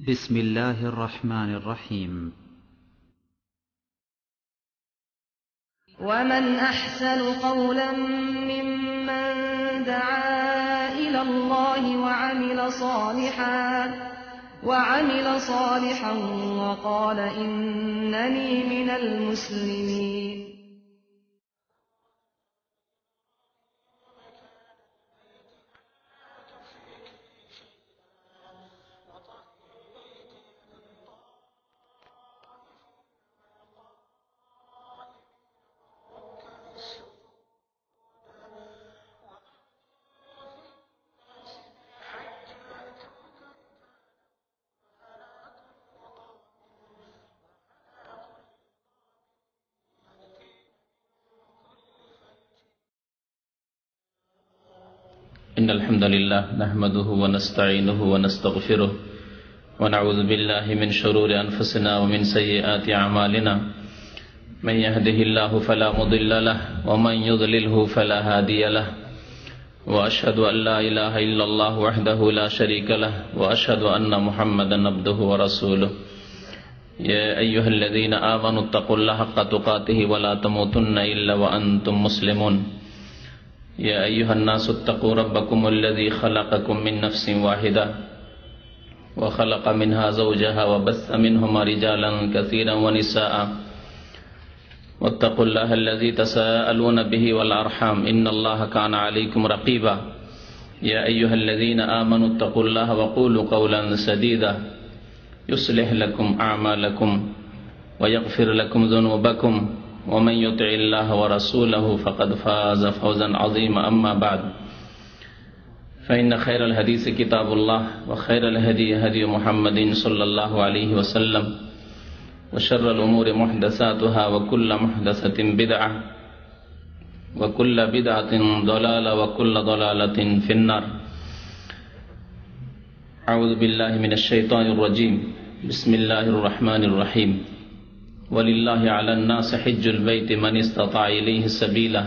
بسم الله الرحمن الرحيم. ومن أحسن قولا ممن دعا إلى الله وعمل صالحا وقال إنني من المسلمين. إن الحمد لله نحمده ونستعينه ونستغفره ونعوذ بالله من شرور أنفسنا ومن سيئات أعمالنا من يهده الله فلا مضل له ومن يضلله فلا هادي له وأشهد أن لا إله إلا الله وحده لا شريك له وأشهد أن محمدا عبده ورسوله يا أيها الذين آمنوا اتقوا الله حق تقاته ولا تموتن إلا وأنتم مسلمون يا أيها الناس اتقوا ربكم الذي خلقكم من نفس واحدة وخلق منها زوجها وبث منهما رجالا كثيرا ونساء واتقوا الله الذي تساءلون به والأرحام إن الله كان عليكم رقيبا يا أيها الذين آمنوا اتقوا الله وقولوا قولا سديدا يصلح لكم أعمالكم ويغفر لكم ذنوبكم ومن يطع الله ورسوله فقد فاز فوزا عظيما أما بعد فإن خير الحديث كتاب الله وخير الهدي هدي محمد صلى الله عليه وسلم وشر الأمور محدثاتها وكل محدثة بدعة وكل بدعة ضلالة وكل ضلالة في النار. أعوذ بالله من الشيطان الرجيم. بسم الله الرحمن الرحيم. ولله على الناس حج البيت من استطاع إليه سبيلا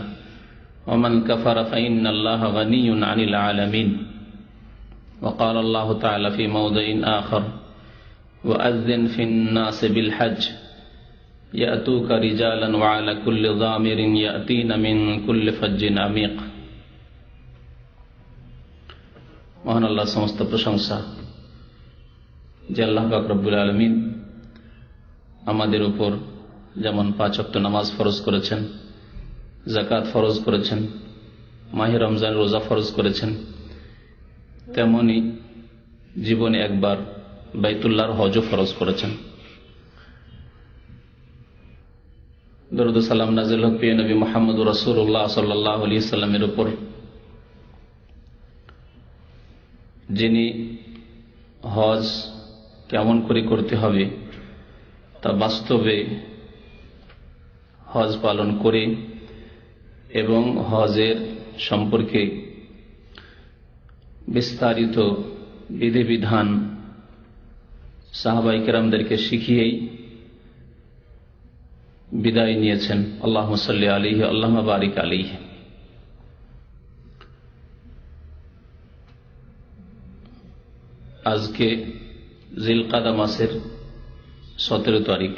ومن كفر فإن الله غني عن العالمين. وقال الله تعالى في موضع آخر وأذن في الناس بالحج يأتوك رجالا وعلى كل ضامر يأتين من كل فج عميق. মহান আল্লাহ সমস্ত প্রশংসা যে আল্লাহ পাক রব্বুল আলামিন আমাদের উপর যেমন 5 ওয়াক্ত নামাজ ফরজ করেছেন, যাকাত ফরজ করেছেন, মাহে রমজান রোজা ফরজ করেছেন, তেমনি জীবনে একবার বাইতুল্লাহর হজও ফরজ করেছেন। দরুদ ও সালাম নাযিল হোক প্রিয় নবী মুহাম্মদ রাসূলুল্লাহ সাল্লাল্লাহু আলাইহি সাল্লামের উপর, যিনি হজ কেমন করে করতে হবে তা বাস্তবে হজ পালন করে এবং হজের সম্পর্কে বিস্তারিত বিধিবিধান সাহাবায়ে কেরামদেরকে শিখিয়েই বিদায় নিয়েছেন। আল্লাহুম্মা সাল্লি আলাইহি আল্লাহুম্মা বারিক আলাইহি। আজকে জিলকাদা মাসের 17 তারিখ,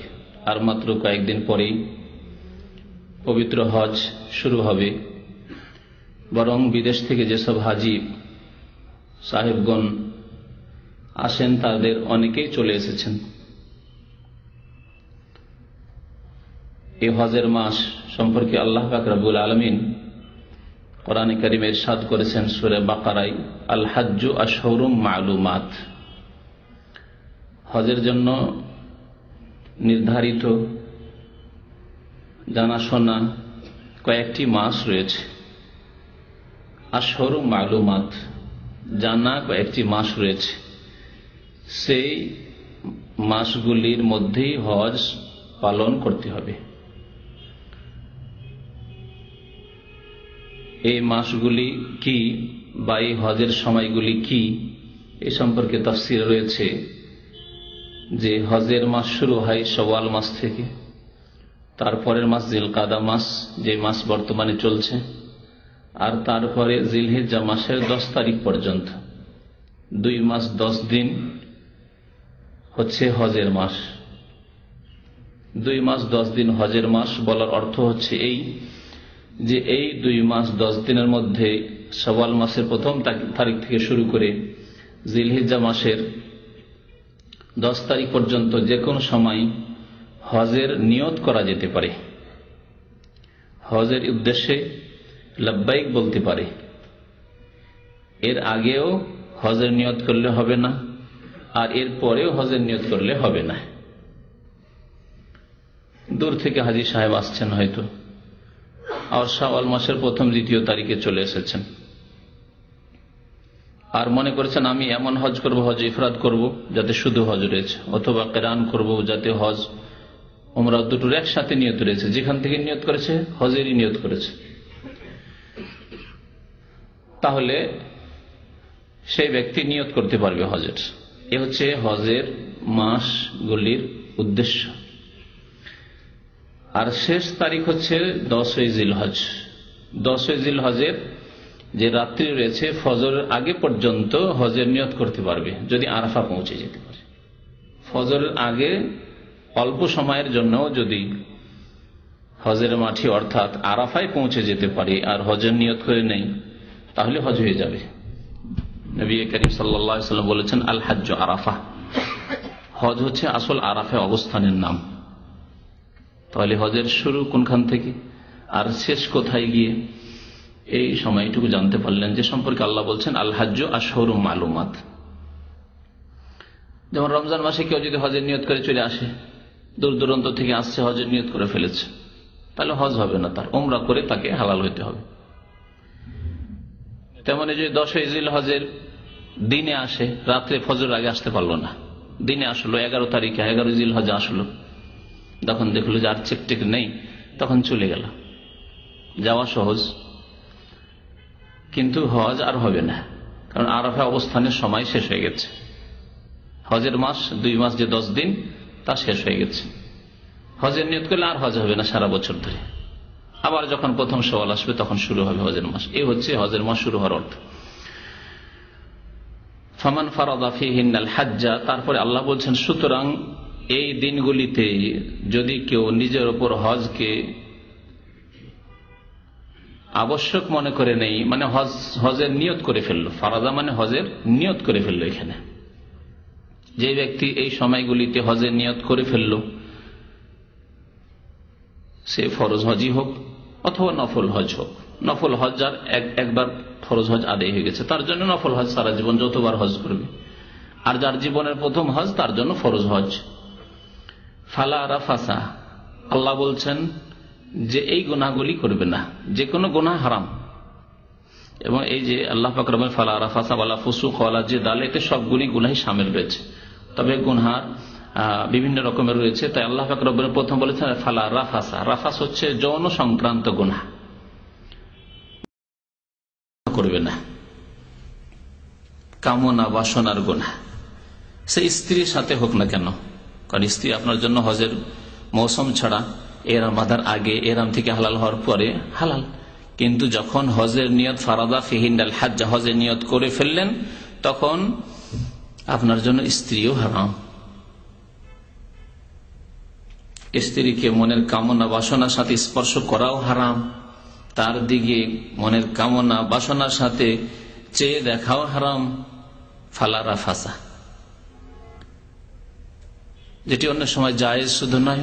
আর মাত্র কয়েকদিন পরেই পবিত্র হজ শুরু হবে। বরং বিদেশ থেকে যেসব হাজি সাহেবগণ আসেন তাদের অনেকেই চলে এসেছেন। এই হজের মাস সম্পর্কে আল্লাহ পাক রব্বুল আলামিন কোরআনে কারীমে ইরশাদ করেছেন সূরা বাকারায়, আল হাজ্জু আশহুরুম মা'লুমাত। হজের জন্য নির্ধারিত জানাশোনা কয়েকটি মাস রয়েছে। আশহুরুম মা'লুমাত, জানা কয়েকটি মাস রয়েছে। সেই মাসগুলির মধ্যেই হজ পালন করতে হবে। এই মাসগুলি কি বা এই হজের সময়গুলি কি, এ সম্পর্কে তাফসীর রয়েছে যে হজের মাস শুরু হয় শাওয়াল মাস থেকে, তারপরের মাস জিলকাদা মাস, যে মাস বর্তমানে চলছে, আর তারপরে জিলহিজ্জা মাসের 10 তারিখ পর্যন্ত 2 মাস 10 দিন হচ্ছে হজের মাস। 2 মাস 10 দিন হজের মাস বলার অর্থ হচ্ছে এই যে এই 2 মাস 10 দিনের মধ্যে শাওয়াল মাসের প্রথম তারিখ থেকে শুরু করে জিলহিজ্জা মাসের 10 তারিখ পর্যন্ত যে কোনো সময় হজের নিয়ত করা যেতে পারে, হজের উদ্দেশ্যে লব্বাইক বলতে পারে। এর আগেও হজের নিয়ত করলে হবে না, আর এর পরেও হজের নিয়ত করলে হবে না। দূর থেকে হাজী সাহেব আসছেন হয়তো, আর শাওয়াল মাসের প্রথম দ্বিতীয় তারিখে চলে এসেছেন, আর মনে করেছেন আমি এমন হজ করব, হজ ইফরাদ করব যাতে শুধু হজ রয়েছে, অথবা কিরান করব যাতে হজ উমরা দুটোর একসাথে নিয়ত রয়েছে। যেখান থেকে নিয়ত করেছে হজেরই নিয়ত করেছে, তাহলে সেই ব্যক্তি নিয়ত করতে পারবে হজের। এ হচ্ছে হজের মাসগুলির উদ্দেশ্য। আর শেষ তারিখ হচ্ছে 10ই জিলহজ। 10ই জিলহজের যে রাত্রি রয়েছে ফজরের আগে পর্যন্ত হজের নিয়ত করতে পারবে যদি আরাফা পৌঁছে যেতে পারে। ফজরের আগে অল্প সময়ের জন্য যদি হজের মাঠে অর্থাৎ আরাফায় পৌঁছে যেতে পারে আর হজের নিয়ত করে নেই, তাহলে হজ হয়ে যাবে। নবী করিম সাল্লাল্লাহু আলাইহি ওয়াসাল্লাম বলেছেন, আল হজ্জ আরাফা, হজ হচ্ছে আসল আরাফায় অবস্থানের নাম। তাহলে হজের শুরু কোনখান থেকে আর শেষ কোথায় গিয়ে, এই সময়টুকু জানতে পারলেন যে সম্পর্কে আল্লাহ বলছেন আল হজ্জ আশহুরুম মালুমাত। যেমন রমজান মাসে কেউ যদি হজের নিয়ত করে চলে আসে, দূর দূরান্ত থেকে আসছে, হজের নিয়ত করে ফেলেছে, তাহলে হজ হবে না, তার উমরা করে তাকে হালাল হইতে হবে। তেমনি যদি 10ই জিলহজের দিনে আসে, রাত্রে ফজর আগে আসতে পারলো না, দিনে আসলো 11 তারিখে, 11 জিলহজ আসলো, তখন দেখলো যে আর চেক টেক নেই, তখন চলে গেল, যাওয়া সহজ, কিন্তু হজ আর হবে না, কারণ আরাফা অবস্থানের সময় শেষ হয়ে গেছে। হজের মাস 2 মাস যে 10 দিন তা শেষ হয়ে গেছে। হজের নিয়ত করলে আর হজ হবে না সারা বছর ধরে। আবার যখন প্রথম শাওয়াল আসবে তখন শুরু হবে হজের মাস। এই হচ্ছে হজের মাস শুরু হওয়ার অর্থ। ফামান ফারাদা ফীহিন্নাল হাজ্জা, তারপরে আল্লাহ বলছেন সুতরাং এই দিনগুলিতে যদি কেউ নিজের উপর হজকে আবশ্যক মনে করে নেই, মানে হজের নিয়ত করে ফেললো, ফারাদা মানে হজের নিয়ত করে ফেললো। এখানে যে ব্যক্তি এই সময়গুলিতে হজের নিয়ত করে ফেললো, সে ফরজ হজই হোক অথবা নফল হজ হোক। নফল হজ যার একবার ফরজ হজ আদায় হয়ে গেছে, তার জন্য নফল হজ সারা জীবন যতবার হজ করবে। আর যার জীবনের প্রথম হজ, তার জন্য ফরজ হজ। ফালা রাফাসা, আল্লাহ বলছেন যে এই গুনাহগুলি করবে না, যে কোনো গুনাহ হারাম। এবং এই যে আল্লাহ পাক রব্বুল ফালা রাফাসা ওয়ালা ফুসুক ওয়ালা জিদাল, এতে সবগুলি গুনাহই শামিল রয়েছে। তবে গুনাহ বিভিন্ন রকমের রয়েছে, তাই আল্লাহ পাক রব্বুল প্রথম বলেছেন ফালা রাফাসা। রাফাস হচ্ছে যৌন সংক্রান্ত গুনাহ করবে না, কামনা বাসনার গুনাহ, সে স্ত্রীর সাথে হোক না কেন। কারণ স্ত্রী আপনার জন্য হজের মৌসুম ছাড়া, এরাম বাঁধার আগে, এরাম থেকে হালাল হওয়ার পরে হালাল, কিন্তু যখন হজের নিয়ত ফারাদা ফিহিন্নাল হজ্জ, হজের নিয়ত করে ফেললেন, তখন আপনার জন্য স্ত্রীও হারাম। স্ত্রীকে মনের কামনা বাসনার সাথে স্পর্শ করাও হারাম, তার দিকে মনের কামনা বাসনার সাথে চেয়ে দেখাও হারাম। ফালা রাফাসা, যেটি অন্য সময় জায়েজ শুধু নয়,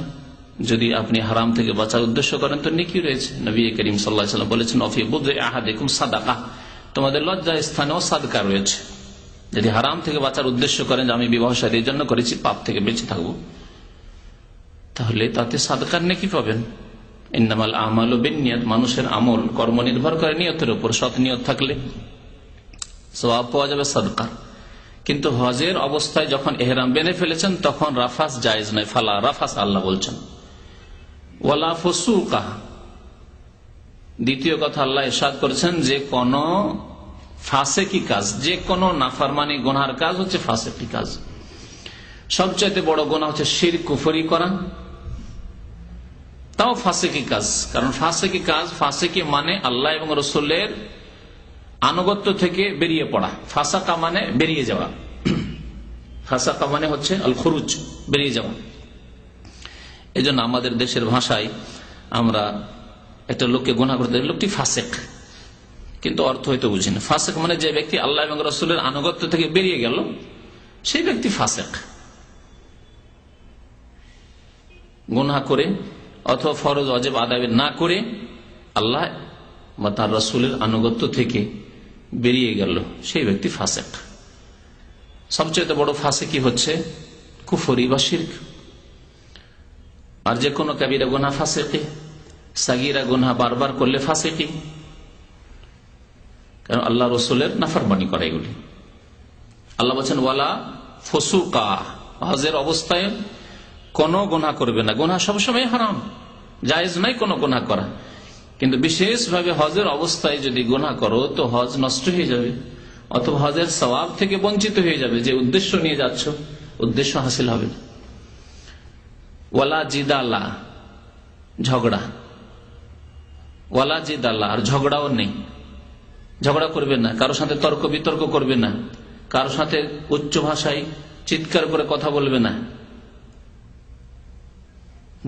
যদি আপনি হারাম থেকে বাঁচার উদ্দেশ্য করেন তো নেকি রয়েছে। নবী করিম সাল্লাল্লাহু আলাইহি ওয়াসাল্লাম বলেছেন অফি বুদে আহাদিকুম সাদাকা, তোমাদের লজ্জা স্থানেও সাদকা রয়েছে। যদি হারাম থেকে বাঁচার উদ্দেশ্য করেন যে আমি বিবাহ শাদীর জন্য করেছি, পাপ থেকে বেঁচে থাকবো, তাহলে তাতে সাদকার নেকি পাবেন। ইন্নামাল আমালু বিন্নিয়াত, মানুষের আমল কর্ম নির্ভর করে নিয়তের উপর। সৎ নিয়ত থাকলে সওয়াব পাওয়া যাবে সাদকার। কিন্তু হজের অবস্থায় যখন ইহরাম বেঁধে ফেলেছেন তখন রাফাস জায়েজ নয়, ফালা রাফাস আল্লাহ বলছেন। ওয়ালা ফুসুকা, দ্বিতীয় কথা আল্লাহ ইরশাদ করেছেন যে কোন ফাসেকি কাজ, যে কোন নাফরমানি গুনাহর কাজ হচ্ছে ফাসেকি কাজ। সবচাইতে বড় গুনাহ হচ্ছে শিরক কুফরি করা, তাও ফাসেকি কাজ। কারণ ফাসেকি কাজ, ফাসেকি মানে আল্লাহ এবং রাসূলের আনুগত্য থেকে বেরিয়ে পড়া, ফাসাকা মানে বেরিয়ে যাওয়া। ফাসাকা মানে হচ্ছে আল খুরুজ, বেরিয়ে যাওয়া। এই জন্য আমাদের দেশের ভাষায় আমরা একটা লোককে গুনাহ করতে, লোকটি ফাসেক, কিন্তু অর্থ হয়তো বুঝি না। ফাসেক মানে যে ব্যক্তি আল্লাহ এবং রাসূলের আনুগত্য থেকে বেরিয়ে গেল, সেই ব্যক্তি ফাসেক। গুনাহ করে অথবা ফরজ ওয়াজিব আদায় না করে আল্লাহ বা তার রাসূলের আনুগত্য থেকে বেরিয়ে গেল, সেই ব্যক্তি ফাসেক। সবচেয়ে বড় ফাসেকি হচ্ছে কুফরি বা শিরক। আর যে কোনো কাবিরা গুনাহ ফাসেকি, সাগীরা গুনাহ বারবার করলে ফাসেকি, কারণ আল্লাহ রাসূলের নাফরমানি করে এগুলি। আল্লাহ বলেছেন ওয়ালা ফুসুকা, হজের অবস্থায় কোনো গুনাহ করবে না। গুনাহ সবসময় হারাম, জায়েজ নাই কোনো গুনাহ করা, কিন্তু বিশেষভাবে হজের অবস্থায় যদি গুনাহ করো তো হজ নষ্ট হয়ে যাবে, অথবা হজের সওয়াব থেকে বঞ্চিত হয়ে যাবে। যে উদ্দেশ্য নিয়ে যাচ্ছ, উদ্দেশ্য হাসিল হবে না। ওয়ালা জিদালা, ঝগড়া, ওয়ালা জিদালা, আর ঝগড়াও নেই, ঝগড়া করবে না, কারোর সাথে তর্ক বিতর্ক করবে না, কারোর সাথে উচ্চ ভাষায় চিৎকার করে কথা বলবে না,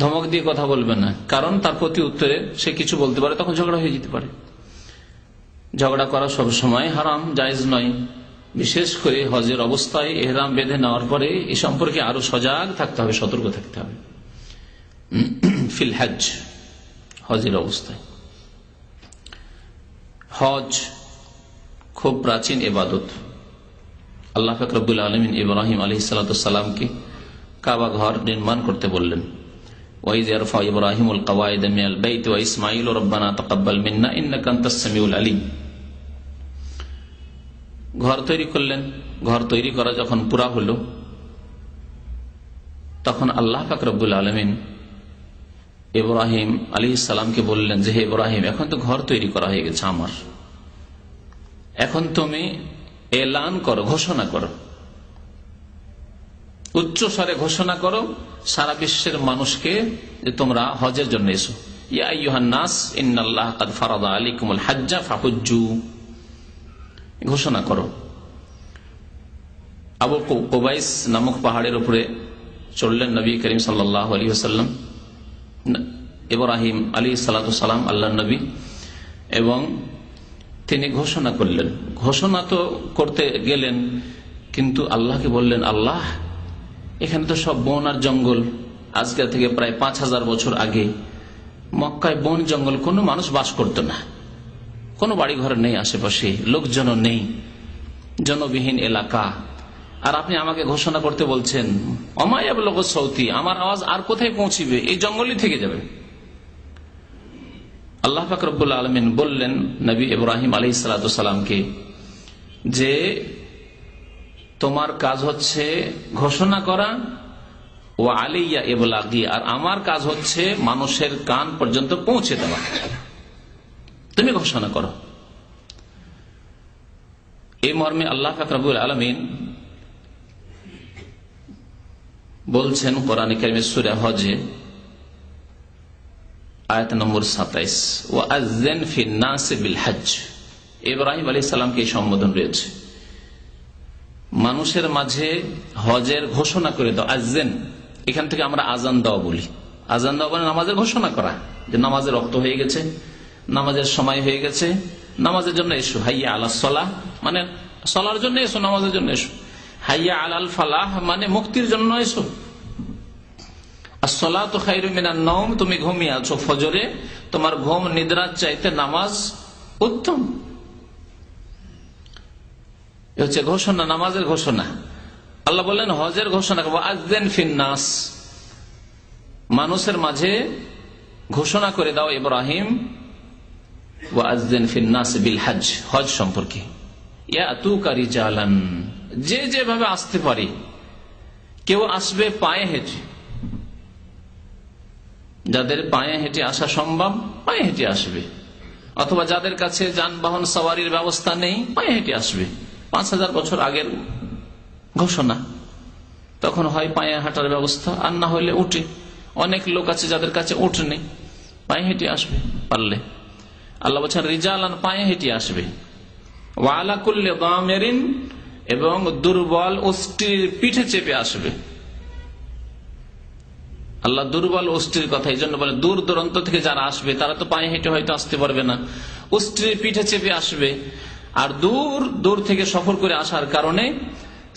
ধমক দিয়ে কথা বলবে না, কারণ তার প্রতি উত্তরে সে কিছু বলতে পারে, তখন ঝগড়া হয়ে যেতে পারে। ঝগড়া করা সবসময় হারাম, জায়েজ নয়। বিশেষ করে হজের অবস্থায় ইহরাম বেঁধে নেওয়ার পরে এ সম্পর্কে আরো সজাগ থাকতে হবে, সতর্ক থাকতে হবে। ফিল হজ, হজের অবস্থায়। হজ খুব প্রাচীন ইবাদত। আল্লাহ পাক রব্বুল আলামিন ইব্রাহিম আলাইহিস সালাতু ওয়াস সালামকে কাবা ঘর নির্মাণ করতে বললেন। ওয়াইয ইয়ারফা ইব্রাহিমুল কওয়াইদ মিনাল বাইত ওয়া ইসমাঈল রব্বানা তাকাব্বাল মিন্না ইন্নাকা আনতাস সামিউল আলিম। ঘর তৈরি করলেন। ঘর তৈরি করা যখন পুরা হলো, তখন আল্লাহ পাক রব্বুল আলামিন ইব্রাহিম আলাইহিস সালামকে বললেন যে, হে ইব্রাহিম, এখন তো ঘর তৈরি করা হয়ে গেছে আমার, এখন তুমি এলান করো, ঘোষণা করো, উচ্চ স্বরে ঘোষণা করো সারা বিশ্বের মানুষকে যে তোমরা হজের জন্য এসো। ইয়া আইয়ুহান নাস ইন্নাল্লাহা কাদ ফারাদা আলাইকুমুল হাজ্জা ফাহুজ্জু, ঘোষণা করো। আবু কুবাইস নামক পাহাড়ের উপরে চললেন নবী করিম সাল্লাল্লাহু আলাইহি ওয়াসাল্লাম, ইব্রাহিম আলাইহিস সালাতু সালাম আল্লাহর নবী, এবং তিনি ঘোষণা করলেন। ঘোষণা তো করতে গেলেন, কিন্তু আল্লাহকে বললেন, আল্লাহ, এখানে তো সব বন আর জঙ্গল। আজকে থেকে প্রায় 5000 বছর আগে মক্কায় বন জঙ্গল, কোনো মানুষ বাস করত না, কোনো বাড়ি ঘর নেই, আশেপাশে লোকজন নেই, জনবিহীন এলাকা। আর আপনি আমাকে ঘোষণা করতে বলছেন, অমায়াবলগো সৌতি, আমার আওয়াজ আর কোথায় পৌঁছিবে, এই জঙ্গলই থেকে যাবে। আল্লাহ পাক রব্বুল আলামিন বললেন নবী ইব্রাহিম আলাইহিস সালাতু সালামকে যে তোমার কাজ হচ্ছে ঘোষণা করা, ও আলাইয়া ইবলাগি, আর আমার কাজ হচ্ছে মানুষের কান পর্যন্ত পৌঁছে দেওয়া। তুমি ঘোষণা করো। এই মর্মে আল্লাহ পাক রব্বুল আলামিন বলছেন কোরআনে কারিমে সূরা হজে আয়াত নম্বর 27, ওয়াআযযিন ফিন নাস বিল হজ। ইব্রাহিম আলাইহিস সালামকে এই সম্বোধন রয়েছে, মানুষের মাঝে হজের ঘোষণা করে দাও। আযযিন, এখান থেকে আমরা আজান দেওয়া বলি। আজান দেওয়া মানে নামাজের ঘোষণা করা, যে নামাজের ওয়াক্ত হয়ে গেছে, নামাজের সময় হয়ে গেছে, নামাজের জন্য এসো। হাইয়া আলাস সালাহ মানে সালার জন্য এসো, নামাজের জন্য এসো। হাইয়া আলাল ফালাহ মানে মুক্তির জন্য এসো। আসসালাতু খায়রুম মিনান নাওম, তুমি ঘুমিয়ে আছো ফজরে, তোমার ঘুম নিদ্রার চাইতে নামাজ উত্তম। এ হচ্ছে ঘোষণা, নামাজের ঘোষণা। আল্লাহ বললেন হজের ঘোষণা করবো। আযযিন ফিন নাস, মানুষের মাঝে ঘোষণা করে দাও ইব্রাহিম, ওয়াআযযিন ফিন নাস বিল হজ, হজ সম্পর্কে। ইয়াতুকা রিজালান, যে যেভাবে আসতে পারে, কেউ আসবে পায়ে হেঁটে, যাদের পায়ে হেঁটে আসা সম্ভব পায়ে হেঁটে আসবে, অথবা যাদের কাছে যানবাহন সওয়ারির ব্যবস্থা নেই পায়ে হেঁটে আসবে। 5000 বছর আগের ঘোষণা, তখন হয় পায়ে হাঁটার ব্যবস্থা, আর না হলে উঠে। অনেক লোক আছে যাদের কাছে উঠ নেই, পায়ে হেঁটে আসবে পারলে। আল্লাহ বলছেন রিজালান, পায়ে হেঁটে আসবে। ওয়া আলা কুল্লি দামিরিন, এবং দুর্বল অস্থির পিঠে চেপে আসবে। আল্লাহ দুর্বল অস্থির কথা এই জন্য বলে, দূর দূরান্ত থেকে যারা আসবে তারা তো পায়ে হেঁটে হয়তো আসতে পারবে না, অস্থির পিঠে চেপে আসবে। আর দূর দূর থেকে সফর করে আসার কারণে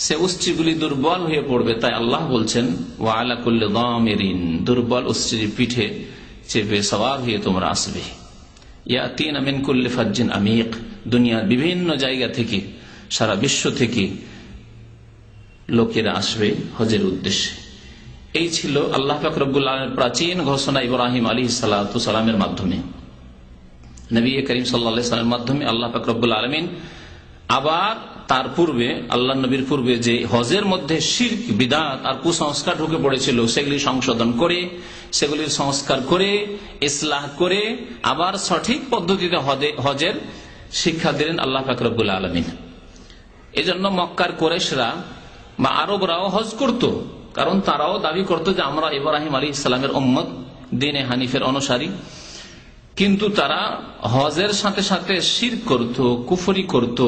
সে অস্থিগুলি দুর্বল হয়ে পড়বে। তাই আল্লাহ বলছেন ওয়া আলা কুল্লি দামিরিন, দুর্বল অস্থির পিঠে চেপে সওয়ার হয়ে তোমরা আসবে। ইয়াতিনা মিন কুল্লি ফাজ্জিন আমিক, দুনিয়ার বিভিন্ন জায়গা থেকে, সারা বিশ্ব থেকে লোকেরা আসবে হজের উদ্দেশ্যে। এই ছিল আল্লাহ পাক রব্বুল আলামিনের প্রাচীন ঘোষণা ইব্রাহিম আলাইহিস সালাতু সালামের মাধ্যমে, নবী করিম সাল্লাল্লাহু আলাইহি ওয়াসাল্লামের মাধ্যমে আল্লাহ পাক রব্বুল আলামিন আবার তার পূর্বে আল্লাহ নবীর পূর্বে যে হজের মধ্যে শিরক, বিদআত আর কুসংস্কার ঢুকে পড়েছিল সেগুলি সংশোধন করে, সেগুলির সংস্কার করে, ইসলাহ করে আবার সঠিক পদ্ধতিতে হজের শিক্ষা দিলেন আল্লাহ পাক রব্বুল আলামিন। এজন্য মক্কার কুরাইশরা বা আরবরাও হজ করত, কারণ তারাও দাবি করত যে আমরা ইব্রাহিম আলাইহিস সালামের উম্মত, দ্বীনে হানিফের অনুসারী। কিন্তু তারা হজের সাথে সাথে শিরক করত, কুফরি করত,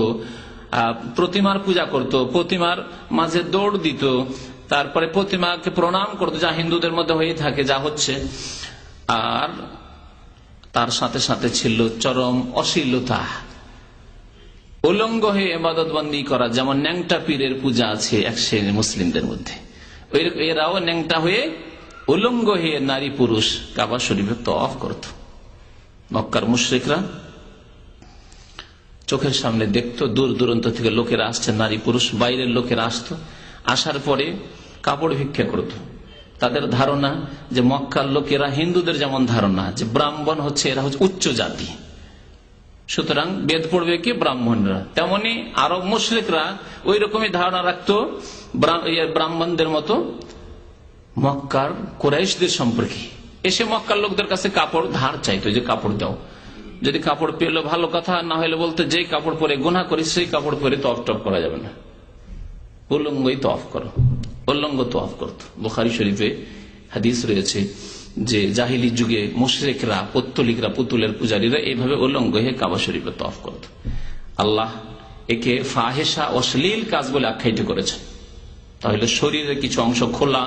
প্রতিমার পূজা করত, প্রতিমার মাঝে দৌড় দিত, তারপরে প্রতিমাকে প্রণাম করত, যা হিন্দুদের মধ্যে হয়ে থাকে, যা হচ্ছে। আর তার সাথে সাথে ছিল চরম অশ্লীলতা, উলঙ্গ হয়ে ইবাদত বন্দী করা। যেমন ন্যাংটা পীরের পূজা আছে এক শ্রেণীর মুসলিমদের মধ্যে, এরাও ন্যাংটা হয়ে উলঙ্গ হয়ে নারী পুরুষ কাবা শরীফে তওয়াফ করত। মক্কার মুশরিকরা চোখের সামনে দেখতো, দূর দূরান্ত থেকে লোকেরা আসছে, নারী পুরুষ, বাইরের লোকেরা আসতো, আসার পরে কাপড় ভিক্ষা করত। তাদের ধারণা যে মক্কার লোকেরা হিন্দুদের যেমন ধারণা যে ব্রাহ্মণ হচ্ছে, এরা হচ্ছে উচ্চ জাতি, সুতরাং বেদ পড়বে কি ব্রাহ্মণরা, তেমনি আরব মুশরিকরা ওই রকমই ধারণা রাখতো ব্রাহ্মণদের মতো মক্কার কুরাইশদের সম্পর্কে। এসে মক্কার লোকদের কাছে কাপড় ধার চাইতো, যে কাপড় দাও। যদি কাপড় পেলো ভালো কথা, না হলে বলতে যে কাপড় পরে গুনাহ করি সেই কাপড় পরে তওয়াফ টপ করা যাবে না, উলঙ্গই তওয়াফ করো, উলঙ্গ তওয়াফ করত। বুখারী শরীফে হাদিস রয়েছে যে জাহিলি যুগে মুশরিকরা, পত্তলিকরা, পুতুলের পূজারীরা এইভাবে উলঙ্গ হয়ে কাবা শরীফে তওয়াফ করত। আল্লাহ একে ফাহেসা, অশ্লীল কাজ বলে আখ্যায়িত করেছেন। তাহলে শরীরের কিছু অংশ খোলা,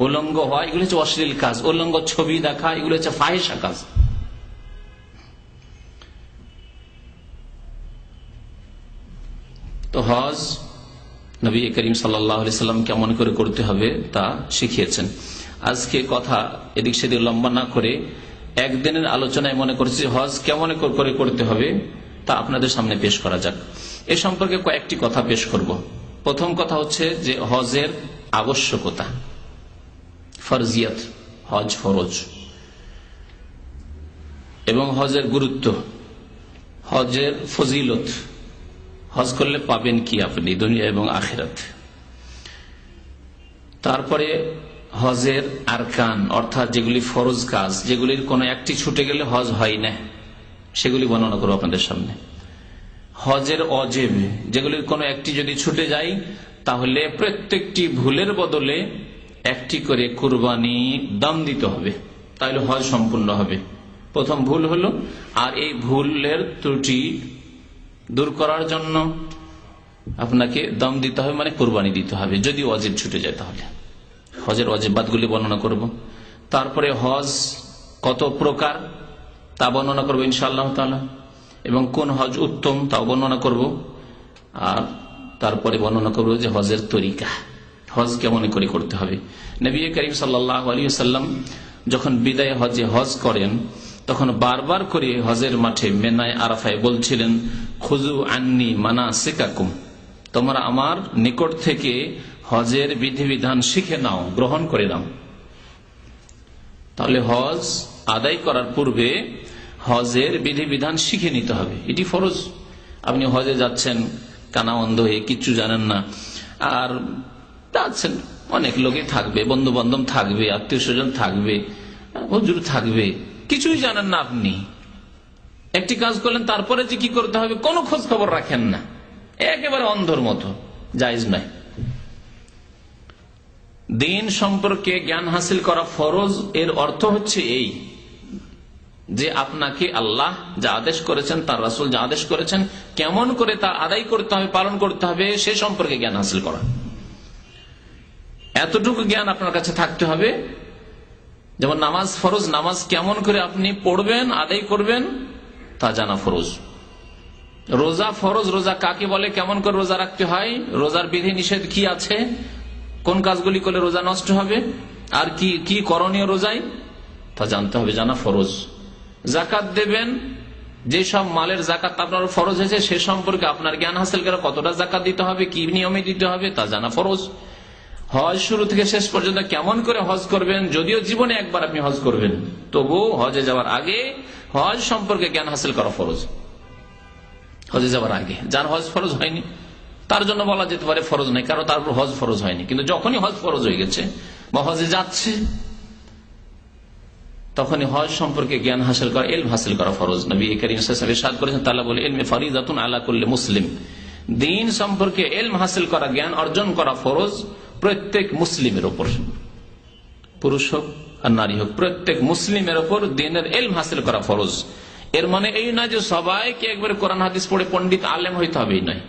উলঙ্গ হওয়া, এগুলো হচ্ছে অশ্লীল কাজ। উলঙ্গ ছবি দেখা, এগুলো হচ্ছে ফাহেসা কাজ। তো হজ নবী করিম সাল্লাল্লাহু আলাইহি সাল্লাম কেমন করে করতে হবে তা শিখিয়েছেন। আজকে কথা এদিক সেদিক লম্বা না করে একদিনের আলোচনায় মনে করছি হজ কেমন করে করতে হবে তা আপনাদের সামনে পেশ করা যাক। এ সম্পর্কে কয়েকটি কথা পেশ করব। প্রথম কথা হচ্ছে যে হজের আবশ্যকতা, ফরজিয়াত, হজ ফরজ, এবং হজের গুরুত্ব, হজের ফজিলত, হজ করলে পাবেন কি আপনি দুনিয়া এবং আখিরাত। তারপরে হজের আরকান, অর্থাৎ যেগুলি ফরজ কাজ, যেগুলির কোনো একটি ছুটে গেলে হজ হয় না, সেগুলি বর্ণনা করব আপনাদের সামনে। হজের অজেব, যেগুলির কোনো একটি যদি ছুটে যায় তাহলে প্রত্যেকটি ভুলের বদলে একটি করে কুরবানি দাম দিতে হবে, তাহলে হজ সম্পূর্ণ হবে। প্রথম ভুল হলো, আর এই ভুলের ত্রুটি দূর করার জন্য আপনাকে দাম দিতে হবে, মানে কুরবানি দিতে হবে যদি ওয়াজিব ছুটে যায়। তাহলে হজের ওয়াজিবাতগুলি বর্ণনা করব। তারপরে হজ কত প্রকার তা বর্ণনা করবো ইনশাআল্লাহ তাআলা, এবং কোন হজ উত্তম তাও বর্ণনা করব। আর তারপরে বর্ণনা করব যে হজের তরিকা, হজ কেমন করে করতে হবে। নবী করিম সাল্লাল্লাহু আলাইহি ওয়াসাল্লাম যখন বিদায় হজে হজ করেন তখন বারবার করে হজের মাঠে মেনায় আরাফায় বলছিলেন, খুযু আন্নি মানাসিকাকুম, তোমরা আমার নিকট থেকে হজের বিধিবিধান শিখে নাও, গ্রহণ করে নাও। তাহলে হজ আদায় করার পূর্বে হজের বিধিবিধান শিখে নিতে হবে, এটি ফরজ। আপনি হজে যাচ্ছেন কানা অন্ধ হয়ে, কিচ্ছু জানেন না, আর যাচ্ছেন, অনেক লোকই থাকবে, বন্ধু বান্ধব থাকবে, আত্মীয় স্বজন থাকবে, হুজুর থাকবে, কিছুই জানেন না। আপনি একটি কাজ করলেন, তারপরে যে কি করতে হবে কোনো খোঁজ খবর রাখেন না, একেবারে অন্ধর মতো, জায়েজ নয়। দিন সম্পর্কে জ্ঞান হাসিল করা ফরজ, এর অর্থ হচ্ছে এই যে আপনাকে আল্লাহ যা আদেশ করেছেন, তার রাসূল যা আদেশ করেছেন, কেমন করে তা আদায় করতে হবে, পালন করতে হবে, সে সম্পর্কে জ্ঞান হাসিল করা। এতটুকু জ্ঞান আপনার কাছে থাকতে হবে। যেমন নামাজ ফরজ, নামাজ কেমন করে আপনি পড়বেন, আদায় করবেন তা জানা ফরজ। রোজা ফরজ, রোজা কাকে বলে, কেমন করে রোজা রাখতে হয়, রোজার বিধি নিষেধ কি আছে, কোন কাজগুলি করলে রোজা নষ্ট হবে, আর কি কি করণীয় রোজায় তা জানতে হবে, জানা ফরজ। যাকাত দেবেন, যে সব মালের যাকাত আপনার ফরজ হয়েছে সে সম্পর্কে আপনার জ্ঞান হাসিল করে, কতটা যাকাত দিতে হবে, কি নিয়মে দিতে হবে তা জানা ফরজ। হজ শুরু থেকে শেষ পর্যন্ত কেমন করে হজ করবেন, যদিও জীবনে একবার আপনি হজ করবেন, তবু হজে যাওয়ার আগে হজ সম্পর্কে জ্ঞান হাসিল করা ফরজ। হজে যাওয়ার আগে, যার হজ ফরজ হয়নি তার জন্য বলা যেতে পারে ফরজ নাই, কারণ তার উপর হজ ফরজ হয়নি। কিন্তু যখনই হজ ফরজ হয়ে গেছে বা হজে যাচ্ছে, তখনই হজ সম্পর্কে জ্ঞান হাসিল করা, ইলম হাসিল করা ফরজ। নবী করিম সাল্লাল্লাহু আলাইহি ওয়াসাল্লাম ইরশাদ করেছেন, তাআলা বলে, ইলমে ফরিদাতুন আলা কুল্লি মুসলিম, দ্বীন সম্পর্কে ইলম হাসিল করা, জ্ঞান অর্জন করা ফরজ প্রত্যেক মুসলিমের উপর, পুরুষ হোক আর নারী হোক, প্রত্যেক মুসলিমের উপর দ্বীনের ইলম হাসিল করা ফরজ। এর মানে এই নয় যে সবাইকে একবারে কোরআন হাদিস পড়ে পণ্ডিত আলেম হইতে হবে, এই নয়।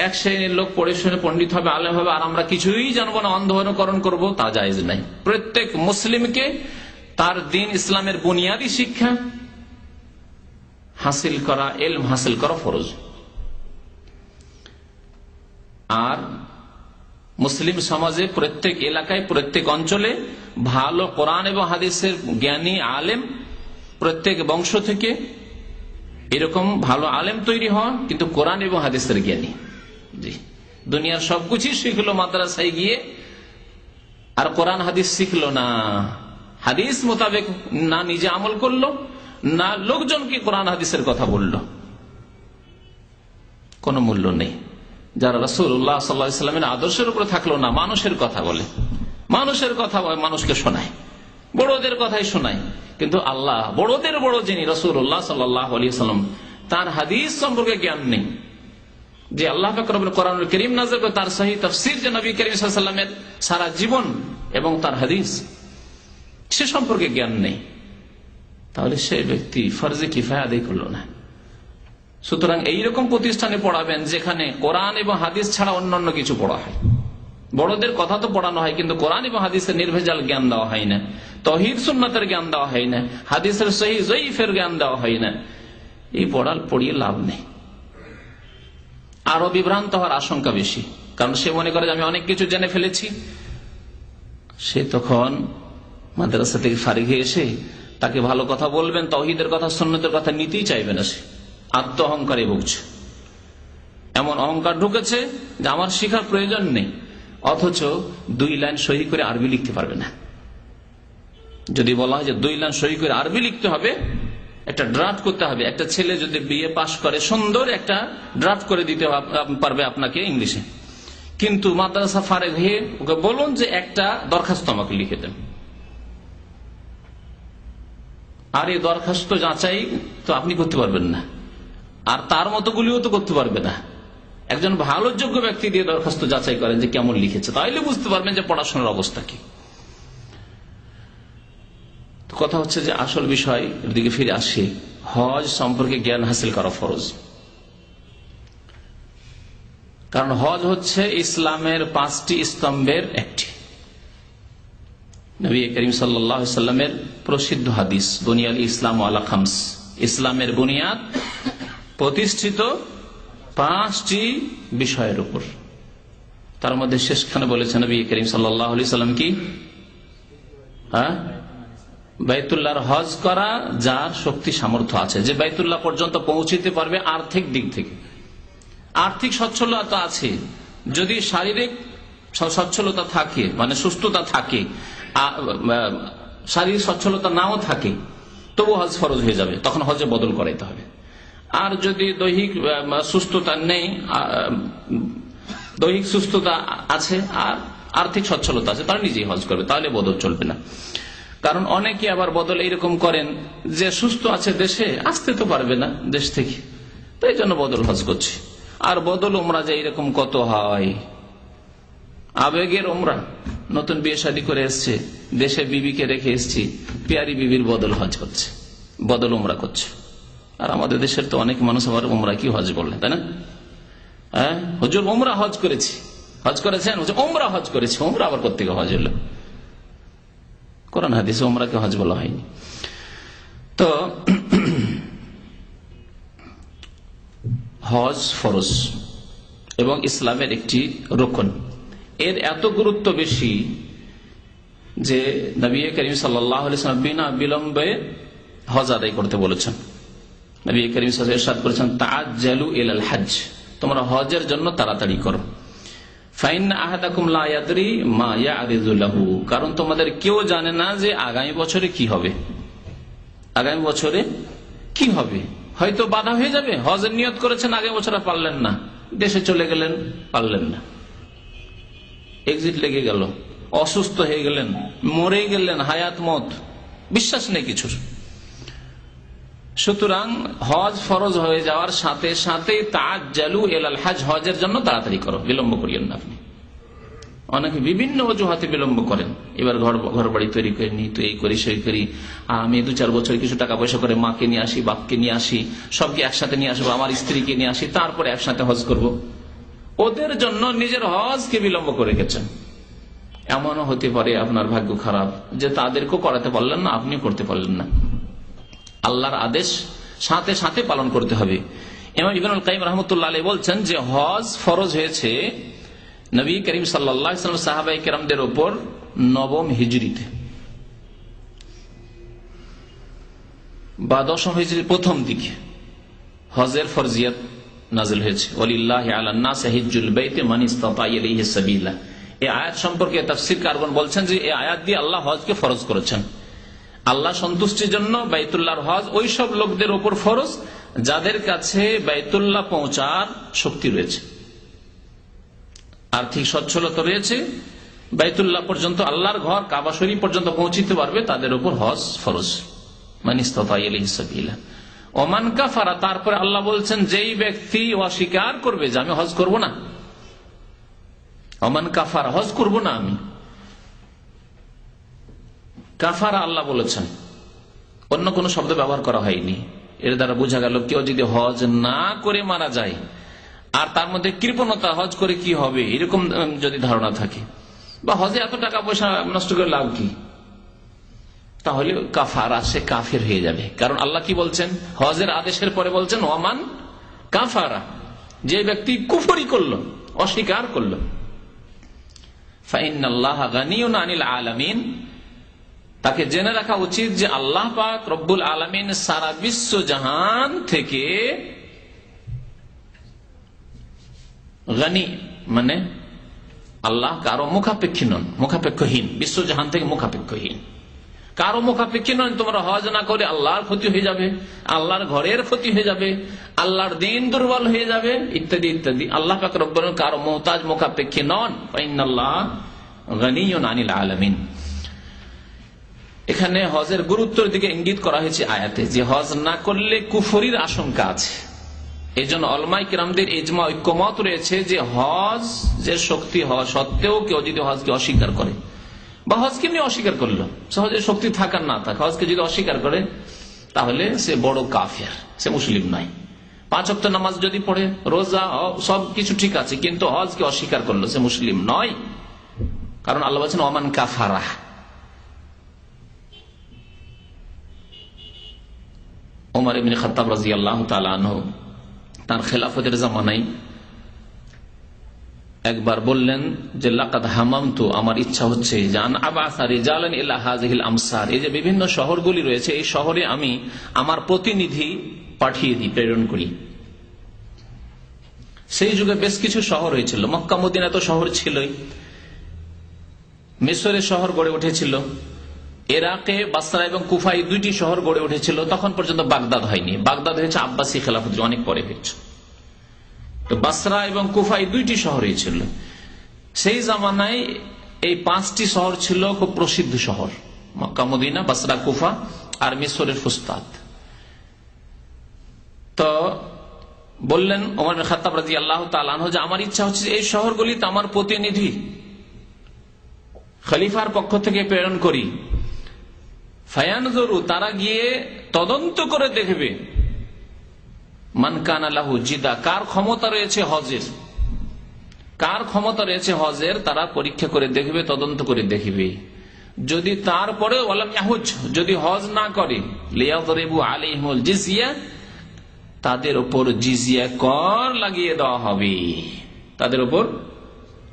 এক শ্রেণীর লোক পড়ে শুনে পণ্ডিত হবে, আলেম হবে, আর আমরা কিছুই জানবো না, অন্ধ অনুকরণ করবো, তা জায়েজ নাই। প্রত্যেক মুসলিমকে তার দ্বীন ইসলামের বুনিয়াদী শিক্ষা হাসিল করা, ইলম হাসিল করা ফরজ। আর মুসলিম সমাজে প্রত্যেক এলাকায়, প্রত্যেক অঞ্চলে ভালো কোরআন এবং হাদিসের জ্ঞানী আলেম, প্রত্যেক বংশ থেকে এরকম ভালো আলেম তৈরি হওয়া, কিন্তু কোরআন এবং হাদিসের জ্ঞানী। জি, দুনিয়ার সবকিছু শিখলো মাদ্রাসায় গিয়ে, আর কোরআন হাদিস শিখলো না, হাদিস মোতাবেক না নিজে আমল করলো, না লোকজনকে কোরআন হাদিসের কথা বললো, কোনো মূল্য নেই। যারা রাসূলুল্লাহ সাল্লাল্লাহু আলাইহি ওয়াসাল্লামের আদর্শের উপরে থাকলো না, মানুষের কথা বলে, মানুষের কথা মানুষকে শোনায়, বড়দের কথাই শোনায়, কিন্তু আল্লাহ বড়দের বড় যিনি রাসূলুল্লাহ সাল্লাল্লাহু আলাইহি ওয়াসাল্লাম, তার হাদিস সম্পর্কে জ্ঞান নেই। যে আল্লাহ পাক রব্বুল কোরআনুল কারীম নাযিল করে, তার সহিহ তাফসীর, যে নবী করিম সাল্লাল্লাহু আলাইহি ওয়াসাল্লামের সারা জীবন এবং তার হাদিস, সে সম্পর্কে জ্ঞান নেই, তাহলে সে ব্যক্তি ফরজে কিফায়া আদায় করলো না। সুতরাং এইরকম প্রতিষ্ঠানে পড়াবেন যেখানে কোরআন এবং হাদিস ছাড়া অন্যান্য কিছু পড়া হয়। বড়দের কথা তো পড়ানো হয়, কিন্তু কোরআন এবং হাদিসের নির্ভেজাল জ্ঞান দেওয়া হয় না, তাওহীদ সুন্নাতের জ্ঞান দেওয়া হয় না, হাদিসের সহিহ যঈফের জ্ঞান দেওয়া হয় না। এই পড়িয়ে লাভ নেই, আরো বিভ্রান্ত হওয়ার আশঙ্কা বেশি। কারণ সে মনে করে যে আমি অনেক কিছু জেনে ফেলেছি, সে তখন মাদ্রাসা থেকে ফারিগ হয়ে এসে তাকে ভালো কথা বলবেন, তাওহীদের কথা সুন্নাতের কথা নিতেই চাইবে না, সে আত্ম অহংকারে ভুগছে। এমন অহংকার ঢুকেছে যে আমার শিখার প্রয়োজন নেই, অথচ 2 লাইন সহি করে আরবি লিখতে পারবে না। যদি বলা হয় যে 2 লাইন সহি করে আরবি লিখতে হবে, একটা ড্রাফট করতে হবে, একটা ছেলে যদি বিএ পাস করে সুন্দর একটা ড্রাফট করে দিতে পারবে আপনাকে ইংলিশে, কিন্তু মাদ্রাসা ফারেগ হয়ে ওকে বলুন যে একটা দরখাস্ত আমাকে লিখে দেন, আর এই দরখাস্ত যাচাই তো আপনি করতে পারবেন না, আর তার মতো গুলিও তো করতে পারবে না। একজন ভালো যোগ্য ব্যক্তি দিয়ে দরখাস্ত যাচাই করেন যে কেমন লিখেছে, তাইলে বুঝতে পারবেন যে পড়াশোনার অবস্থা কি। কথা হচ্ছে যে আসল বিষয় দিকে ফিরে আসি, হজ সম্পর্কে জ্ঞান হাসিল করা ফরজ। কারণ হজ হচ্ছে ইসলামের 5টি স্তম্ভের একটি। নবী করিম সাল্লাল্লাহু আলাইহি ওয়াসাল্লামের প্রসিদ্ধ হাদিস, বুনিয়াল ইসলাম আলা খামস, ইসলামের বুনিয়াদ প্রতিষ্ঠিত 5টি বিষয়ের উপর। তার মধ্যে শেষখানে বলেছেন নবী করিম সাল্লাল্লাহু আলাইহি ওয়াসাল্লাম কি, বাইতুল্লাহর হজ করা, যার শক্তি সামর্থ্য আছে, যে বাইতুল্লাহ পর্যন্ত পৌঁছিতে পারবে আর্থিক দিক থেকে, আর্থিক সচ্ছলতা আছে, যদি শারীরিক সচ্ছলতা থাকে, মানে সুস্থতা থাকে, শারীরিক সচ্ছলতা নাও থাকে, তবু হজ ফরজ হয়ে যাবে, তখন হজে বদল করাইতে হবে। আর যদি দৈহিক সুস্থতা নেই, দৈহিক সুস্থতা আছে আর আর্থিক সচ্ছলতা আছে, তারা নিজেই হজ করবে, তাহলে বদল চলবে না। কারণ অনেকে আবার বদল এইরকম করেন যে সুস্থ আছে, দেশে আসতে তো পারবে না দেশ থেকে, তাই জন্য বদল হজ করছে। আর বদল উমরা যে এইরকম কত হয়, আবেগের উমরা, নতুন বিয়ে শাদী করে এসছে, দেশে বিবিকে রেখে এসছি, পেয়ারি বিবির বদল হজ করছে, বদল উমরা করছে। আর আমাদের দেশের তো অনেক মানুষ আবার উমরা কি হজ বললেন, তাই না? হ্যাঁ, হুজুর উমরা হজ করেছি। হজ করেছেন? উমরা হজ করেছি। উমরা আবার কোত্থেকে হজ হলো? কোরআন হাদিসে উমরাকে হজ বলা হয়নি। তো হজ ফরজ এবং ইসলামের একটি রোকন। এর এত গুরুত্ব বেশি যে নবী করিম সাল্লাল্লাহু আলাইহি ওয়াসাল্লাম বিনা বিলম্বে হজ আদায় করতে বলেছেন। নবী করিম সাল্লাল্লাহু আলাইহি ওয়াসাল্লাম ইরশাদ করেছেন, তাআজ্জালু ইলাল হজ, তোমরা হজের জন্য তাড়াতাড়ি করো। ফাইন্না আহাদাকুম লা ইয়াদরি মা ইয়ারিযু লাহু, কারণ তোমাদের কেউ জানে না যে আগামী বছরে কি হবে। আগামী বছরে কি হবে, হয়তো বাধা হয়ে যাবে। হজের নিয়ত করেছেন, আগামী বছরে পারলেন না, দেশে চলে গেলেন, পারলেন না, এক্সিট লেগে গেল, অসুস্থ হয়ে গেলেন, মরে গেলেন, হায়াত মত, বিশ্বাস নেই কিছুর। সুতরাং হজ ফরজ হয়ে যাওয়ার সাথে সাথে তাআজ্জালু ইলাল হজ, হজের জন্য তাড়াতাড়ি করো, বিলম্ব করিয়েন না। আপনি অনেকে বিভিন্ন অজুহাতে বিলম্ব করেন। এবার ঘর বাড়ি তৈরি করে নি, তো এই করি সেই করি, আমি 2-4 বছর কিছু টাকা পয়সা করে মাকে নিয়ে আসি, বাপকে নিয়ে আসি, সবকে একসাথে নিয়ে আসবো, আমার স্ত্রীকে নিয়ে আসি, তারপরে একসাথে হজ করব। ওদের জন্য নিজের হজকে বিলম্ব করে গেছেন। এমনও হতে পারে আপনার ভাগ্য খারাপ যে তাদেরকেও করাতে পারলেন না, আপনি করতে পারলেন না। আল্লাহর আদেশ সাথে সাথে পালন করতে হবে। ইমাম ইবনুল কাইয়িম রাহমাতুল্লাহ আলাইহি বলছেন যে হজ ফরজ হয়েছে নবী করিম সাল্লাল্লাহু আলাইহি ওয়াসাল্লাম সাহাবায়ে কেরামদের উপর 9ম হিজরিতে বা 10ম হিজরির প্রথম দিকে হজের ফরজিয়ত নাযিল হয়েছে। ওয়ালিল্লাহি আলান নাস হিজ্জুল বাইতি মান ইসতাতা ইলাইহি সাবিলা। এই আয়াত সম্পর্কে তাফসীরকারগণ বলছেন যে এই আয়াত দিয়ে আল্লাহ হজকে ফরজ করেছেন। আল্লাহ সন্তুষ্টির জন্য বাইতুল্লাহর হজ ওই সব লোকদের উপর ফরজ যাদের কাছে বাইতুল্লাহ পৌঁছার শক্তি রয়েছে, আর্থিক সচ্ছলতা রয়েছে, বাইতুল্লাহ পর্যন্ত, আল্লাহর ঘর কাবা শরীফ পর্যন্ত পৌঁছিতে পারবে, তাদের উপর হজ ফরজ। মান ইসতাতা ইলাইহি সাবিলা। ওমান কাফারা, তারপরে আল্লাহ বলছেন যেই ব্যক্তি অস্বীকার করবে যে আমি হজ করব না, ওমান কাফারা, হজ করব না আমি, কাফারা আল্লাহ বলেছেন, অন্য কোন শব্দ ব্যবহার করা হয়নি। এর দ্বারা বোঝা গেল কেউ যদি হজ না করে মারা যায় আর তার মধ্যে কৃপণতা, হজ করে কি হবে এরকম যদি ধারণা থাকে, বা হজে এত টাকা পয়সা নষ্ট করে লাভ কি, তাহলে কাফারা, সে কাফের হয়ে যাবে। কারণ আল্লাহ কি বলছেন হজের আদেশের পরে বলছেন ওমান কাফারা, যে ব্যক্তি কুফরি করলো, অস্বীকার করলো। ফাইন্নাল্লাহা গানিয়ুন আনিল আলামিন, তাকে জেনে রাখা উচিত যে আল্লাহ পাক রব্বুল আলামিন সারা বিশ্ব জাহান থেকে গানি, মানে আল্লাহ কারো মুখাপেক্ষী নন, মুখাপেক্ষহীন, বিশ্ব জাহান থেকে মুখাপেক্ষহীন, কারো মুখাপেক্ষী নন। তোমরা হজ না করে আল্লাহর ক্ষতি হয়ে যাবে, আল্লাহর ঘরের ক্ষতি হয়ে যাবে, আল্লাহর দিন দুর্বল হয়ে যাবে, ইত্যাদি ইত্যাদি। আল্লাহ পাক রব্বুল আলামিন কারো মুহতাজ, মুখাপেক্ষী নন। ফাইন্নাল্লাহা গানিয়ুন আনিল আলামিন। এখানে হজের গুরুত্বের দিকে ইঙ্গিত করা হয়েছে আয়াতে, যে হজ না করলে কুফরির আশঙ্কা আছে। এই জন্য উলামায়ে কিরামদের ইজমা, ঐক্যমত রয়েছে যে হজ যে শক্তি হওয়া সত্ত্বেও কেউ যদি হজকে অস্বীকার করে বা হজকে এমনি অস্বীকার করলো, সহজে শক্তি থাকার না থাকা, হজকে যদি অস্বীকার করে তাহলে সে বড় কাফের, সে মুসলিম নাই। 5 ওয়াক্ত নামাজ যদি পড়ে, রোজা, সবকিছু ঠিক আছে, কিন্তু হজকে অস্বীকার করলো, সে মুসলিম নয়। কারণ আল্লাহ বলছেন ওমান কাফারা। ওমর ইবনে খাত্তাব রাদিয়াল্লাহু তাআলা আনহু তার খেলাফতের জামানায় একবার বললেন যে লাকাদ হামামতু, আমার ইচ্ছা হচ্ছে জান আবাসা রিজালান ইলা হাযিহিল আমসার, এই যে বিভিন্ন শহরগুলি রয়েছে, এই শহরে আমি আমার প্রতিনিধি পাঠিয়ে দিই, প্রেরণ করি। সেই যুগে বেশ কিছু শহর হয়েছিল, মক্কা মদিনা তো শহর ছিলই, মিশরের শহর গড়ে উঠেছিল, ইরাকে বাসরা এবং কুফায় 2টি শহর গড়ে উঠেছিল। তখন পর্যন্ত বাগদাদ হয়নি, বাগদাদ হয়েছে আব্বাসী খেলাফতের অনেক পরে হয়েছে। তো বাসরা এবং কুফায় 2টি শহরই ছিল। সেই জামানায় এই 5টি শহর ছিল খুব প্রসিদ্ধ শহর, মক্কা মদিনা, বাসরা, কুফা আর মিশরের ফুস্তাদ। তো বললেন ওমর ইবনে খাত্তাব রাদিয়াল্লাহু তাআলা আনহু যে আমার ইচ্ছা হচ্ছে এই শহরগুলিতে আমার প্রতিনিধি খলিফার পক্ষ থেকে প্রেরণ করি, ফায়ানজুরু, তারা গিয়ে তদন্ত করে দেখবে, মান কানা লাহু জিদা, কার ক্ষমতা রয়েছে হজের, কার ক্ষমতা রয়েছে হজের, তারা পরীক্ষা করে দেখবে, তদন্ত করে দেখবে। যদি তারপরে ওয়ালাম ইয়াহুজ, যদি হজ না করে, লিয়াযরিবু আলাইহিমুল জিজিয়া, তাদের উপর জিজিয়া কর লাগিয়ে দেওয়া হবে, তাদের উপর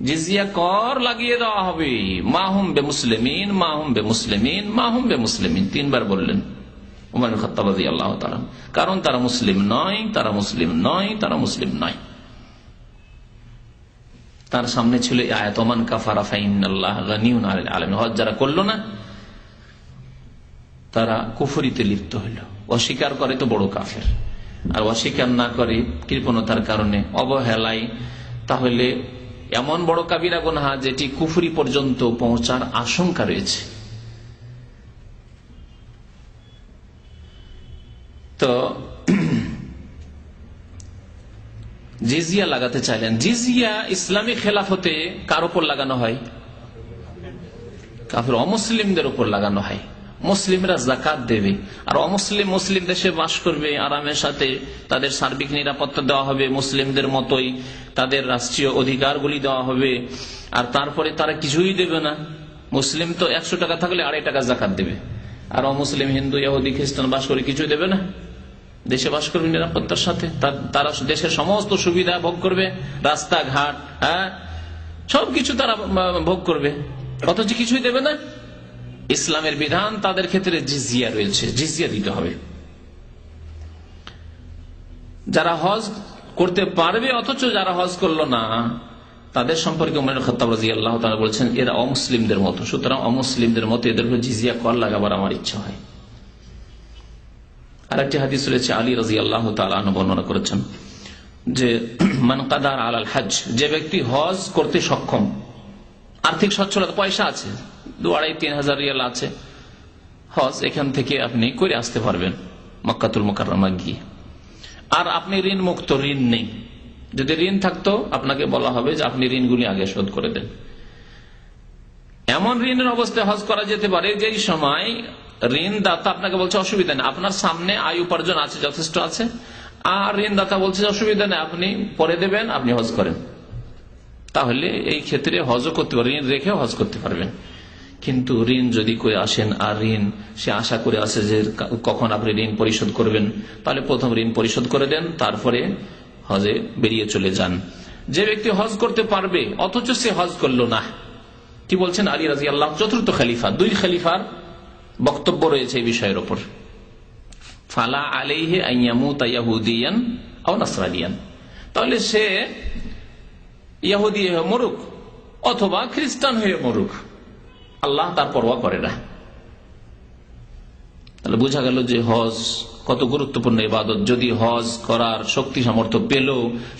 জিজিয়া কর লাগিয়ে দেওয়া হবে। মাহুম বে মুসলিমিন, মাহুম বে মুসলিমিন, মাহুম বে মুসলিমিন, তিনবার বললেন উমর বিন খাত্তাব রাদিয়াল্লাহু তাআলা, কারণ তারা মুসলিম নয়, তারা মুসলিম নয়, তারা মুসলিম নয়। তার সামনে ছিল আয়াত ওমান কাফারা ফাইন্নাল্লাহ গানিয়ুন আনিল আলামিন। হজ যারা করলো না তারা কুফরিতে লিপ্ত হইল, অস্বীকার করে তো বড় কাফের, আর অস্বীকার না করে কৃপণতার কারণে, অবহেলায়, তাহলে এমন বড় কাবিরা গুনাহ যেটি কুফরি পর্যন্ত পৌঁছার আশঙ্কা রয়েছে। তো জিজিয়া লাগাতে চাইলেন। জিজিয়া ইসলামী খেলাফতে কার উপর লাগানো হয়? কাফের অমুসলিমদের উপর লাগানো হয়। মুসলিমরা যাকাত দেবে, আর অমুসলিম মুসলিম দেশে বাস করবে আরামের সাথে, তাদের সার্বিক নিরাপত্তা দেওয়া হবে মুসলিমদের মতোই, তাদের রাষ্ট্রীয় অধিকারগুলি দেওয়া হবে, আর তারপরে তারা কিছুই দেবে না। মুসলিম তো 100 টাকা থাকলে 2.5 টাকা যাকাত দেবে, আর অমুসলিম হিন্দু ইহুদি খ্রিস্টান বাস করে কিছুই দেবে না, দেশে বাস করবে নিরাপত্তার সাথে, তারা দেশের সমস্ত সুবিধা ভোগ করবে, রাস্তাঘাট, হ্যাঁ, সবকিছু তারা ভোগ করবে, অথচ কিছুই দেবে না। ইসলামের বিধান তাদের ক্ষেত্রে জিজিয়া রয়েছে, জিজিয়া দিতে হবে। যারা হজ করতে পারবে অথচ যারা হজ করলো না, তাদের সম্পর্কে উমর ইবনে খাত্তাব রাদিয়াল্লাহু তাআলা বলেছেন এরা অমুসলিমদের মতো, সুতরাং অমুসলিমদের মতো এদের উপর জিজিয়া কর লাগাবার আমার ইচ্ছা হয়। আরেকটি হাদিস রয়েছে, আলী রাদিয়াল্লাহু তাআলা আনহু বর্ণনা করেছেন যে মান কাদার আলাল হজ, যে ব্যক্তি হজ করতে সক্ষম, আর্থিক সচ্ছলতা, পয়সা আছে, 2,500-3,000 রিয়াল আছে, হজ এখান থেকে আপনি করে আসতে পারবেন মক্কাতুল মুকাররমা গিয়ে, আর আপনি ঋণ মুক্ত, ঋণ নেই। যদি ঋণ থাকতো আপনাকে বলা হবে যে আপনি ঋণগুলি আগে শোধ করে দেন। এমন ঋণের অবস্থায় হজ করা যেতে পারে যেই সময় ঋণদাতা আপনাকে বলছে অসুবিধা নেই, আপনার সামনে আয় উপার্জন আছে, যথেষ্ট আছে, আর ঋণদাতা বলছে অসুবিধা নেই, আপনি পরে দেবেন, আপনি হজ করেন, তাহলে এই ক্ষেত্রে হজও করতে পারবেন, ঋণ রেখেও হজ করতে পারবেন। কিন্তু ঋণ যদি করে আসেন আর ঋণ সে আশা করে আসে যে কখন আপনি ঋণ পরিশোধ করবেন, তাহলে প্রথম ঋণ পরিশোধ করে দেন, তারপরে হজে বেরিয়ে চলে যান। যে ব্যক্তি হজ করতে পারবে অথচ সে হজ করলো না, কি বলছেন আলী রাদিয়াল্লাহু, চতুর্থ খলিফা, 2 খলিফার বক্তব্য রয়েছে এই বিষয়ের উপর। ফালা আলাইহি আন ইয়ামুতা ইয়াহুদিয়ান আও নাসরানিয়ান, তাহলে সে ইহুদি হয়ে মরুক অথবা খ্রিস্টান হয়ে মরুক, আল্লাহ তার পরোয়া করে না। তাহলে বোঝা গেল যে হজ কত গুরুত্বপূর্ণ ইবাদত। যদি হজ করার শক্তি সামর্থ্য পেল,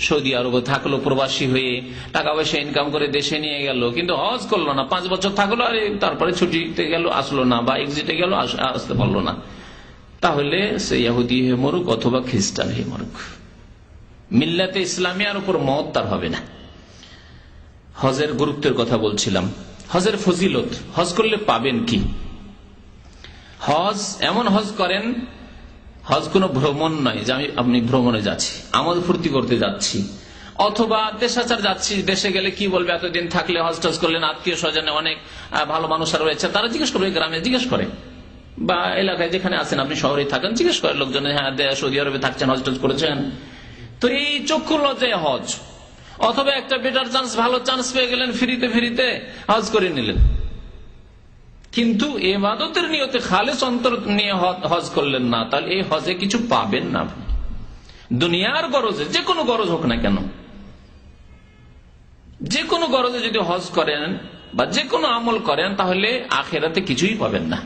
সৌদি আরবে থাকলো প্রবাসী হয়ে, টাকা পয়সা ইনকাম করে দেশে নিয়ে গেল, কিন্তু হজ করলো না, 5 বছর থাকলো, আর তারপরে ছুটিতে গেল, আসলো না, বা এক্সিটে গেল, আসতে পারলো না, তাহলে সে ইহুদি হয়ে মরুক অথবা খ্রিস্টান হয়ে মরুক, মিল্লাতে ইসলামিয়ার উপর মত তার হবে না। হজের গুরুত্বের কথা বলছিলাম, হজের ফজিলত, হজ করলে পাবেন কি? হজ এমন হজ করেন, হজ কোনো ভ্রমণ নয় যে আপনি ভ্রমণে যাচ্ছি, আমোদ ফুর্তি করতে যাচ্ছি, অথবা দেশাচার যাচ্ছি, দেশে গেলে কি বলবে, এতদিন থাকলে হজ টজ করলেন, আত্মীয় স্বজনে অনেক ভালো মানুষরা রয়েছে, তারা জিজ্ঞেস করবে, গ্রামে জিজ্ঞেস করে, বা এলাকায় যেখানে আছেন, আপনি শহরে থাকেন, জিজ্ঞেস করে লোকজন, হ্যাঁ সৌদি আরবে থাকছেন, হজ টজ করেছেন, তো এই চক্ষু লজ্জায় হজ, অথবা একটা বেটার চান্স, ভালো চান্স পেয়ে গেলেন, ফ্রিতে হজ করে নিলেন, কিন্তু ইবাদতের নিয়তে খালেস অন্তর নিয়ে হজ করলেন না, তাহলে এই হজে কিছু পাবেন না আপনি। দুনিয়ার গরজে, যে কোনো গরজ হোক না কেন, যে কোনো গরজে যদি হজ করেন বা যে কোনো আমল করেন, তাহলে আখিরাতে কিছুই পাবেন না।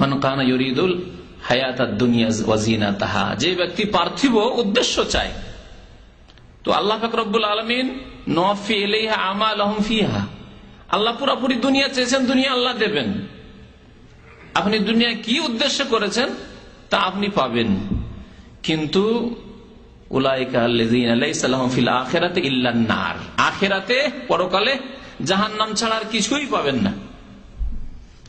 মান কানা ইউরিদুল হায়াতাদ দুনিয়া ওয়া জিনাতাহা, যে ব্যক্তি পার্থিব উদ্দেশ্য চায়, তো আল্লাহ পাক রব্বুল আলামিন নফি ইলাইহা আমালহুম ফিহা, আল্লাহ পুরোপুরি দুনিয়া চেয়েছেন, দুনিয়া আল্লাহ দেবেন। আপনি দুনিয়া কি উদ্দেশ্য করেছেন তা আপনি পাবেন, কিন্তু উলাইকা আল্লাযীনা লাইসা লাহুম ফিল আখিরাতি ইল্লান নার, আখিরাতে পরকালে জাহান্নাম ছাড়া আর কিছুই পাবেন না।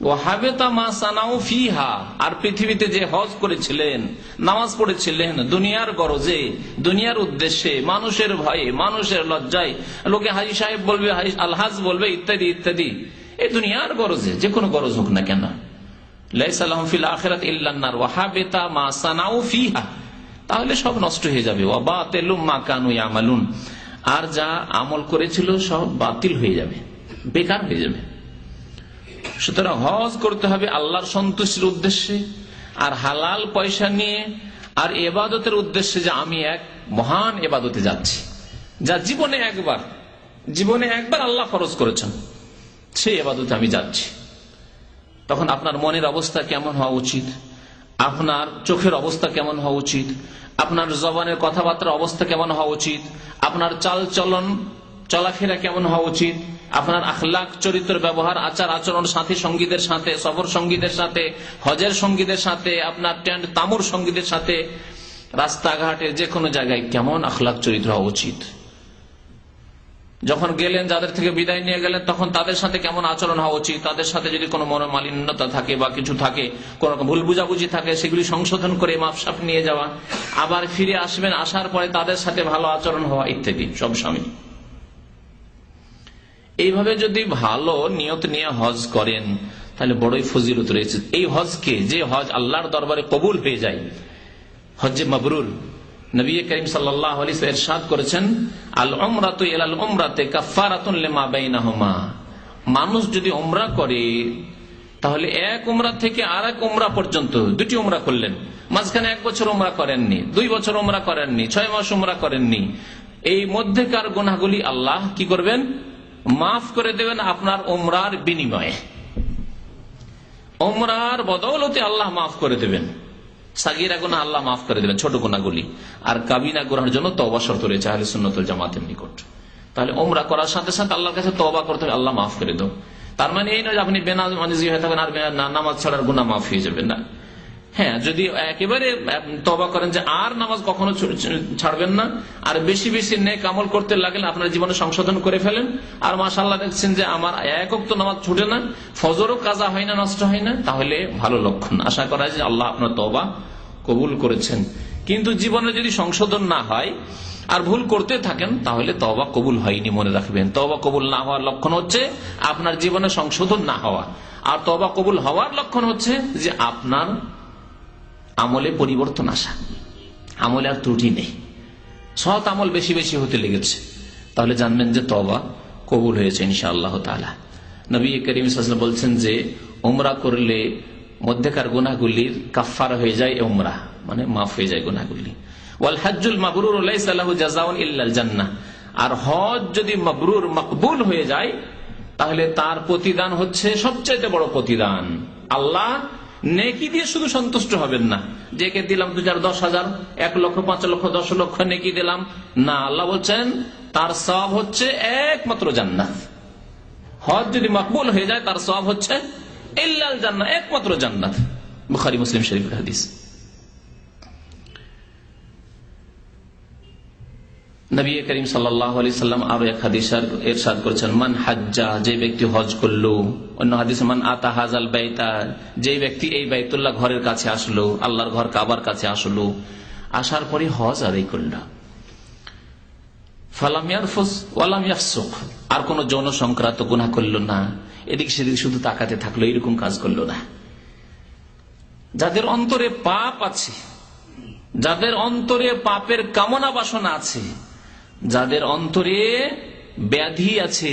ওয়া হাবিতা মা সানাউ ফিহা, আর পৃথিবীতে যে হজ করেছিলেন, নামাজ পড়েছিলেন দুনিয়ার গরজে, দুনিয়ার উদ্দেশ্যে, মানুষের ভয়ে, মানুষের লজ্জায়, লোকে হাজি সাহেব বলবে, আলহাজ বলবে, ইত্যাদি ইত্যাদি, এই দুনিয়ার গরজে, যে কোনো গরজ হোক না কেন, লাইসা লাহুম ফিল আখিরাতি ইল্লান নার ওয়া হাবিতা মা সানাউ ফিহা, তাহলে সব নষ্ট হয়ে যাবে। ওয়া বাতিলুম মা কানু ইয়ামালুন, আর যা আমল করেছিল সব বাতিল হয়ে যাবে, বেকার হয়ে যাবে। সুতরাং হজ করতে হবে আল্লাহর সন্তুষ্টির উদ্দেশ্যে, আর হালাল পয়সা নিয়ে, আর ইবাদতের উদ্দেশ্যে, যে আমি এক মহান ইবাদতে যাচ্ছি, যা জীবনে একবার আল্লাহ ফরজ করেছেন, সেই ইবাদতে আমি যাচ্ছি। তখন আপনার মনের অবস্থা কেমন হওয়া উচিত, আপনার চোখের অবস্থা কেমন হওয়া উচিত, আপনার জবানের কথাবার্তার অবস্থা কেমন হওয়া উচিত, আপনার চাল চলন চলাফেরা কেমন হওয়া উচিত, আপনার আখলাক চরিত্র ব্যবহার আচার আচরণ সাথী সঙ্গীদের সাথে, সফর সঙ্গীদের সাথে, হজের সঙ্গীদের সাথে, আপনার টেন্ট তামুর সঙ্গীদের সাথে, রাস্তাঘাটের যে কোনো জায়গায় কেমন আখলাক চরিত্র হওয়া উচিত। যখন গেলেন, যাদের থেকে বিদায় নিয়ে গেলেন, তখন তাদের সাথে কেমন আচরণ হওয়া উচিত, তাদের সাথে যদি কোনো মনোমালিন্যতা থাকে বা কিছু থাকে, কোন ভুল বুঝাবুঝি থাকে, সেগুলি সংশোধন করে মাপসাপ নিয়ে যাওয়া, আবার ফিরে আসবেন, আসার পরে তাদের সাথে ভালো আচরণ হওয়া ইত্যাদি সব শামিল। এইভাবে যদি ভালো নিয়ত নিয়ে হজ করেন তাহলে বড়ই ফজিলত রয়েছে। এই হজকে, যে হজ আল্লাহর দরবারে কবুল হয়ে যায়, হজ্জে মাবরুর, নবী করিম সাল্লাল্লাহু আলাইহি ওয়াসাল্লাম ইরশাদ করেছেন, আল উমরাতু ইলাল উমরাতি কাফারাতুন লিমা বাইনাহুমা। মানুষ যদি উমরা করে তাহলে এক উমরা থেকে আরেক উমরা পর্যন্ত, দুটি উমরা করলেন, মাঝখানে 1 বছর উমরা করেননি, 2 বছর উমরা করেননি, 6 মাস উমরা করেননি, এই মধ্যেকার গুনাহগুলি আল্লাহ কি করবেন? মাফ করে দেবেন আপনার উমরার বিনিময়ে, উমরার বদৌলতে আল্লাহ মাফ করে দেবেন। সাগীরা গুনাহ আল্লাহ মাফ করে দেবেন, ছোট গুনাহগুলি, আর কাবিরা গুনাহের জন্য তওবা শর্ত রয়েছে আহলে সুন্নাত ওয়াল জামাতের নিকট। তাহলে উমরা করার সাথে সাথে আল্লাহর কাছে তওবা করতে হবে, আল্লাহ মাফ করে দাও। তার মানে এই নয় যে আপনি বেনামাজি হয়ে থাকেন আর নামাজ ছাড়ার গুনাহ মাফ হয়ে যাবে না। হ্যাঁ, যদি একেবারে তওবা করেন যে আর নামাজ কখনো ছাড়বেন না, আর বেশি বেশি নেক আমল করতে লাগলেন, আপনার জীবনে সংশোধন করে ফেলেন, আর মাশাআল্লাহ দেখছেন যে আমার এক ওয়াক্ত নামাজ ছুটে না, ফজরও কাজা হয় না, নষ্ট হয় না, তাহলে ভালো লক্ষণ। আশা করা যায় যে আল্লাহ আপনার তওবা কবুল করেছেন। কিন্তু জীবনে যদি সংশোধন না হয় আর ভুল করতে থাকেন তাহলে তওবা কবুল হয়নি, মনে রাখবেন। তওবা কবুল না হওয়ার লক্ষণ হচ্ছে আপনার জীবনে সংশোধন না হওয়া, আর তওবা কবুল হওয়ার লক্ষণ হচ্ছে যে আপনার আমলে পরিবর্তন আসা, আমলে আর ত্রুটি নেই, সৎ আমল বেশি বেশি হতে লেগেছে, তাহলে জানবেন যে তওবা কবুল হয়েছে ইনশাআল্লাহ তাআলা। নবী করিম সাল্লাল্লাহু আলাইহি ওয়াসাল্লাম বলছেন যে উমরা করলে মধ্যেকার গুনাহগুলির কাফফারা হয়ে যায়, উমরা মানে মাফ হয়ে যায় গুনাহগুলি। ওয়াল হজ্জুল মাবরুর লাইসা লাহু জাযাউন ইল্লাল জান্নাহ, আর হজ যদি মাবরুর মকবুল হয়ে যায় তাহলে তার প্রতিদান হচ্ছে সবচেয়ে বড় প্রতিদান। আল্লাহ নেকি দিয়ে শুধু সন্তুষ্ট হবেন না, যে কে দিলাম 2000, 10,000, 1 লক্ষ, 5 লক্ষ, 10 লক্ষ নেকি দিলাম না। আল্লাহ বলছেন তার সওয়াব হচ্ছে একমাত্র জান্নাত। হজ যদি মকবুল হয়ে যায় তার সওয়াব হচ্ছে ইল্লাল জান্নাহ, একমাত্র জান্নাত। বুখারী মুসলিম শরীফের হাদিস। নবী করিম সাল্লাল্লাহু আলাইহি সাল্লাম আরো এক হাদিসে ইরশাদ করেছেন, মান হাজ্জা, যে ব্যক্তি হজ করলো, অন্য হাদিসে মান আতা হাযাল বাইতা, যে ব্যক্তি এই বাইতুল্লাহ ঘরের কাছে আসলো, আল্লাহর ঘর কাবার কাছে আসলো, আসার পরে হজ আদায় করলো, ফালাম ইয়ারফুস ওয়ালাম ইয়াফসুক, আর কোন যৌন সংক্রান্ত গুনাহ করলো না, এদিক সেদিক শুধু তাকাতে থাকলো, এরকম কাজ করলো না। যাদের অন্তরে পাপ আছে, যাদের অন্তরে পাপের কামনা বাসনা আছে, যাদের অন্তরে ব্যাধি আছে,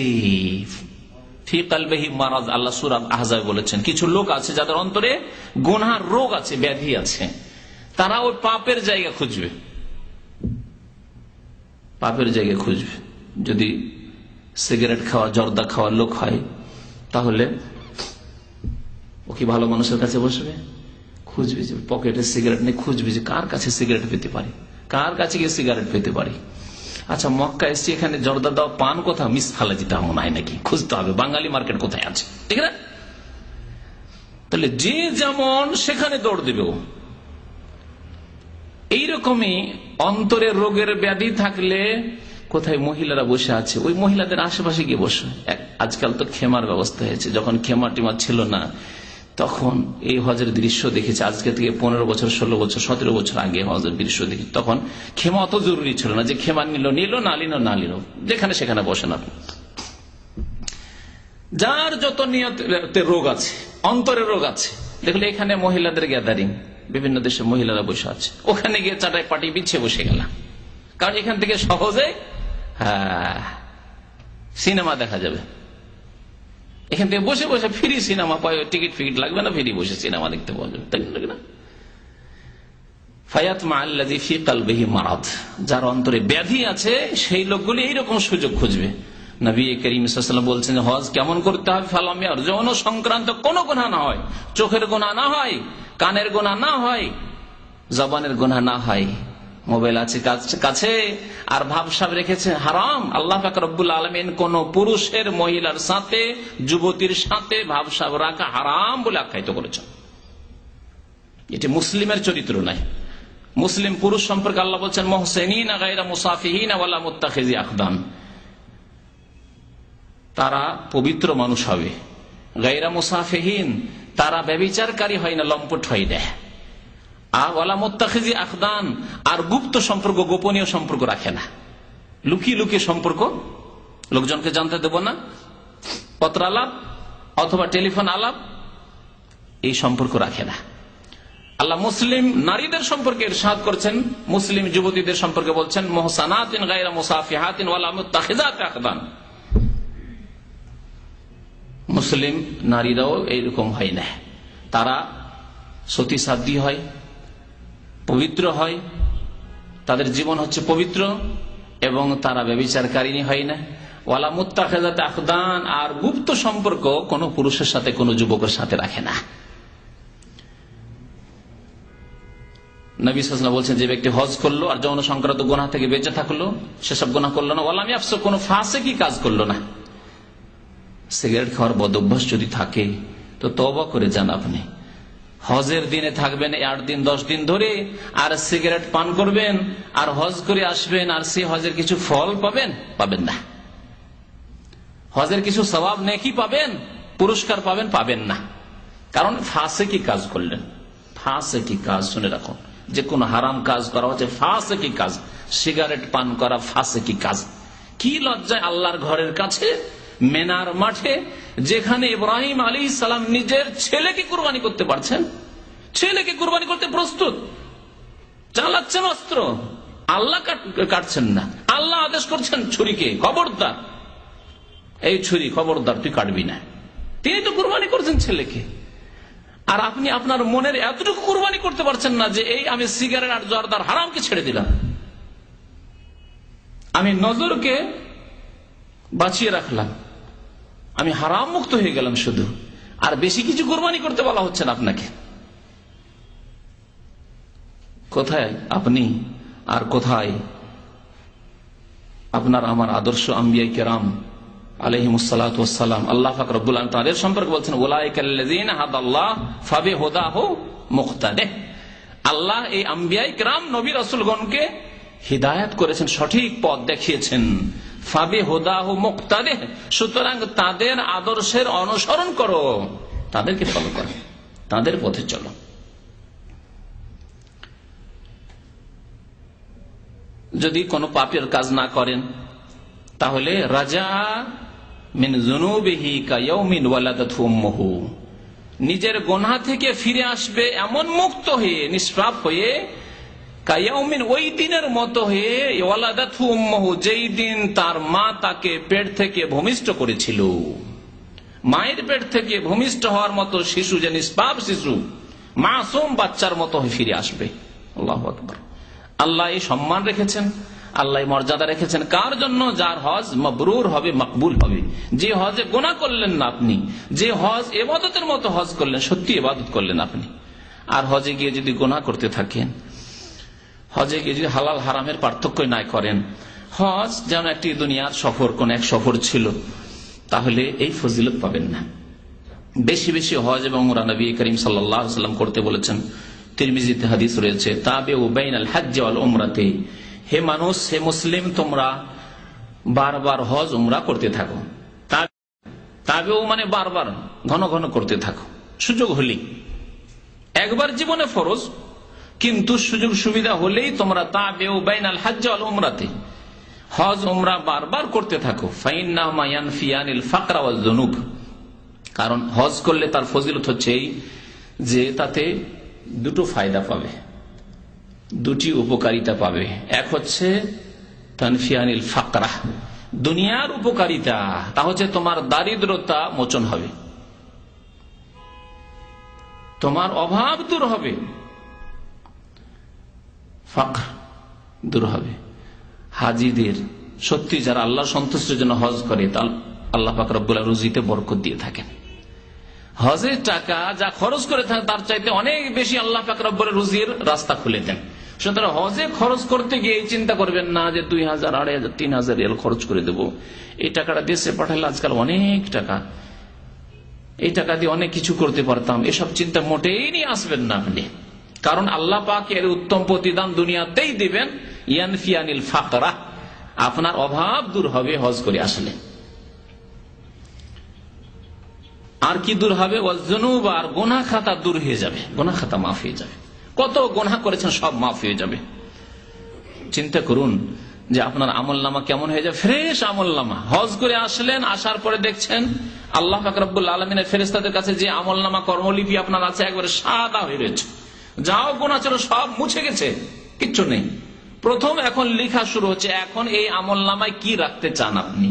ফি কলবিহি মারাজ, আল্লাহ সূরা আহজাব বলেছেন কিছু লোক আছে যাদের অন্তরে গুনাহর রোগ আছে, ব্যাধি আছে, তারা ওই পাপের জায়গা খুঁজবে, পাপের জায়গা খুঁজবে। যদি সিগারেট খাওয়া, জর্দা খাওয়া লোক হয় তাহলে ও কি ভালো মানুষের কাছে বসবে? খুঁজবে যে পকেটে সিগারেট নেই, খুঁজবে যে কার কাছে সিগারেট পেতে পারি, কার কাছে গিয়ে সিগারেট পেতে পারি। আচ্ছা, মক্কা এসছি, এখানে জর্দা দাও, পান কোথাও, মিস ফালা দিতে মনে হয় নাকি, খুঁজতে হবে বাঙালি মার্কেট কোথায় আছে, ঠিক না? তাহলে যে যেমন সেখানে দৌড় দেবে। এইরকমই অন্তরের রোগের ব্যাধি থাকলে কোথায় মহিলারা বসে আছে, ওই মহিলাদের আশেপাশে গিয়ে বসে। আজকাল তো খেমার ব্যবস্থা হয়েছে, যখন খেমা টেমা ছিল না তখন এই হজের দৃশ্য দেখেছি। আজকে থেকে 15 বছর 16 বছর 17 বছর আগে হজের দৃশ্য দেখি, তখন খেমা অত জরুরি ছিল না যে খেমা নিল না নিল, যেখানে সেখানে বসেন আপনি। যার যত নিয়তের রোগ আছে, অন্তরের রোগ আছে, দেখলে এখানে মহিলাদের গ্যাদারিং, বিভিন্ন দেশে মহিলারা বসে আছে, ওখানে গিয়ে চাটাই পাটি বিছিয়ে বসে গেলাম, কারণ এখান থেকে সহজে সিনেমা দেখা যাবে। এখান থেকে বসে বসে ফ্রি সিনেমা পায়, টিকিট ফিকিট লাগবে না, ফ্রি বসে সিনেমা দেখতে পাওয়া যাবে, তাই না? ফায়াত মাআল্লাযী ফী কলবিহি মারাদ, যার অন্তরে ব্যাধি আছে সেই লোকগুলি এইরকম সুযোগ খুঁজবে। নবী করিম সাল্লাল্লাহু আলাইহি ওয়াসাল্লাম বলছেন হজ কেমন করতে হবে, ফালাম ইয়ারজুন সংক্রান্ত কোন গুনাহ না হয়, চোখের গুনাহ না হয়, কানের গুনাহ না হয়, জবানের গুনাহ না হয়, মোবাইল আছে কাছে আর ভাবসাব রেখেছে হারাম। আল্লাহ পাক রব্বুল আলামিন কোন পুরুষের মহিলার সাথে, যুবতীর সাথে ভাবসাব রাখা হারাম বলে আখ্যায়িত করেছেন। এটি মুসলিমের চরিত্র নাই। মুসলিম পুরুষ সম্পর্কে আল্লাহ বলছেন মুহসিনিনা গায়রা মুসাফিহিনা ওয়ালা মুত্তাখিজি আখদান, তারা পবিত্র মানুষ হবে। গায়রা মুসাফিহিন, তারা ব্যভিচারকারী হয় না, লম্পট হয় না। ওয়ালা মুত্তাখিজি আখদান, আর গুপ্ত সম্পর্ক, গোপনীয় সম্পর্ক রাখে না, লুকিয়ে লুকিয়ে সম্পর্ক লোকজনকে জানতে দেব না, পত্র আলাপ অথবা টেলিফোন আলাপ, এই সম্পর্ক রাখে না। আল্লাহ মুসলিম নারীদের সম্পর্কে ইরশাদ করছেন, মুসলিম যুবতীদের সম্পর্কে বলছেন মুহসানাতিন গায়রা মুসাফিহাতিন ওয়ালা মুত্তাখিজাত আখদান। মুসলিম নারীরাও এইরকম হয় না, তারা সতী সাধ্বী হয়, পবিত্র হয়, তাদের জীবন হচ্ছে পবিত্র, এবং তারা ব্যভিচারকারিণী হয় না। ওয়ালা মুত্তাখিজাত আখদান, আর গুপ্ত সম্পর্ক কোন পুরুষের সাথে, কোন যুবকের সাথে রাখে না। নবী সাল্লাল্লাহু আলাইহি ওয়াসাল্লাম বলছেন যে ব্যক্তি হজ করলো আর যৌন সংক্রান্ত গুনাহ থেকে বেঁচে থাকলো, সেসব গুনাহ করলো না, ওয়ালাম ইয়াফসুক, কোন ফাসিকি কাজ করলো না। সিগারেট খাওয়ার বদ অভ্যাস যদি থাকে তো তওবা করে যান আপনি। হজের দিনে থাকবেন 8 দিন 10 দিন ধরে আর সিগারেট পান করবেন আর হজ করে আসবেন, আর সেই হজের কিছু ফল পাবেন না। হজের কিছু সওয়াব নেকি পাবেন, পুরস্কার পাবেন না, কারণ ফাসিকি কাজ করলেন। ফাসিকি কাজ, শুনে রাখুন, যে কোন হারাম কাজ করা হচ্ছে ফাসিকি কাজ, সিগারেট পান করা ফাসিকি কাজ। কি লজ্জায় আল্লাহর ঘরের কাছে মেনার মাঠে, যেখানে ইব্রাহিম আলাইহিস সালাম নিজের ছেলেকে কুরবানি করতে পারছেন, ছেলেকে কুরবানি করতে প্রস্তুত, চালাচ্ছেন অস্ত্র, আল্লাহ কাটছেন না, আল্লাহ আদেশ করছেন ছুরিকে, খবরদার এই ছুরি, খবরদার তুই কাটবি না। তিনি তো কুরবানি করছেন ছেলেকে, আর আপনি আপনার মনের এতটুকু কুরবানি করতে পারছেন না যে এই আমি সিগারেট আর জর্দার হারামকে ছেড়ে দিলাম, আমি নজরকে বাঁচিয়ে রাখলাম, আমি হারাম মুক্ত হয়ে গেলাম শুধু, আর বেশি কিছু কুরবানি করতে বলা হচ্ছে না আপনাকে। কোথায় আপনি আর কোথায় আপনার আমার আদর্শ আম্বিয়া কেরাম আলাইহিমুস সালাতু ওয়াস সালাম? আল্লাহ পাক রব্বুল আলামিন তাদের সম্পর্কে বলছেন উলাইকাল্লাযীনা হাদাল্লাহ ফাবিহুদাহু মুক্তাদিহ। আল্লাহ এই আম্বিয়া কেরাম নবী রাসূলগণকে হিদায়াত করেছেন, সঠিক পথ দেখিয়েছেন। ফাবিহুদাহু মুক্তাদিহ, সুতরাং তাদের আদর্শের অনুসরণ করো, তাদেরকে ফলো করো, তাদের পথে চলো। যদি কোনো পাপের কাজ না করেন তাহলে রাজা মিন যুনুবিহি কায়াউমিন ওয়ালাদাতহু উম্মুহু, নিজের গুনাহ থেকে ফিরে আসবে এমন মুক্ত হয়ে, নিষ্পাপ হয়ে, কায়াউমিন ওই দিনের মতো হয়ে, ওয়ালাদাতহু উম্মুহু যেই দিন তার মা তাকে পেট থেকে ভূমিষ্ঠ করেছিল। মায়ের পেট থেকে ভূমিষ্ঠ হওয়ার মতো শিশু, যে নিষ্পাপ শিশু, মাসুম বাচ্চার মতো হয়ে ফিরে আসবে। আল্লাহু আকবার। আল্লাহ এই সম্মান রেখেছেন, আল্লাহ মর্যাদা রেখেছেন কার জন্য? যার হজ মাবরুর হবে, মকবুল হবে। যে হজে গুনাহ করলেন না আপনি, যে হজ ইবাদতের মতো হজ করলেন, সত্যি ইবাদত করলেন আপনি, আর হজে গিয়ে যদি গুনাহ করতে থাকেন, হজে গিয়ে যদি হালাল হারামের পার্থক্য না করেন, হজ যেন একটি দুনিয়ার সফর, কোন এক সফর ছিল, তাহলে এই ফজিলত পাবেন না। বেশি বেশি হজ এবং উমরা নবী করিম সাল্লাল্লাহু আলাইহি ওয়াসাল্লাম করতে বলেছেন। তিরমিজিতে হাদিস রয়েছে, তাবিউ বাইনাল হজ্জ ওয়াল উমরাতে, হে মানুষ, হে মুসলিম, তোমরা বারবার হজ উমরা করতে থাকো। তাবিউ মানে বারবার, ঘন ঘন করতে থাকো, সুযোগ হলেই। একবার জীবনে ফরজ, কিন্তু সুযোগ সুবিধা হলেই তোমরা তাবিউ বাইনাল হজ্জ ওয়াল উমরাতে, হজ উমরা বারবার করতে থাকো। ফাইন্নাহুমা ইয়ানফিয়ানিল ফাকরা ওয়াজ যুনুব, কারণ হজ করলে তার ফজিলত হচ্ছে এই যে তাতে দুটো ফায়দা পাবে, দুটি উপকারিতা পাবে। এক হচ্ছে তানফিয়ানিল ফাকরা, দুনিয়ার উপকারিতা, তা হচ্ছে তোমার দারিদ্রতা মোচন হবে, তোমার অভাব দূর হবে, ফাকর দূর হবে। হাজিদের সত্যি যারা আল্লাহ সন্তুষ্টির জন্য হজ করে, তা আল্লাহ পাক রব্বুল আলামিন রুজিতে বরকত দিয়ে থাকেন। হজের টাকা যা খরচ করে থাকে তার চাইতে অনেক বেশি আল্লাহ পাক রব্বুল রুজির রাস্তা খুলে দেন। সুতরাং হজে খরচ করতে গিয়ে এই চিন্তা করবেন না যে 2000, 2500, 3000 রিয়াল খরচ করে দেব, এই টাকাটা দেশে পাঠালে আজকাল অনেক টাকা, এই টাকা দিয়ে অনেক কিছু করতে পারতাম, এসব চিন্তা মোটেই নিয়ে আসবেন না আপনি। কারণ আল্লাহ পাক এর উত্তম প্রতিদান দুনিয়াতেই দিবেন। ইয়ানফিয়ানিল ফাকরা, আপনার অভাব দূর হবে হজ করে আসলে। আর কি দূর হবে? ওয়াজনুব, আর গুনাহ খাতা দূর হয়ে যাবে, গুনাহ খাতা মাফ হয়ে যাবে। কত গুনাহ করেছেন সব মাফ হয়ে যাবে। চিন্তা করুন যে আপনার আমলনামা কেমন হয়ে যাবে, ফ্রেশ আমলনামা। হজ করে আসলেন, আসার পরে দেখছেন আল্লাহ পাক রব্বুল আলামিনের ফেরেশতাদের কাছে যে আমলনামা কর্মলিপি আপনার আছে একবারে সাদা হয়ে রয়েছে। যাও গুনাহ ছিল সব মুছে গেছে, কিচ্ছু নেই। প্রথম এখন লেখা শুরু হচ্ছে, এখন এই আমলনামায় কি রাখতে চান আপনি।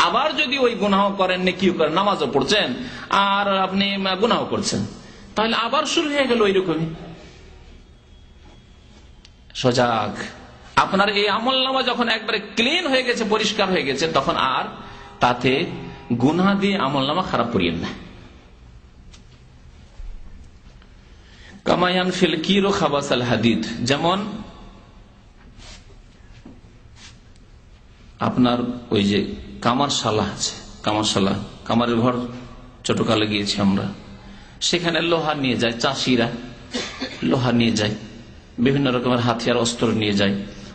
আবার যদি ওই গুনাহ করেন, নেকি করেন, নামাজও পড়ছেন আর আপনি গুনাহ করছেন, তাহলে আবার শুরু হয়ে গেল ওইরকমই। সজাগ, আপনার এই আমলনামা যখন একবারে ক্লিন হয়ে গেছে, পরিষ্কার হয়ে গেছে, তখন আর তাতে গুনাহ দিয়ে আমলনামা খারাপ করিয়েন না। কামায়ান ফিল কিরো খাবাসাল হাদিদ, যেমন আপনার ওই যে কামারশালা আছে, কামারশালা, কামারের ঘর ছোটকালে গিয়েছি আমরা, সেখানে লোহা নিয়ে যায় চাষিরা, লোহা নিয়ে যায়, বিভিন্ন রকমের হাতিয়ার অস্ত্র নিয়ে যায়,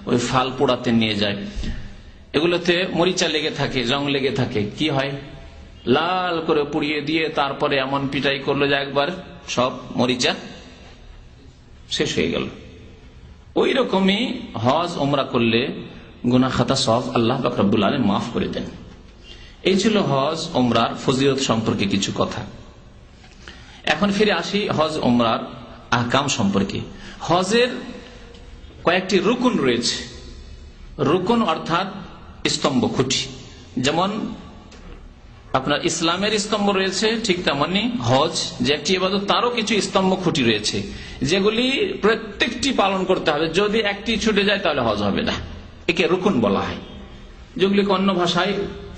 ওই ফাল পোড়াতে নিয়ে যায়। এগুলোতে মরিচা লেগে থাকে, জং লেগে থাকে, কি হয় লাল করে পুড়িয়ে দিয়ে তারপরে এমন পিটাই করলো যে একবার সব মরিচা শেষ হয়ে গেল। ওই রকমই হজ উমরা করলে গুনাহ খাতা সব আল্লাহ পাক রব্বুল আলামিন মাফ করে দেন। এই ছিল হজ উমরার ফজিলত সম্পর্কে কিছু কথা। এখন ফিরে আসি হজ উমরার আহকাম সম্পর্কে। হজের কয়েকটি রুকুন রয়েছে। রুকুন অর্থাৎ স্তম্ভ, খুঁটি। যেমন আপনার ইসলামের স্তম্ভ রয়েছে, ঠিক তেমনি হজ যে একটি ইবাদত, তারও কিছু স্তম্ভ খুঁটি রয়েছে, যেগুলি প্রত্যেকটি পালন করতে হবে। যদি একটি ছুটে যায় তাহলে হজ হবে না। একে রুকুন বলা হয়, যেগুলিকে অন্য ভাষায়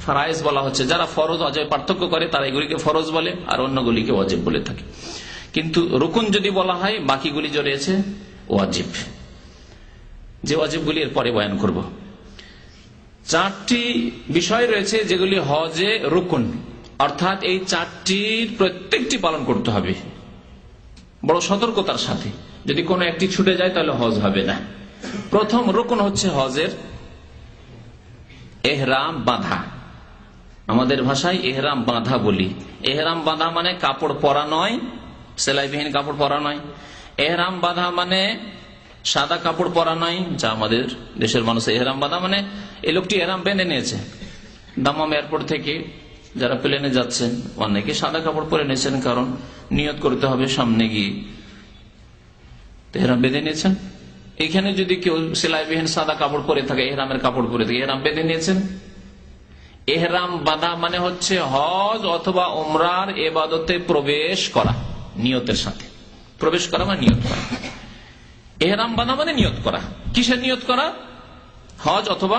ফরায়েজ বলা হচ্ছে। যারা ফরজ অজেব পার্থক্য করে তারা এগুলিকে ফরজ বলে, আর অন্যগুলিকে ওয়াজিব বলে থাকে। কিন্তু রুকুন যদি বলা হয়, বাকিগুলি যে রয়েছে ওয়াজিব, যে ওয়াজিবগুলি এর পরে বয়ান করব। 4টি বিষয় রয়েছে যেগুলি হজে রুকুন, অর্থাৎ এই 4টির প্রত্যেকটি পালন করতে হবে বড় সতর্কতার সাথে। যদি কোনো একটি ছুটে যায় তাহলে হজ হবে না। প্রথম রুকুন হচ্ছে হজের এহরাম বাঁধা। আমাদের ভাষায় এহরাম বাঁধা বলি। এহরাম বাঁধা মানে কাপড় পরা নয়, সেলাইবিহীন কাপড় পরা নয়। এহরাম বাঁধা মানে সাদা কাপড় পরা নয়, যা আমাদের দেশের মানুষ এহরাম বাঁধা মানে এই লোকটি এহরাম বেঁধে নিয়েছে। দামাম এয়ারপোর্ট থেকে যারা প্লেনে যাচ্ছেন অনেকে সাদা কাপড় পরে নিয়েছেন, কারণ নিয়ত করতে হবে সামনে গিয়ে, এহরাম বেঁধে নিয়েছেন। এখানে যদি কেউ সেলাইবিহীন সাদা কাপড় পরে থাকে, এহরামের কাপড় পরে থাকে, এহরাম বেঁধে নিয়েছেন। এহরাম বাঁধা মানে হচ্ছে হজ অথবা উমরার ইবাদতে প্রবেশ করা, নিয়তের সাথে প্রবেশ করা মানে নিয়ত করা। এহরাম বাঁধা মানে নিয়ত করা। কিসের নিয়ত করা? হজ অথবা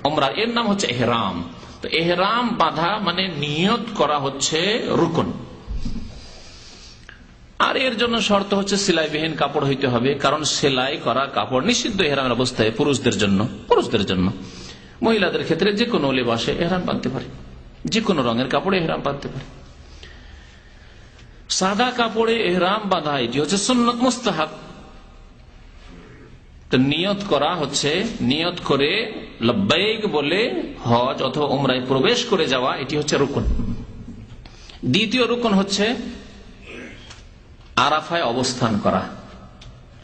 উমরার, এর নাম হচ্ছে এহরাম। তো এহরাম বাঁধা মানে নিয়ত করা হচ্ছে রুকন। আর এর জন্য শর্ত হচ্ছে সেলাইবিহীন কাপড় হইতে হবে, কারণ সেলাই করা কাপড় নিষিদ্ধ এহরামের অবস্থায় পুরুষদের জন্য। মহিলাদের ক্ষেত্রে যে কোনো লেবাসে এহরাম বাঁধতে পারে, যে কোনো রঙের কাপড়ে এহরাম বাঁধতে পারে। সাদা কাপড়ে ইহরাম বাঁধা এটি হচ্ছে সুন্নত মুস্তাহাব। তো নিয়ত করা হচ্ছে, নিয়ত করে লব্বাইক বলে হজ অথবা উমরায় প্রবেশ করে যাওয়া, এটি হচ্ছে রুকন। দ্বিতীয় রুকন হচ্ছে আরাফায় অবস্থান করা।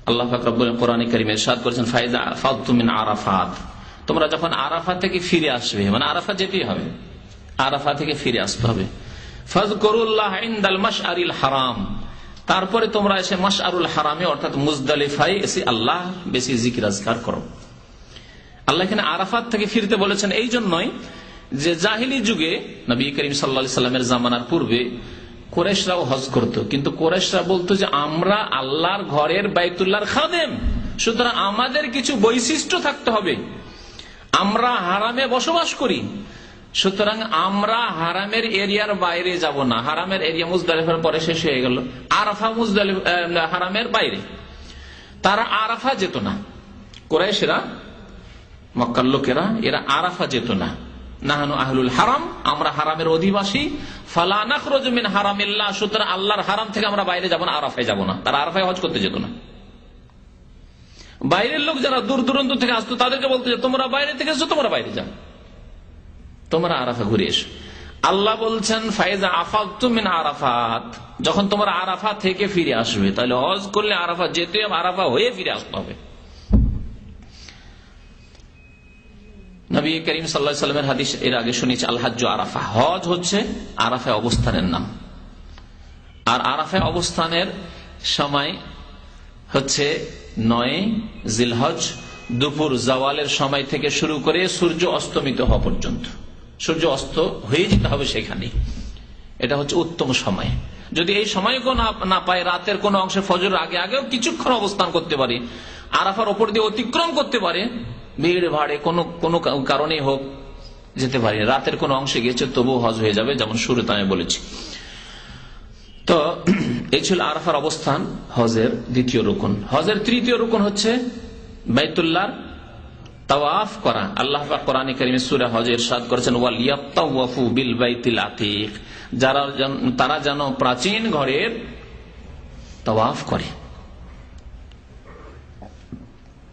আল্লাহ পাক রব্বুল কোরআনে কারীমে ইরশাদ করেছেন, ফাইজা আফাদতুম মিন আরাফাত, তোমরা যখন আরাফা থেকে ফিরে আসবে, মানে আরাফা যেতেই হবে, আরাফা থেকে ফিরে আসতে হবে। ফাযকুরুল্লাহ ইনদাল মাশআরিল হারাম, তারপরে তোমরা এসে মাশআরুল হারামে অর্থাৎ মুজদালিফায় এসে আল্লাহ বেশি জিকির আজকার করো। আল্লাহ এখানে আরাফাত থেকে ফিরতে বলেছেন এই জন্যই যে জাহিলি যুগে নবী করিম সাল্লাল্লাহু আলাইহি সাল্লামের জামানার পূর্বে কুরাইশরাও হজ করত, কিন্তু কুরাইশরা বলতো যে আমরা আল্লাহর ঘরের বাইতুল্লাহর খাদেম, সুতরাং আমাদের কিছু বৈশিষ্ট্য থাকতে হবে। আমরা হারামে বসবাস করি, সুতরাং আমরা হারামের এরিয়ার বাইরে যাব না। হারামের এরিয়া মুজদালিফার পরে শেষ হয়ে গেল, আরাফা মুজদালিফা হারামের বাইরে, তারা আরাফা যেত না। কুরাইশরা, মক্কার লোকেরা, এরা আরাফা যেত না। নাহানু আহলুল হারাম, আমরা হারামের অধিবাসী, ফালা নাখরুজু মিন হারামিল্লাহ, সুতরাং আল্লাহর হারাম থেকে আমরা বাইরে যাব না, আরাফায় যাব না। তারা আরাফায় হজ করতে যেত না। বাইরের লোক যারা দূর দূরান্ত থেকে আসতো তাদেরকে বলতো যে তোমরা বাইরে থেকে এসো, তোমরা বাইরে যাও, তোমরা আরাফা ঘুরে এসো। আল্লাহ বলছেন ফাইজা আফাদতুম মিন আরাফাত, যখন তোমরা আরাফা থেকে ফিরে আসবে, তাহলে হজ করলে আরাফা যেতে হবে, আরাফা হয়ে ফিরে আসতে হবে। নবী করিম সাল্লাল্লাহু আলাইহি সাল্লামের হাদিস এর আগে শুনেছি, আল হাজ্জু আরাফা, হজ হচ্ছে আরাফায় অবস্থানের নাম। আর আরাফায় অবস্থানের সময় হচ্ছে 9 জিলহজ, দুপুর জাওয়ালের সময় থেকে শুরু করে সূর্য অস্তমিত হওয়া পর্যন্ত। সূর্য অস্ত হয়ে যেতে হবে সেখানে, এটা হচ্ছে উত্তম সময়। যদি এই সময়কেও না পায়, রাতের কোন অংশে ফজর আগে আগেও কিছুক্ষণ অবস্থান করতে পারে, আরাফার ওপর দিয়ে অতিক্রম করতে পারে, ভিড় ভাড়ে কোনো কারণে হোক যেতে পারে, রাতের কোন অংশে গেছে তবু হজ হয়ে যাবে, যেমন শুরুতে আমি বলেছি। তো এই ছিল আরাফার অবস্থান, হজের দ্বিতীয় রুকন। হজের তৃতীয় রুকন হচ্ছে বাইতুল্লাহ তাওয়াফ করা। আল্লাহ পাক কোরআনে কারীমে সূরা হজে ইরশাদ করেছেন, ওয়াল ইয়াতাওয়াফু বিল বাইতিল আতীক, তারা যেন প্রাচীন ঘরের তাওয়াফ করে,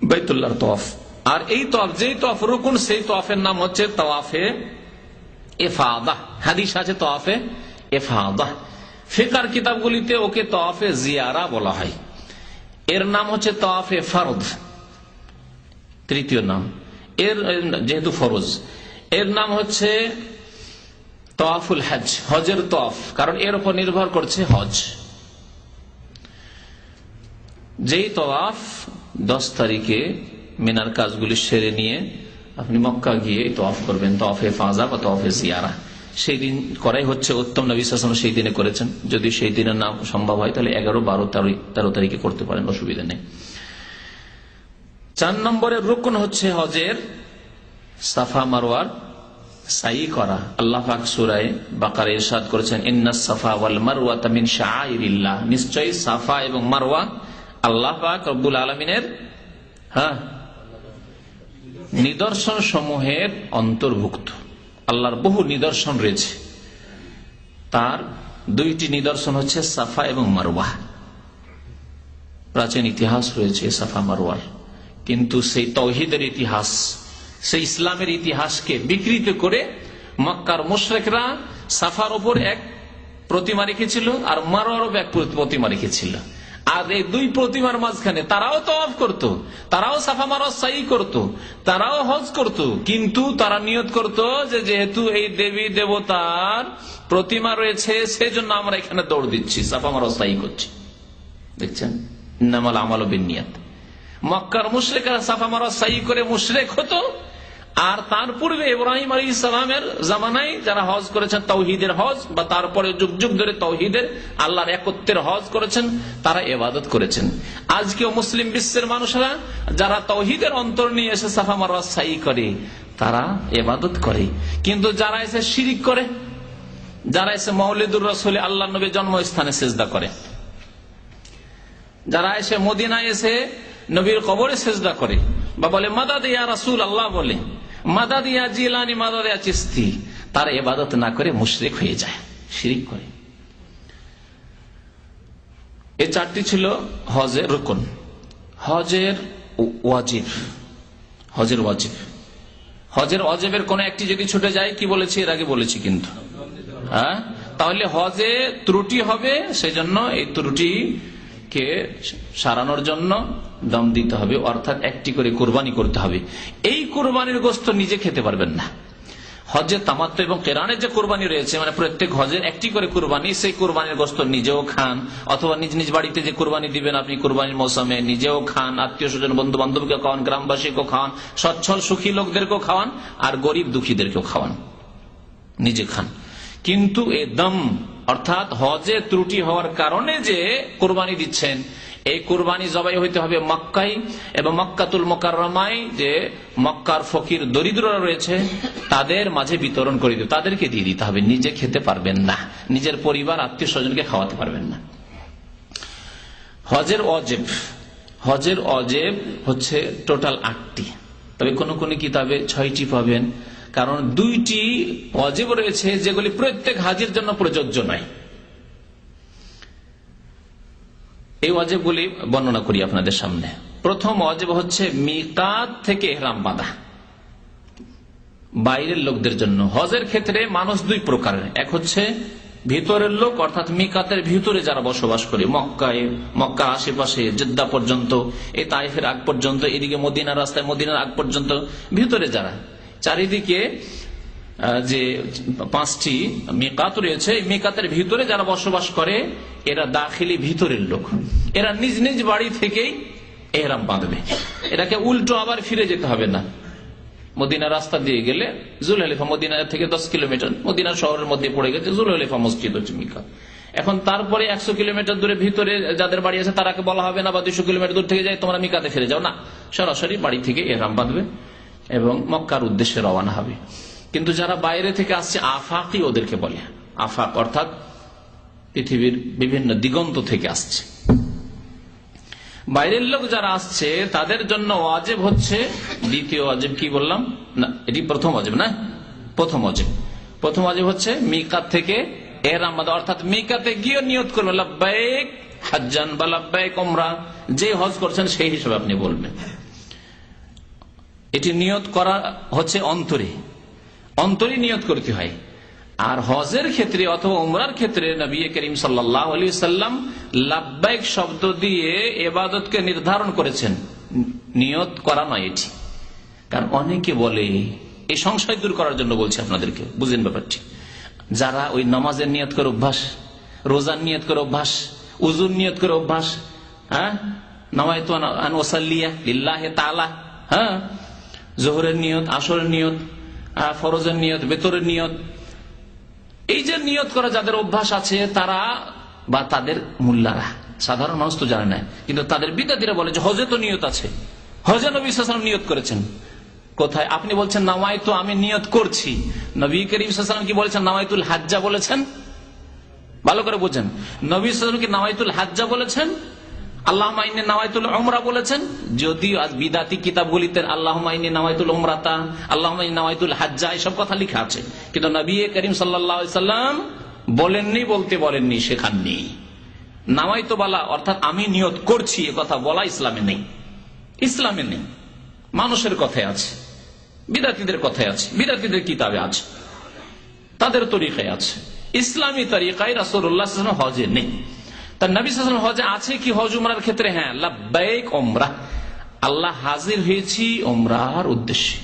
বাইতুল্লাহর তাওয়াফ। আর এই তাওয়াফ, যেই তাওয়াফ রুকুন, সেই তাওয়াফের নাম হচ্ছে তাওয়াফে ইফাদা। হাদিস আছে তাওয়াফে ইফাদা। ফিকহ কিতাবগুলিতে ওকে তাওয়াফে জিয়ারা বলা হয়। এর নাম হচ্ছে তাওয়াফে ফরজ, তৃতীয় নাম এর, যেহেতু ফরজ। এর নাম হচ্ছে তাওয়াফুল হজ, হজের তাওয়াফ, কারণ এর উপর নির্ভর করছে হজ। যেই তাওয়াফ 10 তারিখে মিনার কাজগুলি সেরে নিয়ে আপনি মক্কা গিয়ে তাওয়াফ করবেন, তাওয়াফে ফাজা বা তাওয়াফে জিয়ারা, সেই দিন করাই হচ্ছে উত্তম। নবী সাল্লাল্লাহু আলাইহি ওয়াসাল্লাম সেই দিনে করেছেন। যদি সেই দিনের নাম সম্ভব হয় তাহলে 11, 12, 13 তারিখে করতে পারেন, অসুবিধা নেই। 4 নম্বরের রুকন হচ্ছে হজের সাফা মারওয়ার সাই করা। আল্লাহ পাক সূরা বাকারায় ইরশাদ করেছেন, ইন্নাস সাফা ওয়াল মারওয়াতা মিন শাআইরিল্লাহ, নিশ্চয়ই সাফা এবং মারওয়া আল্লাহ পাক রব্বুল আলামিনের নিদর্শন সমূহের অন্তর্ভুক্ত। আল্লাহর বহু নিদর্শন রয়েছে, তার 2টি নিদর্শন হচ্ছে সাফা এবং মারওয়া। প্রাচীন ইতিহাস রয়েছে সাফা মারওয়ার, কিন্তু সেই তাওহীদের ইতিহাস, সেই ইসলামের ইতিহাসকে বিকৃত করে মক্কার মুশরিকরা সাফার উপর এক প্রতিমা রেখেছিল আর মারওয়ার উপর এক প্রতিমা রেখেছিল। আর এই 2 প্রতিমার মাঝখানে তারাও তাওয়াফ করত, তারাও সাফা মারওয়া সাই করত, তারাও হজ করত, কিন্তু তারা নিয়ত করত যে যেহেতু এই দেবী দেবতার প্রতিমা রয়েছে সেজন্য আমরা এখানে দৌড় দিচ্ছি, সাফা মারওয়া সাই করছি। দেখছেন, ইন্নামাল আমালু বিন্নিয়াত। মক্কার মুশরিকরা সাফা মারওয়া সাই করে মুশরিক হতো, আর তার পূর্বে ইব্রাহিম আলাইহিস সালামের জামানায় যারা হজ করেছেন তাওহীদের হজ, বা তারপরে যুগ যুগ ধরে তাওহীদের আল্লাহর একত্বের হজ করেছেন, তারা ইবাদত করেছেন। আজকেও মুসলিম বিশ্বের মানুষরা যারা তাওহীদের অন্তর নিয়ে এসে সাফা মারওয়া সাই করে, তারা ইবাদত করে। কিন্তু যারা এসে শিরিক করে, যারা এসে মাওলিদুর রাসূল আল্লাহর নবীর জন্মস্থানে সিজদা করে, যারা এসে মদিনায় এসে নবীর কবরে সিজদা করে, বা বলে মাদাদ ইয়া রাসূল আল্লাহ, বলে মাদাদ ইয়া জিলানী, মাদাদ ইয়া চিশতি, তারা ইবাদত না করে মুশরিক হয়ে যায়, শিরিক করে। এই চারটি ছিল হজের রুকন। হজের ওয়াজিব, হজের ওয়াজিব, হজের ওয়াজিবের কোন একটি যদি ছুটে যায়, কি বলেছি এর আগে বলেছি কিন্তু, হ্যাঁ, তাহলে হজে ত্রুটি হবে। সেজন্য এই ত্রুটিকে সারানোর জন্য দম দিতে হবে, অর্থাৎ একটি করে কুরবানি করতে হবে। এই কুরবানির গোশত নিজে খেতে পারবেন না। হজের তামাত্তু এবং কেরানের যে কুরবানি রয়েছে, মানে প্রত্যেক হজের একটি করে কুরবানি, সেই কুরবানির গোশত নিজেও খান, অথবা নিজ নিজ বাড়িতে যে কুরবানি দিবেন আপনি কুরবানির মৌসুমে নিজেও খান, আত্মীয় স্বজন বন্ধু বান্ধবকে খাওয়ান, গ্রামবাসীকেও খাওয়ান, সচ্ছল সুখী লোকদেরকেও খাওয়ান, আর গরিব দুঃখীদেরকেও খাওয়ান, নিজে খান। কিন্তু এ দম অর্থাৎ হজে ত্রুটি হওয়ার কারণে যে কুরবানি দিচ্ছেন, এই কুরবানি জবাই হইতে হবে মক্কায় এবং মক্কাতুল মুকাররমায়, যে মক্কার ফকির দরিদ্ররা রয়েছে তাদের মাঝে বিতরণ করে দিতে, তাদেরকে দিয়ে দিতে হবে, নিজে খেতে পারবেন না, নিজের পরিবার আত্মীয় স্বজনকে খাওয়াতে পারবেন না। হজের অজেব, হজের অজেব হচ্ছে টোটাল 8টি, তবে কোন কোন কিতাবে 6টি পাবেন, কারণ 2টি অজেব রয়েছে যেগুলি প্রত্যেক হাজির জন্য প্রযোজ্য নয়। এই ওয়াজিবগুলি বর্ণনা করি আপনাদের সামনে। প্রথম ওয়াজিব হচ্ছে মিকাত থেকে ইহরাম বাঁধা, বাইরের লোকদের জন্য। হজের ক্ষেত্রে মানুষ 2 প্রকারের, এক হচ্ছে ভিতরের লোক, অর্থাৎ মিকাতের ভিতরে যারা বসবাস করে, মক্কা আশেপাশে, জেদ্দা পর্যন্ত, এই তাইফের আগ পর্যন্ত, এদিকে মদিনার রাস্তায় মদিনার আগ পর্যন্ত ভিতরে যারা, চারিদিকে যে 5টি মিকাত রয়েছে, মিকাতের ভিতরে যারা বসবাস করে এরা দাখিলি ভিতরের লোক, এরা নিজ নিজ বাড়ি থেকেই ইহরাম বাঁধবে। এটাকে উল্টো আবার ফিরে যেতে হবে না। মদিনার রাস্তা দিয়ে গেলে জুলহালিফা, মদিনা থেকে 10 কিলোমিটার, মদিনা শহরের মধ্যে পড়ে গেছে জুলহালিফা মসজিদ হচ্ছে মিকাত। এখন তারপরে 100 কিলোমিটার দূরে ভিতরে যাদের বাড়ি আছে তারাকে বলা হবে না, বা 200 কিলোমিটার দূর থেকে যাই তোমরা মিকাতে ফিরে যাও, না, সরাসরি বাড়ি থেকে ইহরাম বাঁধবে এবং মক্কার উদ্দেশ্যে রওনা হবে। কিন্তু যারা বাইরে থেকে আসছে আফাকি ওদেরকে বলে, আফাক অর্থাৎ পৃথিবীর বিভিন্ন দিগন্ত থেকে আসছে, বাইরের লোক যারা আসছে তাদের জন্য ওয়াজিব হচ্ছে দ্বিতীয় ওয়াজিব। কি বললাম না, এটি প্রথম ওয়াজিব না, প্রথম ওয়াজিব হচ্ছে মিকাত থেকে ইহরাম বাঁধা, অর্থাৎ মিকাতে গিয়ে নিয়ত করবেন লাব্বাইক হাজ্জান বা লাব্বাইক উমরা, যে হজ করছেন সেই হিসেবে আপনি বলবেন। এটি নিয়ত করা হচ্ছে অন্তরে, অন্তরে নিয়ত করতে হয়। আর হজের ক্ষেত্রে অথবা উমরার ক্ষেত্রে নবী করিম সাল্লাল্লাহু আলাইহি সাল্লাম লাব্বাইক শব্দ দিয়ে ইবাদতকে নির্ধারণ করেছেন, নিয়ত করা নয় এটি। কারণ অনেকে বলে, এই সংশয় দূর করার জন্য বলছি আপনাদেরকে, বুঝেন ব্যাপারটি। যারা ওই নামাজের নিয়ত করে অভ্যাস, রোজার নিয়ত করে অভ্যাস, উজুর নিয়ত করে অভ্যাস, হ্যাঁ, নাওয়াইতু আন উসাল্লিয়া লিল্লাহি তাআলা, হ্যাঁ, যোহরের নিয়ত, আসরের নিয়ত, ফরজের নিয়ত, বেতরের নিয়ত, এই যে নিয়ত করা যাদের অভ্যাস আছে তারা বা তাদের মুল্লারা, সাধারণ মানুষ তো জানে না, কিন্তু তাদের বিদাতিরা বলে যে হজে তো নিয়ত আছে, হজে নবী সাল্লাল্লাহু আলাইহি ওয়াসাল্লাম নিয়ত করেছেন। কোথায়? আপনি বলছেন নাওয়াইতু, আমি নিয়ত করছি। নবী করিম সাল্লাল্লাহু আলাইহি ওয়াসাল্লাম কি বলেছেন? নাওয়াইতুল হাজ্জা বলেছেন। ভালো করে বুঝেন, নবী সাল্লাল্লাহু আলাইহি ওয়াসাল্লাম কি নাওয়াইতুল হাজ্জা বলেছেন? আল্লাহুম্মা ইন্নী নাওয়াইতুল উমরা বলেছেন? যদি আজ বিদাতি কিতাবগুলিতে আল্লাহুম্মা ইন্নী নাওয়াইতুল উমরাতা, আল্লাহুম্মা ইন্নী নাওয়াইতুল হাজ্জা এসব কথা লেখা আছে, কিন্তু নবী করিম সাল্লাল্লাহু আলাইহি ওয়াসাল্লাম বলেননি, বলতে বলেননি, শেখাননি। নাওয়াইতু বলা অর্থাৎ আমি নিয়ত করছি, এ কথা বলা ইসলামে নেই, ইসলামে নেই। মানুষের কথায় আছে, বিদাতিদের কথায় আছে, বিদাতিদের কিতাবে আছে, তাদের তরিকায় আছে, ইসলামী তরিকায় রাসূলুল্লাহ সাল্লাল্লাহু আলাইহি ওয়াসাল্লাম হজে নেই। তার নবী সাল্লাল্লাহু আলাইহি ওয়াসাল্লাম হজে আছে কি? হজ উমরার ক্ষেত্রে হ্যাঁ, লাব্বাইক উমরা, আল্লাহ হাজির হয়েছি উমরার উদ্দেশ্যে,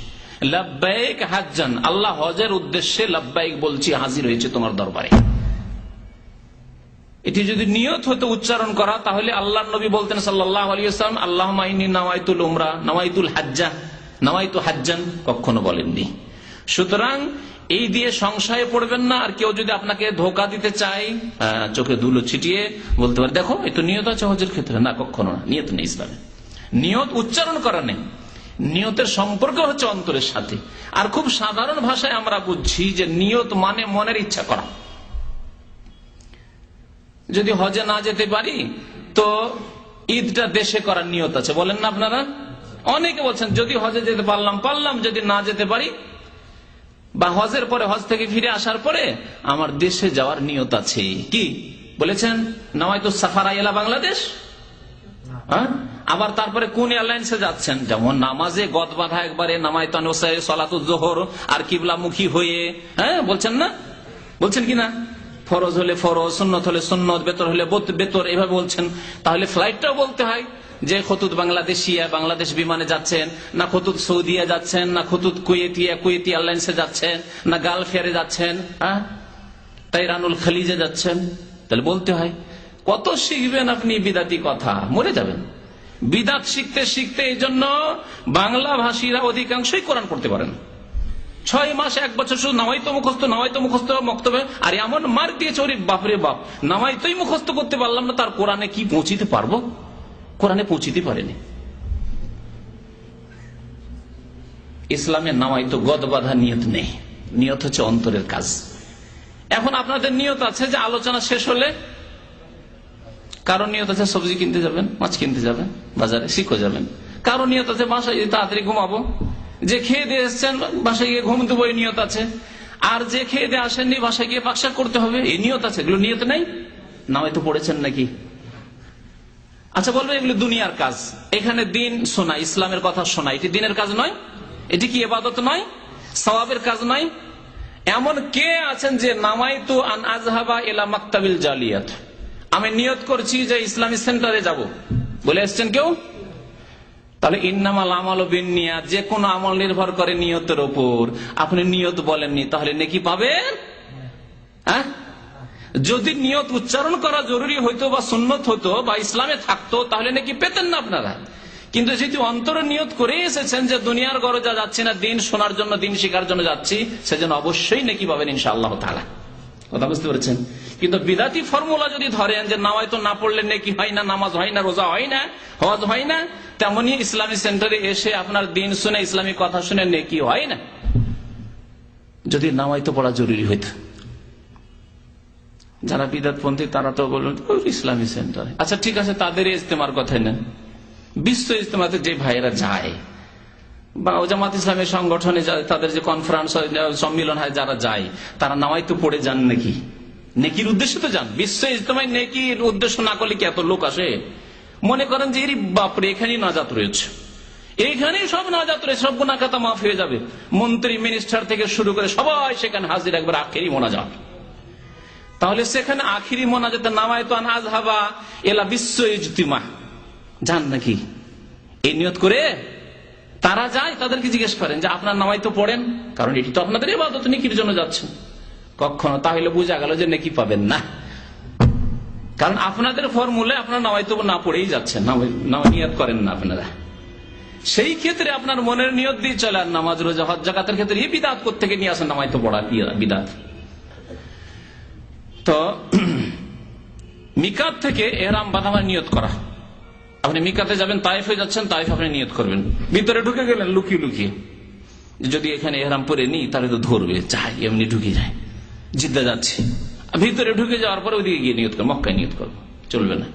লাব্বাইক হাজ্জান, আল্লাহ হজের উদ্দেশ্যে লাব্বাইক বলছি, হাজির হয়েছে তোমার দরবারে। এটি যদি নিয়ত হতো উচ্চারণ করা, তাহলে আল্লাহর নবী বলতেন সাল্লাল্লাহু আলাইহি ওয়াসাল্লাম আল্লাহুম্মা ইন্নী নাওয়াইতুল উমরা, নাওয়াইতুল হাজ্জা, নাওয়াইতু হাজ্জান, কখনো বলেননি। সুতরাং এই দিয়ে সংশয়ে পড়বেন না। আর কেউ যদি আপনাকে ধোকা দিতে চায়, চোখে ধুলো ছিটিয়ে বলতে পারে দেখো এই তো নিয়ত আছে হজের ক্ষেত্রে, না, কখনো না, নিয়ত নেই ইসলামে। নিয়ত উচ্চারণ করা নেই, নিয়তের সম্পর্ক হচ্ছে অন্তরের সাথে। আর খুব সাধারণ ভাষায় আমরা বুঝছি যে নিয়ত মানে মনের ইচ্ছা করা। যদি হজে না যেতে পারি তো ঈদটা দেশে করার নিয়ত আছে, বলেন না আপনারা? অনেকে বলছেন যদি হজে যেতে পারলাম, যদি না যেতে পারি, বা হজের পরে, হজ থেকে ফিরে আসার পরে আমার দেশে যাওয়ার নিয়ত আছে, কি বলেছেন নাওয়াইতু সাফারা ইলা বাংলাদেশ? আবার তারপরে কোন এয়ারলাইন্সে যাচ্ছেন? যেমন নামাজে গদ বাঁধা একবারে নামাইতু সালাতুজ যোহর আর কিবলামুখী হয়ে, বলছেন না, বলছেন কিনা? ফরজ হলে ফরজ, সুন্নত হলে সুন্নত, বেতর হলে বেতর, এভাবে বলছেন। তাহলে ফ্লাইটটাও বলতে হয় যে খতুত বাংলাদেশিয়া বাংলাদেশ বিমানে যাচ্ছেন, না খতুত সৌদিয়া যাচ্ছেন, না খতুত কুয়েতি এয়ারলাইন্সে যাচ্ছেন, না গালফ এয়ারে যাচ্ছেন, তাইরানুল খালিজে যাচ্ছেন। তাহলে বলতে হয়। কত শিখবেন আপনি বিদাতি কথা, মরে যাবেন। বিদাত শিখতে শিখতে এই জন্য বাংলা ভাষীরা অধিকাংশই কোরআন পড়তে পারেন। 6 মাস 1 বছর শুধু নামাইতো মুখস্থ মক্তবে, আর এমন মার দিয়েছে ওরে বাপরে বাপ, নামাইতোই মুখস্থ করতে পারলাম না, তার কোরআনে কি পৌঁছিতে পারবো? কোরআনে পৌঁছিতে পারেনি। ইসলামে নামাইতো গদ বাঁধা নিয়ত নেই, নিয়ত হচ্ছে অন্তরের কাজ। এখন আপনাদের নিয়ত আছে যে আলোচনা শেষ হলে, কারণ নিয়ত আছে সবজি কিনতে যাবেন, মাছ কিনতে যাবেন, বাজারে শিখো যাবেন। কারণ নিয়ত আছে বাসায় তাড়াতাড়ি ঘুমাবো। যে খেয়ে দিয়ে এসছেন বাসায় গিয়ে ঘুম দেবো, এই নিয়ত আছে। আর যে খেয়ে দিয়ে আসেননি বাসায় গিয়ে পাকশাক করতে হবে, এই নিয়ত আছে। এগুলো নিয়ত নেই, নামাইতো পড়েছেন নাকি? আচ্ছা বলবে এগুলো দুনিয়ার কাজ। এখানে দিন শোনা, ইসলামের কথা শোনা, এটি দিনের কাজ নয়? এটি কি ইবাদত নয়? সওয়াবের কাজ নয়? এমন কে আছেন যে নামাইতু আন আযহাবা ইলা মাকতাবিল জালিয়াত, আমি নিয়ত করছি যে ইসলামী সেন্টারে যাব, বলে এসছেন কেউ? তাহলে ইন্নামাল আমালু বিন্নিয়াত, যে কোন আমল নির্ভর করে নিয়তের উপর। আপনি নিয়ত বলেননি, তাহলে নেকি পাবেন? যদি নিয়ত উচ্চারণ করা জরুরি হইতো বা সুন্নত হতো বা ইসলামে থাকতো, তাহলে নাকি পেতেন না আপনারা। কিন্তু যেহেতু অন্তরে নিয়ত করে এসেছেন যে দুনিয়ার গরজা যাচ্ছি না, দিন শোনার জন্য, দিন শিখার জন্য যাচ্ছি, সেজন্য অবশ্যই নাকি পাবেন ইনশাআল্লাহ তাআলা। কথা বুঝতে পেরেছেন? কিন্তু বিদাতি ফর্মুলা যদি ধরেন যে নামাইতো না পড়লে নেকি হয় না, নামাজ হয় না, রোজা হয় না, হজ হয় না, তেমনি ইসলামী সেন্টারে এসে আপনার দিন শুনে, ইসলামী কথা শুনে নেকি হয় না, যদি নামাইতো পড়া জরুরি হইত। যারা বিদাতপন্থী তারা তো বলুন ইসলামী সেন্টারে, আচ্ছা ঠিক আছে, তাদের ইজতেমার কথাই নেন। বিশ্ব ইজতেমাতে যে ভাইয়েরা যায় বা জামাত ইসলামের সংগঠনে তাদের যে কনফারেন্স সম্মিলন হয়, যারা যায় তারা নামাইতো পড়ে যান নাকি? নেকির উদ্দেশ্যে তো যান। বিশ্ব ইজতেমায় নেকির উদ্দেশ্য না করলে কি এত লোক আসে? মনে করেন যে এরই বাপরে এখানেই নাজাত রয়েছে, এইখানেই সব নাজাত রয়েছে, সব গুনাহ খাতা মাফ হয়ে যাবে। মন্ত্রী মিনিস্টার থেকে শুরু করে সবাই সেখানে হাজির, একবার আখেরি মোনাজাত। তাহলে সেখানে আখিরি মোনাজাতে নামাইতু আন আযহাবা ইলা বিশ্ব ইজতিমা যান নাকি? এই নিয়ত করে তারা যায়। তাদেরকে জিজ্ঞেস করেন যে আপনার নামাইতো পড়েন, কারণ এটি তো আপনাদের ইবাদত, নেকির জন্য যাচ্ছেন। কখনো তাহলে বোঝা গেল যে নেকি পাবেন না, কারণ আপনাদের ফর্মুলায় আপনার নামাইতো না পড়েই যাচ্ছেন, নিয়ত করেন না আপনারা। সেই ক্ষেত্রে আপনার মনের নিয়ত দিয়ে চলে। আর নামাজ, রোজা, হজ, যাকাতের ক্ষেত্রে এই বিদাত কোত্থেকে নিয়ে আসেন? নামাইতো পড়া বিদাত। তো মিকাত থেকে ইহরাম বাঁধাবার নিয়ত করা। আপনি মিকাতে যাবেন, তায়েফে যাচ্ছেন, তায়েফ আপনি নিয়ত করবেন। ভিতরে ঢুকে গেলেন লুকিয়ে লুকিয়ে, যদি এখানে ইহরাম পরে নি তাহলে তো ধরবে, চাই এমনি ঢুকে যায়। জিদ্দা যাচ্ছি, ভিতরে ঢুকে যাওয়ার পরে ওইদিকে গিয়ে নিয়ত করবো, মক্কায় নিয়ত করবো, চলবে না।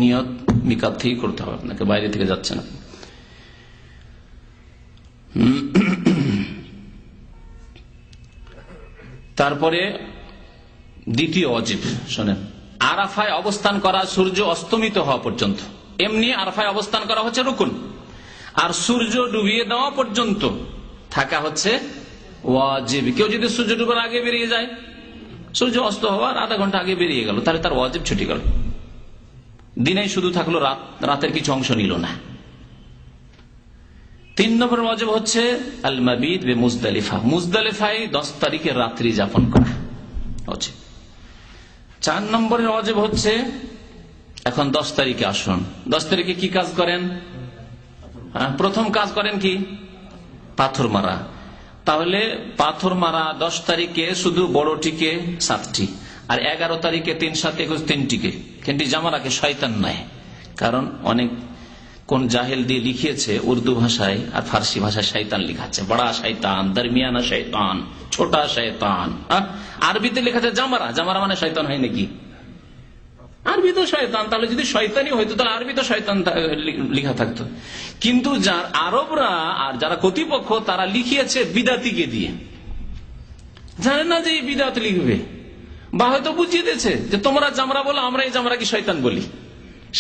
নিয়ত মিকাত থেকেই করতে হবে আপনাকে, বাইরে থেকে যাচ্ছেন আপনি। তারপরে দ্বিতীয় ওয়াজিব শোনেন, আরাফায় অবস্থান করা সূর্য অস্তমিত হওয়া পর্যন্ত। এমনি আরাফায় অবস্থান করা হচ্ছে রুকুন, আর সূর্য ডুবিয়ে দেওয়া পর্যন্ত থাকা হচ্ছে ওয়াজিব। কেউ যদি সূর্য ডুবার আগে বেরিয়ে যায়, সূর্য অস্ত হওয়ার আধা ঘন্টা আগে বেরিয়ে গেল, তাহলে তার ওয়াজিব ছুটে গেল। দিনে শুধু থাকলো রাত, রাতের কিছু অংশ নিল না। 3 নম্বর ওয়াজিব হচ্ছে আল মাবিত বে মুজদালিফা, মুজদালিফায় 10 তারিখে রাত্রি যাপন করা হচ্ছে। 4 নম্বরের ওয়াজিব হচ্ছে, এখন 10 তারিখে আসুন, 10 তারিখে কি কাজ করেন? প্রথম কাজ করেন কি? পাথর মারা। তাহলে পাথর মারা 10 তারিখে শুধু বড়টিকে 7টি, আর 11 তারিখে 3, 7, 21 3টিকে। কিন্তু জামারাকে শয়তান নয়, কারণ অনেক কোন জাহেল দিয়ে লিখিয়েছে উর্দু ভাষায় আর ফার্সি ভাষায় শয়তান লিখাচ্ছে, বড়া শয়তান, দরমিয়ানা শয়তান, ছোটা শয়তান। আরবিতে লেখা আছে জামারা, জামারা মানে শয়তান হয় নাকি? আরবি তো শয়তান, তাহলে যদি শয়তানই হইতো তাহলে আরবি তো শয়তান লিখা থাকতো। কিন্তু যার আরবরা আর যারা কর্তৃপক্ষ তারা লিখিয়েছে বিদাতিকে দিয়ে, জানে না যে এই বিদাত লিখবে, বা হয়তো বুঝিয়ে দিয়েছে যে তোমরা জামরা বলো, আমরা এই জামরা কি শয়তান বলি।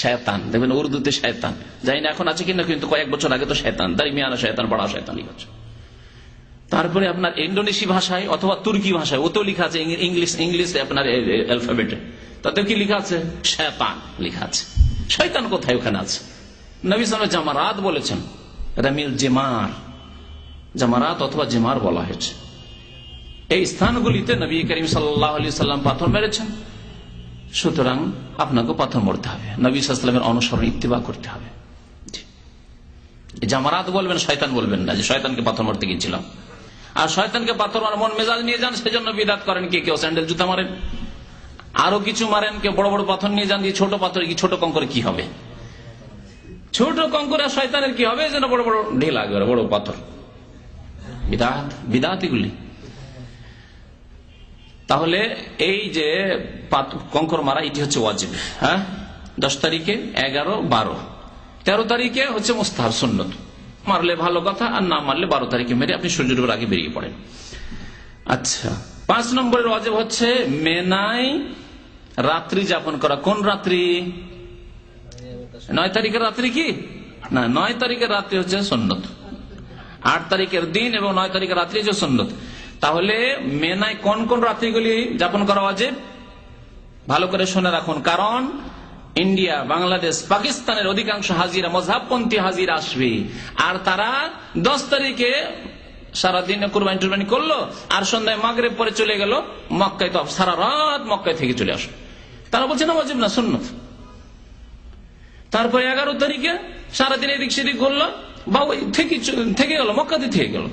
শয়তান দেখবেন উর্দুতে শয়তান, জানি না এখন আছে কিনা, কিন্তু কয়েক বছর আগে তো শয়তান, দারিমিয়ানা শয়তান, বড়া শয়তান লিখেছে। তারপরে আপনার ইন্দোনেশি ভাষায় অথবা তুর্কি ভাষায় ওতেও লেখা আছে, ইংলিশ আপনার অ্যালফাবেটে, তাতে কি লেখা আছে? শয়তান লেখা আছে। শয়তান কোথায়? ওখানে আছে। নবী সাল্লাল্লাহু আলাইহি ওয়াসাল্লাম জামারাত বলেছেন, রামিল জিমার, জামারাত অথবা জিমার বলা হয়েছে। এই স্থানগুলিতে নবী করিম সাল্লাল্লাহু আলাইহি ওয়াসাল্লাম পাথর মেরেছেন। সুতরাং আপনাকে পাথর মারতে হবে, নবী সাল্লাল্লাহু আলাইহি ওয়াসাল্লামের অনুসরণ ইত্তিবা করতে হবে। জামারাত বলবেন, শয়তান বলবেন না যে শয়তানকে পাথর মারতে গিয়েছিলাম। আর শয়তানকে পাথর মারার মন মেজাজ নিয়ে যান, সেজন্য বিদাত করেন। কেউ স্যান্ডেল জুতা মারেন, আরো কিছু মারেন, কেউ বড় বড় পাথর নিয়ে যান। দিয়ে ছোট পাথর কি, ছোট কঙ্করে কি হবে? ছোট কঙ্করে শয়তানের কি হবে? যেন বড় বড় ঢিলা বড় পাথর, বিদাত এগুলি। তাহলে এই যে কঙ্কর মারা, এটি হচ্ছে ওয়াজিব। হ্যাঁ, 10 তারিখে, 11, 12, 13 তারিখে হচ্ছে মুস্তাহাব, সুন্নত। মারলে ভালো কথা, আর না মারলে 12 তারিখে মেরে আপনি সূর্য ডোবার আগে বেরিয়ে পড়েন। আচ্ছা, 5 নম্বরের ওয়াজিব হচ্ছে মেনায় রাত্রি যাপন করা। কোন রাত্রি? 9 তারিখের রাত্রি কি না, 9 তারিখের রাত্রি হচ্ছে সুন্নত। 8 তারিখের দিন এবং 9 তারিখের রাত্রি হচ্ছে সুন্নত। তাহলে মেনায় কোন কোন রাত্রিগুলি যাপন করা ওয়াজিব? ভালো করে শুনে রাখুন, কারণ ইন্ডিয়া, বাংলাদেশ, পাকিস্তানের অধিকাংশ হাজিরা, মযহাবপন্থী হাজিরা আসবে, আর তারা 10 তারিখে সারাদিনে কুরবানি টুরবানি করলো, আর সন্ধ্যায় মাগরিব পরে চলে গেল মক্কায়। তো সারা রাত মক্কায় থেকে চলে আসলো। তারা বলছে না ওয়াজিব না, সুন্নত। তারপরে 11 তারিখে সারাদিন এদিক সেদিক ঘুরলো, বা থেকে গেল মক্কাতে, থেকে গেল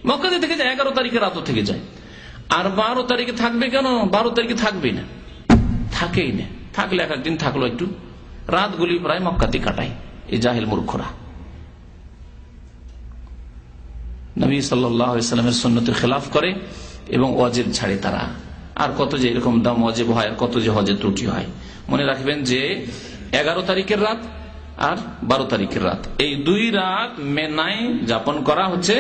মক্কাতে থেকে যায়, 11 তারিখে রাতও থেকে যায়। আর 12 তারিখে থাকবে কেন? 12 তারিখে থাকবেই না, থাকেই না। থাকলে এক একদিন থাকলো, একটু রাতগুলি প্রায় মক্কাতে কাটায় এই জাহেল মূর্খরা। নবী সাল্লাল্লাহু আলাইহি ওয়াসাল্লামের সুন্নতের খেলাফ করে এবং ওয়াজিব ছাড়ে তারা। আর কত যে এরকম দাম ওয়াজিব হয়, আর কত যে হজের ত্রুটি হয়। মনে রাখবেন যে 11 তারিখের রাত আর 12 তারিখের রাত, এই 2 রাত মেনায় যাপন করা হচ্ছে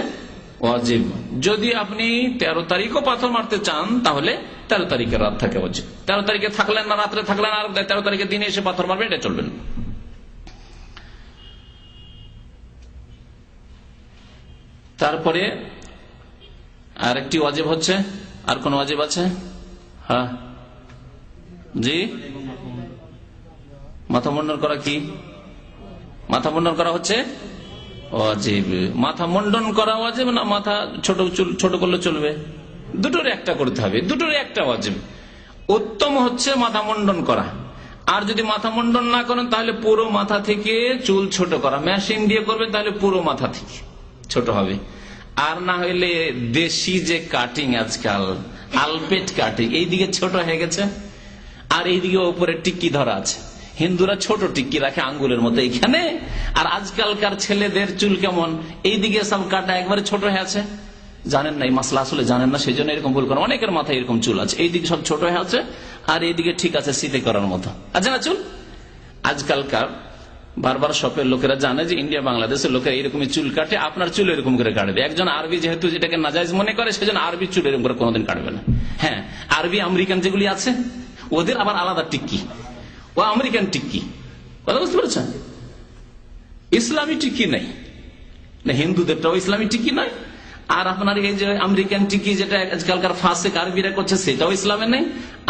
ওয়াজিব। যদি আপনি 13 তারিখও পাথর মারতে চান, তাহলে 13 তারিখের রাত থাকে ওয়াজিব। 13 তারিখে থাকলেন না, রাত্রে থাকলেন, আর 13 তারিখের দিনে এসে পাথর মারবেন, এটা চলবে না। তারপরে আরেকটি ওয়াজিব হচ্ছে, আর কোন ওয়াজিব আছে? হ্যাঁ জি, মাথা মুন্ডন করা। কি মাথা মুন্ডন করা হচ্ছে ওয়াজিব। মাথা মুন্ডন করা ওয়াজিব না মাথা ছোট করলে চলবে? দুটোর একটা করতে হবে, দুটোর একটা ওয়াজিব। উত্তম হচ্ছে মাথা মুন্ডন করা। আর যদি মাথা মুন্ডন না করেন, তাহলে পুরো মাথা থেকে চুল ছোট করা। মেশিন দিয়ে করবেন তাহলে পুরো মাথা থেকে ছোট হবে। আর না হইলে দেশি যে কাটিং আজকাল, আলপেট কাটিং, এইদিকে ছোট হয়ে গেছে, আর এইদিকে উপরে টিক্কি ধরা আছে। হিন্দুরা ছোট টিক্কি রাখে আঙ্গুলের মতো এইখানে, আর আজকালকার ছেলেদের চুল কেমন, এইদিকে সব কাটা একবারে ছোট হয়ে আছে। জানেন না এই মাসলা, আসলে জানেন না, সেই জন্য এরকম ভুল করেন। অনেকের মাথায় এরকম চুল আছে, এইদিকে সব ছোট হয়ে আছে, আর এইদিকে ঠিক আছে শীতে করার মতো আছে না চুল। আজকালকার বারবার শপের লোকেরা জানে যে ইন্ডিয়া বাংলাদেশের লোকেরা এরকমই চুল কাটে। আপনার চুল এরকম করে কাটবে। একজন আরবি যেহেতু যেটাকে নাজায়েজ মনে করে, সেজন্য আরবি চুল এরকম করে কোনোদিন কাটবে না। হ্যাঁ, আরবি আমেরিকান যেগুলি আছে, ওদের আবার আলাদা টিক্কি, ও আমেরিকান টিক্কি, কথা বুঝতে পেরেছেন? ইসলামী টিক্কি নেই, হিন্দুদেরটাও ইসলামী টিক্কি নয়। আর আপনার এই যে আমেরিকান টিকি যেটা আজকালকার ফাসেক আরবিরা করছে, সেটাও ইসলামে নেই।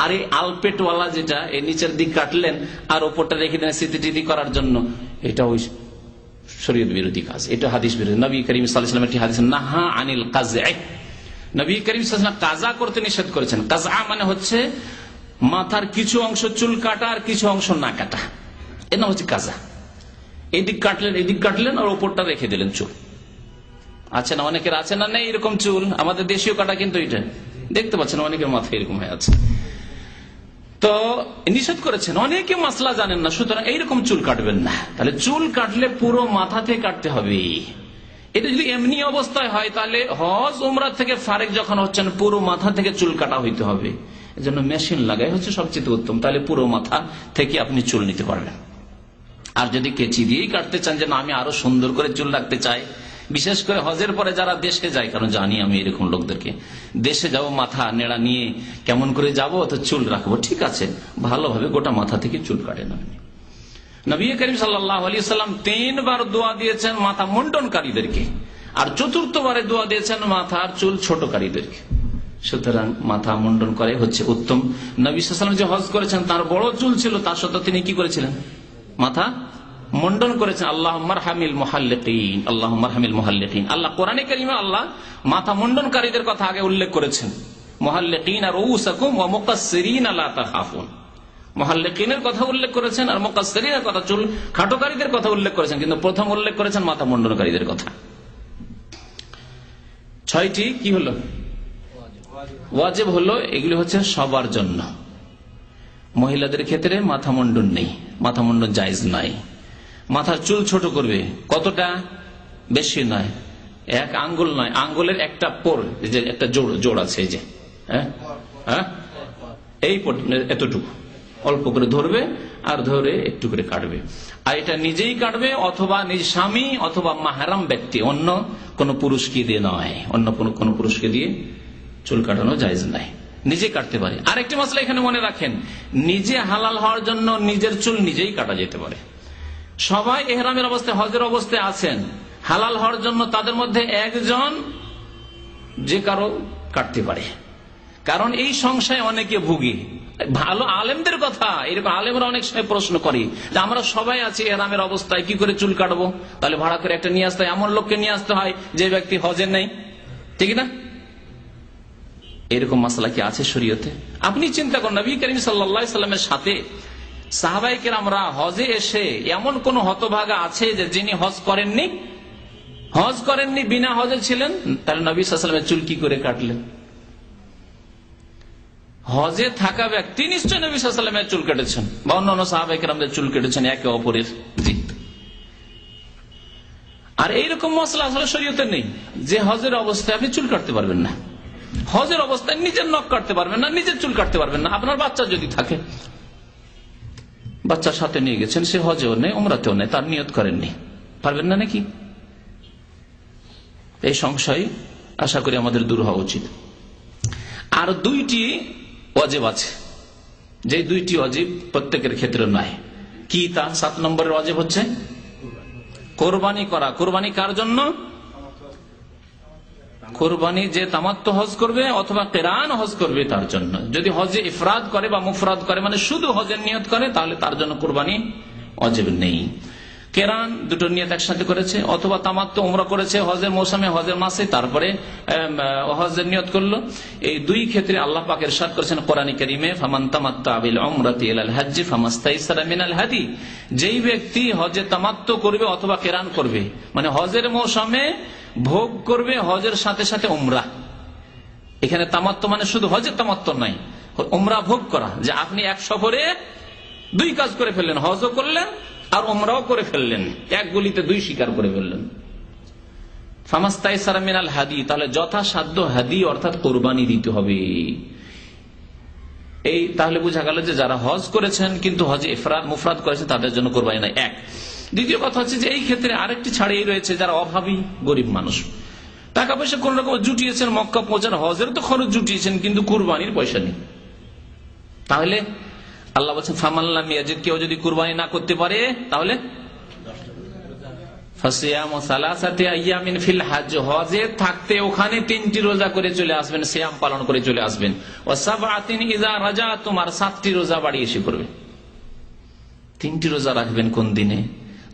আর এই আলপেটওয়ালা যেটা, এই নিচের দিক কাটলেন আর ওপরটা রেখে দেন স্মৃতি করার জন্য, এটা ওই শরীয়ত বিরোধী কাজ, এটা হাদিস বিরোধী। নবী করিম সাল্লাল্লাহু আলাইহি ওয়াসাল্লাম একটি হাদিস, নাহা আনিল কাযা, নবী করিম সাল্লাল্লাহু আলাইহি ওয়াসাল্লাম কাযা করতে নিষেধ করেছেন। কাযা মানে হচ্ছে মাথার কিছু অংশ চুল কাটা আর কিছু অংশ না কাটা, এর নাম হচ্ছে কাযা। এদিক কাটলেন আর ওপরটা রেখে দিলেন চুল। আছে না অনেকের, আছে না নেই এরকম চুল? আমাদের দেশীয় কাটা কিন্তু এটা দেখতে পাচ্ছেন, অনেকের মাথায় এরকম হয়ে আছে। তো নিষেধ করেছেন, অনেকে মাসলা জানেন না, সুতরাং এইরকম চুল কাটবেন না। তাহলে চুল কাটলে পুরো মাথা থেকে কাটতে হবে। এটা যদি এমনি অবস্থায় হয়, তাহলে হজ উমরা থেকে ফারেক যখন হচ্ছেন, পুরো মাথা থেকে চুল কাটা হইতে হবে। এজন্য মেশিন লাগাই হচ্ছে সবচেয়ে উত্তম, তাহলে পুরো মাথা থেকে আপনি চুল নিতে পারবেন। আর যদি কেচি দিয়েই কাটতে চান, যে না আমি আরো সুন্দর করে চুল রাখতে চাই, বিশেষ করে হজের পরে যারা দেশে যায়, কারণ জানি আমি এরকম লোকদেরকে, দেশে যাব মাথা নেড়া নিয়ে কেমন করে যাব, তো চুল রাখবো, ঠিক আছে, ভালোভাবে গোটা মাথা থেকে চুল কাটে না। নবী করিম সাল্লাল্লাহু আলাইহি ওয়াসাল্লাম 3 বার দোয়া দিয়েছেন মাথা মুন্ডনকারীদেরকে, আর চতুর্থবারে দোয়া দিয়েছেন মাথার চুল ছোটকারীদেরকে। সুতরাং মাথা মুন্ডন করে হচ্ছে উত্তম। নবী সাল্লাল্লাহু আলাইহি ওয়াসাল্লাম যে হজ করেছেন তার বড় চুল ছিল, তার সত্ত্বেও তিনি কি করেছিলেন? মাথা মুন্ডন করেছেন। আল্লাহুম্মা আরহামিল মুহাল্লিকিন, আল্লাহুম্মা আরহামিল মুহাল্লিকিন। আল্লাহ কোরআনে কারিমে আল্লাহ মাথা মুন্ডনকারীদের কথা আগে উল্লেখ করেছেন, মুহাল্লিকিনা রুউসাকুম ওয়া মুকাসসিরিনা লা তাখাফুন। মুহাল্লিকিনের কথা উল্লেখ করেছেন আর মুকাসসিরিনের কথা, চুল খাটোকারীদের কথা উল্লেখ করেছেন, কিন্তু প্রথম উল্লেখ করেছেন মাথা মুন্ডনকারীদের কথা। 6টি কি হলো? ওয়াজিব হলো। এগুলি হচ্ছে সবার জন্য। মহিলাদের ক্ষেত্রে মাথা মুন্ডন নেই, মাথা মুন্ডন জায়েজ নাই। মাথার চুল ছোট করবে, কতটা? বেশি নয়, 1 আঙ্গুল নয়, আঙ্গুলের একটা পোর, যে একটা জোড় আছে, এই যে এই এতটুকু অল্প করে ধরবে আর ধরে একটু করে কাটবে। আর এটা নিজেই কাটবে অথবা নিজ স্বামী অথবা মাহরাম ব্যক্তি, অন্য কোন পুরুষকে দিয়ে নয়, অন্য কোন পুরুষকে দিয়ে চুল কাটানো জায়েজ নাই, নিজে কাটতে পারে। আরেকটি মাসলা এখানে মনে রাখেন, নিজে হালাল হওয়ার জন্য নিজের চুল নিজেই কাটা যেতে পারে। সবাই ইহরামের অবস্থায়, হজের অবস্থায় আছেন, হালাল হওয়ার জন্য তাদের মধ্যে একজন যে কারো কাটতে পারে, কারণ এই সংশয়ে অনেকে ভুগি। ভালো আলেমদের কথা, এরকম আলেমরা অনেক সময় প্রশ্ন করে যে আমরা সবাই আছি ইহরামের অবস্থায়, কি করে চুল কাটবো? তাহলে ভাড়া করে একটা নিয়ে আসতে হয়, এমন লোককে নিয়ে আসতে হয় যে ব্যক্তি হজে নেই, ঠিক না? এরকম মাসলা কি আছে শরীয়তে? আপনি চিন্তা করুন, নবী করিম সাল্লাল্লাহু আলাইহি সাল্লামের সাথে সাহাবায়ে কেরামরা হজে এসে এমন কোন হতভাগা আছে যে যিনি হজ করেননি, বিনা হজে ছিলেন? তাহলে নবী সাল্লাল্লাহু আলাইহি সাল্লামের চুল কি করে কাটলেন? হজে থাকা ব্যক্তি নিশ্চয় নবী সাল্লাল্লাহু আলাইহি সাল্লামের চুল কেটেছেন বা অন্যান্য সাহাবায়ে কেরামদের চুল কেটেছেন একে অপরের। আর এইরকম মসলা আসলে শরীয়তে নেই যে হজের অবস্থায় আপনি চুল কাটতে পারবেন না, হজের অবস্থায় নিজের নখ কাটতে পারবেন না, নিজের চুল কাটতে পারবেন না। আপনার বাচ্চা যদি থাকে, বাচ্চার সাথে নিয়ে গেছেন, সে হজেও নেই উমরাতেও নেই, তার নিয়ত করেননি, পারবেন না নাকি? এই সংশয় আশা করি আমাদের দূর হওয়া উচিত। আর 2টি ওয়াজিব আছে, যে 2টি ওয়াজিব প্রত্যেকের ক্ষেত্রে নয়। কি তা? 7 নম্বরের ওয়াজিব হচ্ছে কোরবানি করা। কোরবানি কার জন্য? কোরবানি যে তামাত্তু হজ করবে অথবা কিরান হজ করবে তার জন্য। যদি হজে ইফরাদ করে বা মুফরাদ করে, মানে শুধু হজের নিয়ত করে, তাহলে তার জন্য কোরবানি ওয়াজিব নেই। কিরান দুটো নিয়ত একসাথে করেছে, অথবা তামাত্তু উমরা করেছে হজের মৌসুমে, হজের মাসে, তারপরে হজের নিয়ত করলো, এই 2 ক্ষেত্রে আল্লাহ পাক ইরশাদ করেছেন কোরআনে কারীমে, ফামান তামাত্তা বিল উমরাতি ইলাল হজ্জি ফামাস্তাইসারা মিনাল হাদি। যেই ব্যক্তি হজে তামাত্তু করবে অথবা কিরান করবে, মানে হজের মৌসুমে ভোগ করবে হজের সাথে সাথে উমরা। এখানে তামাত্তু মানে শুধু হজের তামাত্তু নাই, উমরা ভোগ করা, যে আপনি এক সফরে 2 কাজ করে ফেললেন, হজও করলেন আর উমরাও করে ফেললেন, এক গুলিতে 2 শিকার করে ফেললেন। ফামাস্তাইসারা মিনাল হাদি, তাহলে যথাসাধ্য হাদি অর্থাৎ কোরবানি দিতে হবে। এই তাহলে বোঝা গেল যে যারা হজ করেছেন কিন্তু হজে ইফরাদ মুফরাদ করেছেন তাদের জন্য কোরবানি নাই। এক। দ্বিতীয় কথা হচ্ছে যে এই ক্ষেত্রে আরেকটি ছাড়েই রয়েছে যারা অভাবী গরিব মানুষ, টাকা পয়সা কোন রকম জুটিয়েছেন, মক্কা পৌঁছান, হজের তো খরচ জুটিয়েছেন কিন্তু কুরবানির পয়সা নেই। তাহলে আল্লাহ বলছেন ফামাল্লাম ইয়াজিদ, কেউ যদি কুরবানি না করতে পারে তাহলে ফাসিয়ামু সালাসাতি আইয়ামিন ফিল হজ, হজে থাকতে ওখানে 3টি রোজা করে চলে আসবেন, সিয়াম পালন করে চলে আসবেন। ওয়া সাবআতিন ইযা রাজাতুম, আর 7টি রোজা বাড়ি এসে করবে। 3টি রোজা রাখবেন কোন দিনে?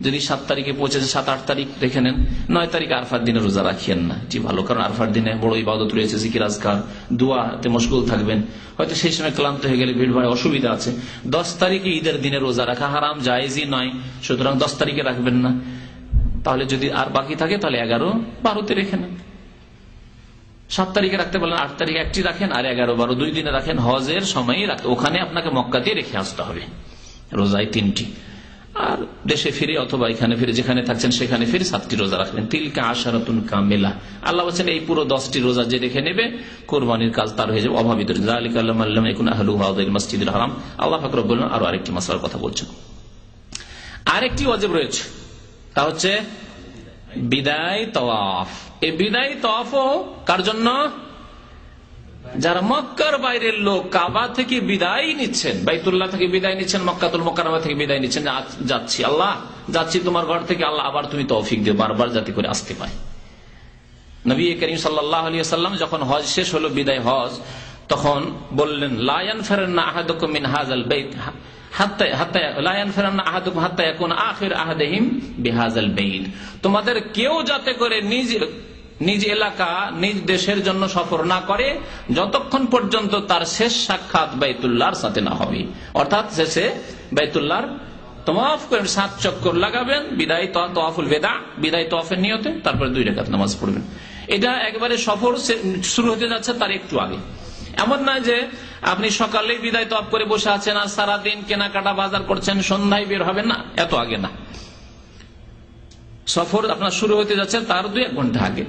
যদি 7 তারিখে পৌঁছেছে 7-8 তারিখ রেখে নেন, 9 তারিখ আরফার দিনে রোজা রাখিয়েন না, এটি ভালো, কারণ আরফার দিনে বড় ইবাদত রয়েছে, জিকির আজকার দোয়াতে মশগুল থাকবেন, হয়তো সেই সময় ক্লান্ত হয়ে গেলে ভিড় ভাড়ে অসুবিধা আছে। 10 তারিখে ঈদের দিনে রোজা রাখা হারাম, জায়েজই নয়, সুতরাং 10 তারিখে রাখবেন না। তাহলে যদি আর বাকি থাকে তাহলে 11-12তে রেখে নেন। 7 তারিখে রাখতে পারলেন, 8 তারিখে একটি রাখেন, আর 11-12 2 দিনে রাখেন। হজের সময়ই রাখতে, ওখানে আপনাকে মক্কাতে রেখে আসতে হবে রোজায় 3টি, আর দেশে ফিরে অথবা এখানে ফিরে যেখানে থাকছেন সেখানে ফিরে 7টি রোজা রাখবেন। তিলকা আশারাতুন কামিলা, আল্লাহ বলছেন এই পুরো 10টি রোজা যে রেখে নেবে কোরবানির কাজ তার হয়ে যাবে অভাবিত। যালিকা লিমান লাম ইয়াকুন আহলুহু হাযিল মাসজিদুল হারাম। আল্লাহ পাক রব্বুল আলামিন আরো আরেকটি মাসলার কথা বলছেন। আরেকটি ওয়াজিব রয়েছে, তা হচ্ছে বিদায় তওয়াফ। এই বিদায় তওয়াফও কার জন্য? যারা মক্কার বাইরের লোক কাবা থেকে বিদায় নিচ্ছেন, বাইতুল্লাহ থেকে বিদায় নিচ্ছেন, মক্কাতুল মুকাররমা থেকে বিদায় নিচ্ছেন, যাচ্ছি আল্লাহ, যাচ্ছি তোমার ঘর থেকে, আল্লাহ আবার তুমি তৌফিক দিও বারবার যাতে করে আসতে পারে। নবী করিম সাল্লাল্লাহু আলাইহি ওয়াসাল্লাম যখন হজ শেষ হলো, বিদায় হজ, তখন বললেন লা ইয়ানফিরান্না আহাদুকুম মিন হাযাল বাইত হাত্তা লা ইয়ানফিরান্না আহাদুকুম হাত্তা ইয়াকুনা আখির আহাদিহিম বিহাযাল বাইত। তোমাদের কেউ যাতে করে নিজ এলাকা নিজ দেশের জন্য সফর না করে যতক্ষণ পর্যন্ত তার শেষ সাক্ষাৎ বাইতুল্লাহর সাথে না হবে। অর্থাৎ শেষে বাইতুল্লাহর তওয়াফ করেন, 7 চক্কর লাগাবেন, বিদায় তওয়াফুল বেদা, বিদায় তওয়াফের নিয়তে, তারপরে 2 রাকাত নামাজ পড়বেন। এটা একবারে সফর শুরু হতে যাচ্ছে তার একটু আগে। এমন নয় যে আপনি সকালে বিদায় তওয়াফ করে বসে আছেন আর সারাদিন কেনাকাটা বাজার করছেন, সন্ধ্যায় বের হবেন না, এত আগে না। সফর আপনার শুরু হতে যাচ্ছে তার 2-1 ঘন্টা আগে।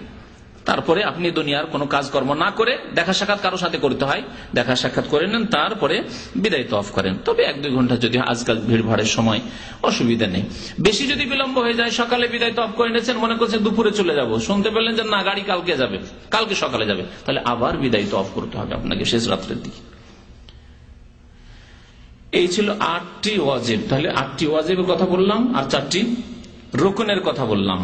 তারপরে আপনি দুনিয়ার কোনো কাজকর্ম না করে, দেখা সাক্ষাৎ কারো সাথে করতে হয়, দেখা সাক্ষাৎ করে নেন, তারপরে বিদায় তওয়াফ করেন। তবে 1-2 ঘন্টা যদি, আজকাল ভিড় ভাড়ের সময়, অসুবিধা নেই। বেশি যদি বিলম্ব হয়ে যায়, সকালে বিদায় তওয়াফ করে নিয়েছেন, মনে করছেন দুপুরে চলে যাব, শুনতে পেলেন যে না গাড়ি কালকে যাবে, কালকে সকালে যাবে, তাহলে আবার বিদায় তওয়াফ করতে হবে আপনাকে শেষ রাত্রের দিকে। এই ছিল 8টি ওয়াজিব। তাহলে 8টি ওয়াজিবের কথা বললাম আর 4টি রুকনের কথা বললাম।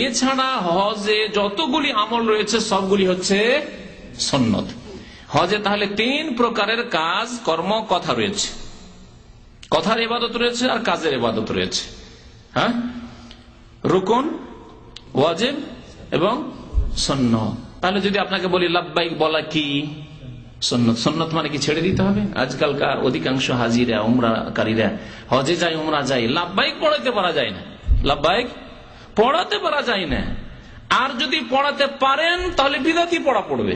এছাড়া হজে যতগুলি আমল রয়েছে সবগুলি হচ্ছে সুন্নত। হজে তাহলে 3 প্রকারের কাজ, কর্ম, কথা রয়েছে। কথার ইবাদত রয়েছে আর কাজের ইবাদত রয়েছে। হ্যাঁ, রুকন, ওয়াজিব এবং সুন্নত। তাহলে যদি আপনাকে বলি লাব্বাইক বলা কি? সুন্নত। সুন্নত মানে কি ছেড়ে দিতে হবে? আজকালকার অধিকাংশ হাজিরা, উমরাকারীরা হজে যায়, উমরা যায়, লাব্বাইক পড়াইতে পারা যায় না, লাব্বাইক পড়াতে পারা যায় না। আর যদি পড়াতে পারেন তাহলে বিদাতি পড়া পড়বে।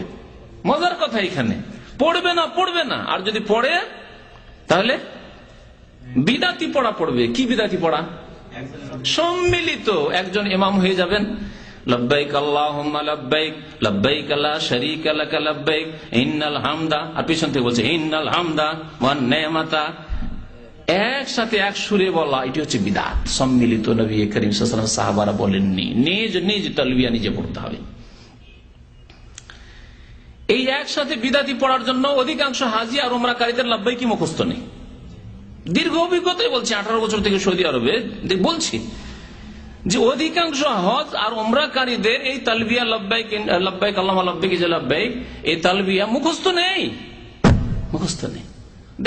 মজার কথা এখানে, পড়বে না। আর যদি পড়ে তাহলে বিদাতি পড়া পড়বে। কি বিদাতি পড়া? সম্মিলিত একজন ইমাম হয়ে যাবেন, লব্বাইক আল্লাহুম্মা লব্বাইক, লব্বাইক লা শারীকা লাক লব্বাইক, ইন্নাল হামদা, আর পিছন থেকে বলছে ইন্নাল হামদা ওয়ান নি'মাতা, একসাথে এক সুরে বলা, এটি হচ্ছে বিদআত। সম্মিলিত নবী করিম সাল্লাল্লাহু আলাইহি ওয়াসাল্লাম, সাহাবারা বলেননি, নিজ তালবিয়া নিজে পড়তে হবে। এই একসাথে বিদাতি পড়ার জন্য অধিকাংশ হাজি আর উমরাকারীদের লাব্বাইকি মুখস্থ নেই। দীর্ঘ অভিজ্ঞতায় বলছি, 18 বছর থেকে সৌদি আরবে বলছি যে অধিকাংশ হজ আর উমরাকারীদের এই তালবিয়া লব্বাইক লব্বাইক আল্লাহুম্মা লব্বাইক যে লব্বাইক, এই তালবিয়া মুখস্থ নেই।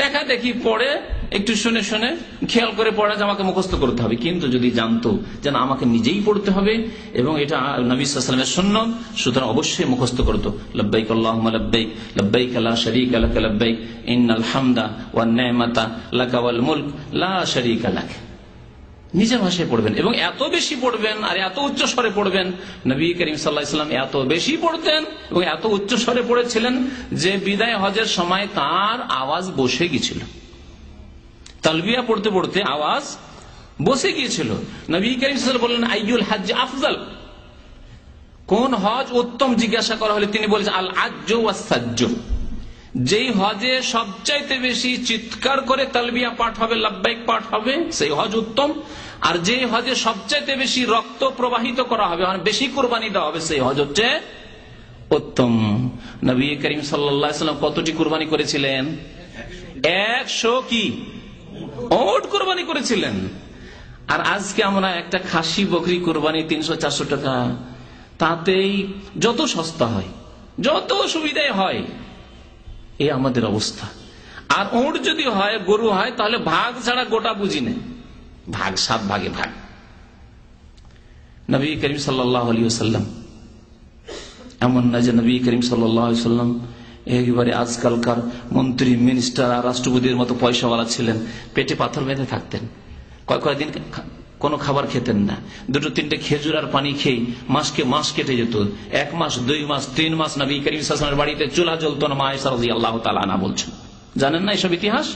দেখা দেখি পড়ে, একটু শুনে শুনে খেয়াল করে পড়া যে আমাকে মুখস্থ করতে হবে। কিন্তু যদি জানতো যে আমাকে নিজেই পড়তে হবে এবং এটা নবী সাল্লাল্লাহু আলাইহি ওয়াসাল্লামের সুন্নাত, সুতরাং অবশ্যই মুখস্থ করতো। লব্বাইক আল্লাহুম্মা লব্বাইক, লব্বাইক লা শারীকা লাক লব্বাইক, ইন্নাল হামদা ওয়ান নি'মাতা লাকা ওয়াল মুলক লা শারীকা লাক। নিজের ভাষায় পড়বেন এবং এত বেশি পড়বেন আর এত উচ্চ স্বরে পড়বেন। নবী করিম সাল্লাল্লাহু আলাইহি ওয়াসাল্লাম এত বেশি পড়তেন এবং এত উচ্চ স্বরে পড়েছিলেন যে বিদায় হজের সময় তার আওয়াজ বসে গিয়েছিল। তালবিয়া পড়তে পড়তে আওয়াজ বসে গিয়েছিল। নবী করিম সাল্লাল্লাহু আলাইহি ওয়াসাল্লাম বললেন আইয়ুল হজ্জ আফজাল, কোন হজ উত্তম জিজ্ঞাসা করা হলে তিনি বলেছেন আল আজ্জু ওয়াস সাজ্জু, যেই হজে সবচাইতে বেশি চিৎকার করে তালবিয়া পাঠ হবে, লাব্বাইক পাঠ হবে, সেই হজ উত্তম। আর যে হজে সবচাইতে বেশি রক্ত প্রবাহিত করা হবে, মানে বেশি কুরবানি দেওয়া হবে, সেই হজ হচ্ছে উত্তম। নবী করিম সাল্লাল্লাহু আলাইহি ওয়াসাল্লাম কতটি কুরবানি করেছিলেন? 100 কি ওট কুরবানি করেছিলেন। আর আজকে আমরা একটা খাসি বকরি কুরবানি 300-400 টাকা, তাতেই যত সস্তা হয়, যত সুবিধাই হয়, এই আমাদের অবস্থা। আর ওট যদি হয়, গরু হয়, তাহলে ভাগ ছাড়া গোটা বুঝি নেই, ভাগ 7 ভাগে ভাগ। নবী করিম সাল্লাল্লাহু আলাইহি ওয়াসাল্লাম এমন না যে নবী করিম সাল্লাল্লাহু আলাইহি ওয়াসাল্লাম একেবারে আজকালকার মন্ত্রী, মিনিস্টার আর রাষ্ট্রপতির মতো পয়সাওয়ালা ছিলেন, পেটে পাথর বেঁধে থাকতেন, কয়েকদিন কোনো খাবার খেতেন না, 2-3টে খেজুর আর পানি খেয়ে মাস কেটে যেত। 1 মাস, 2 মাস, 3 মাস নবী করিম সাল্লাল্লাহু আলাইহি ওয়াসাল্লামের বাড়িতে চুলা জ্বলতো না। মা আয়েশা রাদিয়াল্লাহু তাআলা আনহা বলছেন, জানেন না এসব ইতিহাস?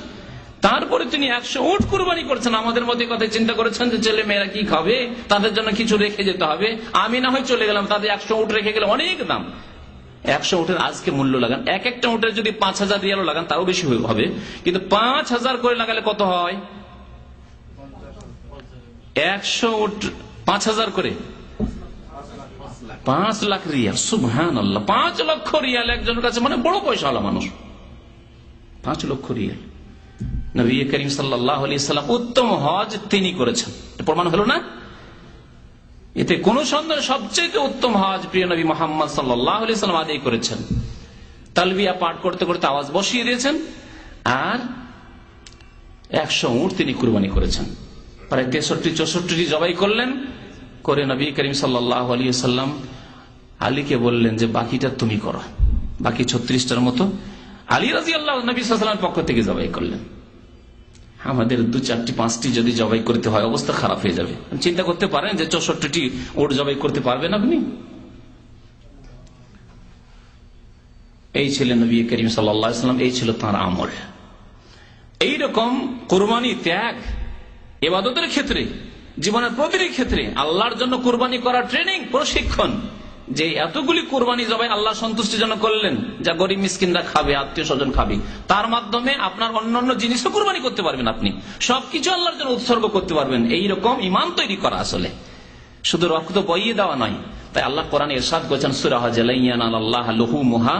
তারপরে তিনি 100 উট কুরবানি করছেন। আমাদের মধ্যে কথা চিন্তা করেছেন যে ছেলে মেয়েরা কি খাবে, তাদের জন্য কিছু রেখে যেতে হবে। আমি না হয় চলে গেলাম, তাদের 100 উট রেখে গেলে অনেক দাম। 100 উটের আজকে মূল্য লাগান, এক একটা উটের যদি 5000 রিয়ালও লাগান তাও বেশি হবে, কিন্তু 5000 করে লাগালে কত হয়? 100 উট 5000 করে 5 লাখ রিয়াল। সুবহানাল্লাহ, 5 লক্ষ রিয়াল একজনের কাছে মানে বড় পয়সাওয়ালা মানুষ। 5 লক্ষ রিয়াল। নবী করিম সাল্লাল্লাহু আলাইহি সাল্লাম উত্তম হজ তিনি করেছেন, প্রমাণ হলো না? এতে কোন সন্দেহ, সবচেয়ে উত্তম হজ প্রিয় নবী মুহাম্মদ সাল্লাল্লাহু আলাইহি সাল্লাম আদায় করেছেন। তালবিয়া পাঠ করতে করতে আওয়াজ বসিয়ে দিয়েছেন, আর 100 উট তিনি কুরবানি করেছেন। প্রায় 63-64টি জবাই করলেন, করে নবী করিম সাল্লাল্লাহু আলাইহি সাল্লাম আলীকে বললেন যে বাকিটা তুমি করো। বাকি 36টার মতো আলী রাদিয়াল্লাহু নবী সাল্লাল্লাহু আলাইহি ওয়াসাল্লামের পক্ষ থেকে জবাই করলেন। আমাদের 2, 4, 5টি যদি জবাই করতে হয় অবস্থা খারাপ হয়ে যাবে। চিন্তা করতে পারেন যে 64টি উট জবাই করতে পারবেন আপনি? এই ছিলেন নবী করিম সাল্লাল্লাহু আলাইহি ওয়াসাল্লাম, এই ছিল তাঁর আমল। এইরকম কুরবানি ত্যাগ ইবাদতের ক্ষেত্রে, জীবনের প্রতিটি ক্ষেত্রে আল্লাহর জন্য কুরবানি করার ট্রেনিং, প্রশিক্ষণ, যে এতগুলি কুরবানি জবাই আল্লাহ সন্তুষ্টির জন্য করলেন, যা গরিব মিসকিনরা খাবে, আত্মীয় স্বজন খাবে, তার মাধ্যমে আপনার অন্যান্য জিনিসও কুরবানি করতে পারবেন। আপনি সবকিছু আল্লাহর জন্য উৎসর্গ করতে পারবেন। এইরকম ঈমান তৈরি করা, আসলে শুধু রক্ত বইয়ে দেওয়া নয়। তাই আল্লাহ কোরআনে ইরশাদ করেছেন সূরা হজ, লা ইয়ানালাল্লাহু লুহুমুহা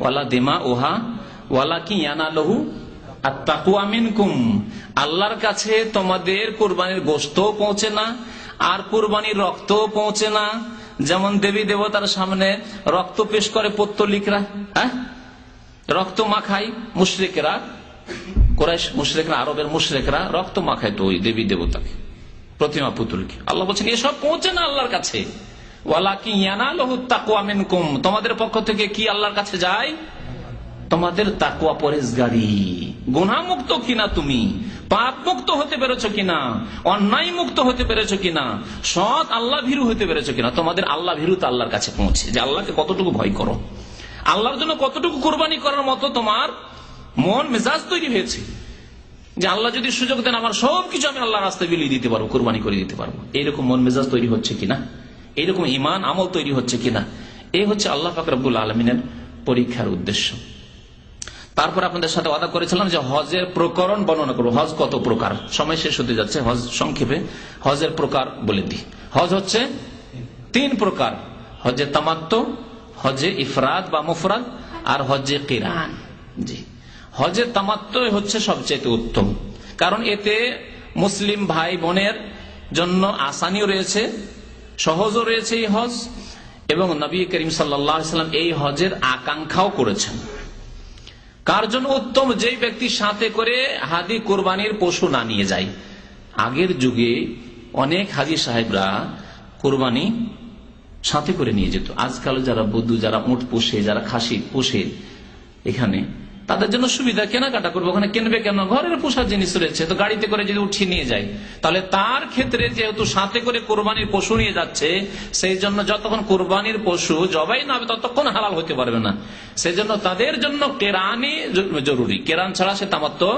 ওয়ালা দিমাউহা ওয়ালাকিন ইয়ানালুহু আত-তাকওয়া মিনকুম। আল্লাহর কাছে তোমাদের কুরবানির গোশত পৌঁছে না, আর কুরবানির রক্ত পৌঁছে না। যেমন দেবী দেবতার সামনে রক্ত পেশ করে পৌত্তলিকরা, রক্ত মাখায় মুশরিকরা, কুরাইশ মুশরিকরা, আরবের মুশরিকরা রক্ত মাখায় তো ওই দেবী দেবতাকে, প্রতিমা পুতুলকে। আল্লাহ বলছেন এসব পৌঁছে না আল্লাহর কাছে। ওয়ালাকিন ইয়ানালুহু তাকওয়া মিনকুম, তোমাদের পক্ষ থেকে কি আল্লাহর কাছে যায়? তোমাদের তাকওয়া, পরেজগারি, গুনাহ মুক্ত কিনা, তুমি পাপ মুক্ত হতে পেরেছো কিনা, অন্যায় মুক্ত হতে পেরেছো কিনা, সৎ আল্লাহ ভীরু হতে পেরেছো কিনা। তোমাদের আল্লাহ ভীরুতা আল্লাহর কাছে পৌঁছে, যে আল্লাহকে কতটুকু ভয় করো, আল্লাহর জন্য কতটুকু কুরবানি করার মতো তোমার মন মেজাজ তৈরি হয়েছে, যে আল্লাহ যদি সুযোগ দেন আমার সবকিছু আমি আল্লাহর রাস্তায় বিলিয়ে দিতে পারবো, কুরবানি করে দিতে পারবো। এইরকম মন মেজাজ তৈরি হচ্ছে কিনা, এইরকম ঈমান আমল তৈরি হচ্ছে কিনা, এই হচ্ছে আল্লাহ পাক রব্বুল আলামিনের পরীক্ষার উদ্দেশ্য। তারপর আপনাদের সাথে ওয়াদা করেছিলাম যে হজের প্রকরণ বর্ণনা করবো। হজ কত প্রকার, সময় শেষ হতে যাচ্ছে, হজ সংক্ষেপে হজের প্রকার বলে দিই। হজ হচ্ছে 3 প্রকার, হজে তামাত্তু, হজে ইফরাদ বা মুফরাদ, আর হজে কিরান। জি, হজে তামাত্তু হচ্ছে সবচেয়ে উত্তম, কারণ এতে মুসলিম ভাই বোনের জন্য আসানিও রয়েছে, সহজও রয়েছে এই হজ, এবং নবী করিম সাল্লাল্লাহু আলাইহি ওয়াসাল্লাম এই হজের আকাঙ্ক্ষাও করেছেন। কার জন্য উত্তম? যেই ব্যক্তি সাথে করে হাদি কুরবানির পশু না নিয়ে যায়। আগের যুগে অনেক হাজি সাহেবরা কুরবানি সাথে করে নিয়ে যেত। আজকাল যারা বধূ, যারা উট পোষে, যারা খাসি পোষে, এখানে তাদের জন্য সুবিধা, কেনাকাটা করবে, ওখানে কিনবে কেন, ঘরের পোষার জিনিস রয়েছে, তো গাড়িতে করে যদি উঠিয়ে নিয়ে যায়, তাহলে তার ক্ষেত্রে যেহেতু সাথে করে কোরবানির পশু নিয়ে যাচ্ছে, সেই জন্য যতক্ষণ কোরবানির পশু জবাই না হবে ততক্ষণ হালাল হতে পারবে না। সেই জন্য তাদের জন্য কেরানি জরুরি, কেরান ছাড়া সে তামাত্তু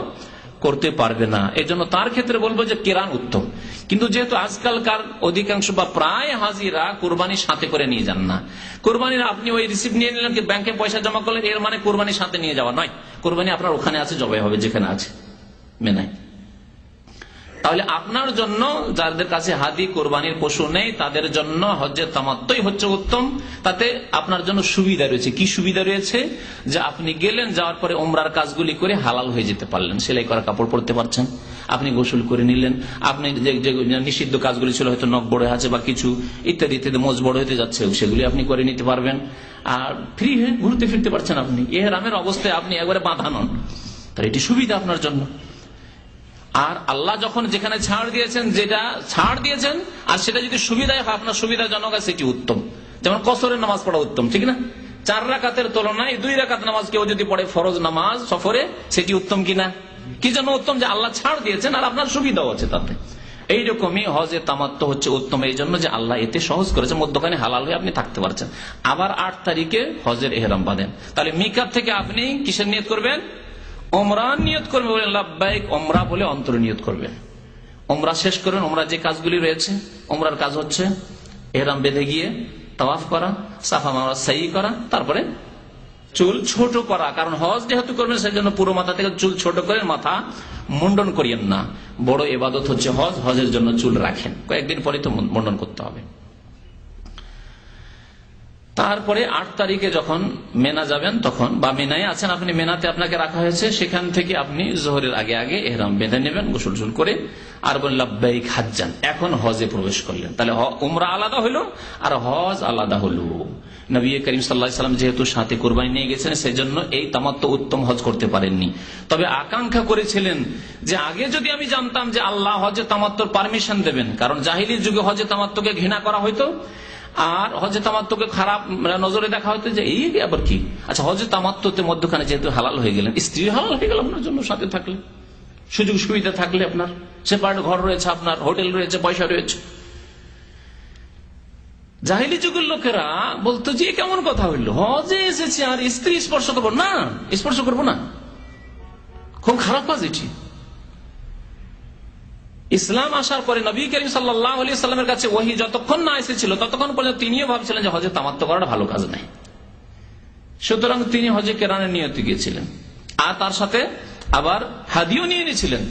করতে পারবে না। এই জন্য তার ক্ষেত্রে বলবো যে কেরান উত্তম। কিন্তু যেহেতু আজকালকার অধিকাংশ বা প্রায় হাজিরা কোরবানির সাথে করে নিয়ে যান না, কোরবানির আপনি ওই রিসিপ্ট নিয়ে নিলেন, ব্যাংকে পয়সা জমা করলেন, এর মানে কোরবানির সাথে নিয়ে যাওয়া নয়। কোরবানি আপনার ওখানে আছে, জবাই হবে যেখানে আছে মেনায়। তাহলে আপনার জন্য, যাদের কাছে হাদি কোরবানির পশু নেই, তাদের জন্য হজ্জে তামাত্তুই হচ্ছে উত্তম। তাতে আপনার জন্য সুবিধা রয়েছে। কি সুবিধা রয়েছে? যে আপনি গেলেন, যাওয়ার পরে উমরার কাজগুলি করে হালাল হয়ে যেতে পারলেন, সেলাই করা কাপড় পরতে পারছেন, আপনি গোসল করে নিলেন, আপনি যে নিষিদ্ধ কাজগুলি ছিল, হয়তো নখ বড় আছে বা কিছু ইত্যাদি ইত্যাদি, মোজ বড় হতে যাচ্ছে, সেগুলি আপনি করে নিতে পারবেন, আর ফ্রি হয়ে ঘুরতে ফিরতে পারছেন। আপনি ইহরামের অবস্থায় আপনি একবারে বাঁধা নন, তাহলে এটি সুবিধা আপনার জন্য। আর আল্লাহ যখন যেখানে ছাড় দিয়েছেন, যেটা ছাড় দিয়েছেন, আর সেটা যদি সুবিধায় হয়, আপনার সুবিধাজনক হয়, সেটি উত্তম। যেমন কসরের নামাজ পড়া উত্তম, ঠিক না? 4 রাকাতের তুলনায় 2 রাকাত নামাজ কেউ যদি পড়ে ফরজ নামাজ সফরে, সেটি উত্তম কিনা? কি জন্য উত্তম? যে আল্লাহ ছাড় দিয়েছেন আর আপনার সুবিধাও আছে তাতে। এইরকমই হজে তামাত্তু হচ্ছে উত্তম, এই জন্য যে আল্লাহ এতে সহজ করেছে, মধ্যখানে হালাল হয়ে আপনি থাকতে পারছেন। আবার 8 তারিখে হজের ইহরাম বাঁধেন, তাহলে মিকাত থেকে আপনি কিসের নিয়ত করবেন? ওমরা নিয়ত করবেন, বলেন লাব্বাইক ওমরা বলে অন্তরে নিয়ত করবেন। ওমরা শেষ করবেন। ওমরা যে কাজগুলি রয়েছে, ওমরার কাজ হচ্ছে ইহরাম বেঁধে গিয়ে তাওয়াফ করা, সাফা মারওয়া সাই করা, তারপরে চুল ছোট করা। কারণ হজ যেহেতু করবেন, সেই জন্য পুরো মাথা থেকে চুল ছোট করে মাথা মুন্ডন করিয়েন না। বড় ইবাদত হচ্ছে হজ, হজের জন্য চুল রাখেন, কয়েকদিন পরে তো মুন্ডন করতে হবে। তারপরে 8 তারিখে যখন মেনা যাবেন তখন, বা মেনায় আছেন আপনি, মেনাতে আপনাকে রাখা হয়েছে, সেখান থেকে আপনি জোহরের আগে আগে ইহরাম বেঁধে নেবেন গোসল করে, আর বলেন লাব্বাইক হাজ্জান, এখন হজে প্রবেশ করলেন। তাহলে উমরা আলাদা হলো আর হজ আলাদা হলো। নবী করিম সাল্লাল্লাহু আলাইহি ওয়াসাল্লাম যেহেতু সাথে কুরবানি নিয়ে গেছেন, সেজন্য এই তামাত্তু উত্তম হজ করতে পারেননি। তবে আকাঙ্ক্ষা করেছিলেন যে আগে যদি আমি জানতাম যে আল্লাহ হজে তামাত্তুর পারমিশন দেবেন, কারণ জাহিলির যুগে হজে তামাত্তুকে ঘৃণা করা হইতো আর হজে তামাত্তুকে খারাপ নজরে দেখা হতো, যে এই আবার কি। আচ্ছা, হজে তামাত্তুতে মধ্যখানে যেহেতু হালাল হয়ে গেলেন, স্ত্রী হালাল হয়ে গেল আপনার জন্য, সাথে থাকলে, সুযোগ সুবিধা থাকলে, আপনার সেপারেট ঘর রয়েছে, আপনার হোটেল রয়েছে, পয়সা রয়েছে। জাহিলি যুগের লোকেরা বলতো যে কেমন কথা হইলো, হজে এসেছে আর স্ত্রী স্পর্শ করবো না, স্পর্শ করবো না, খুব খারাপ কাজ এটি। ইসলাম আসার পরে নবী করিম সাল্লাল্লাহু আলাইহি সাল্লামের কাছে ওহী যতক্ষণ না এসেছিল ততক্ষণ পর্যন্ত তিনিও ভাবছিলেন যে হজে তামাত্তু করাটা ভালো কাজ নাই। সুতরাং তিনি হজে কেরানের নিয়তে গিয়েছিলেন, আর তার সাথে আবার হাদিও নিয়ে নিয়েছিলেন।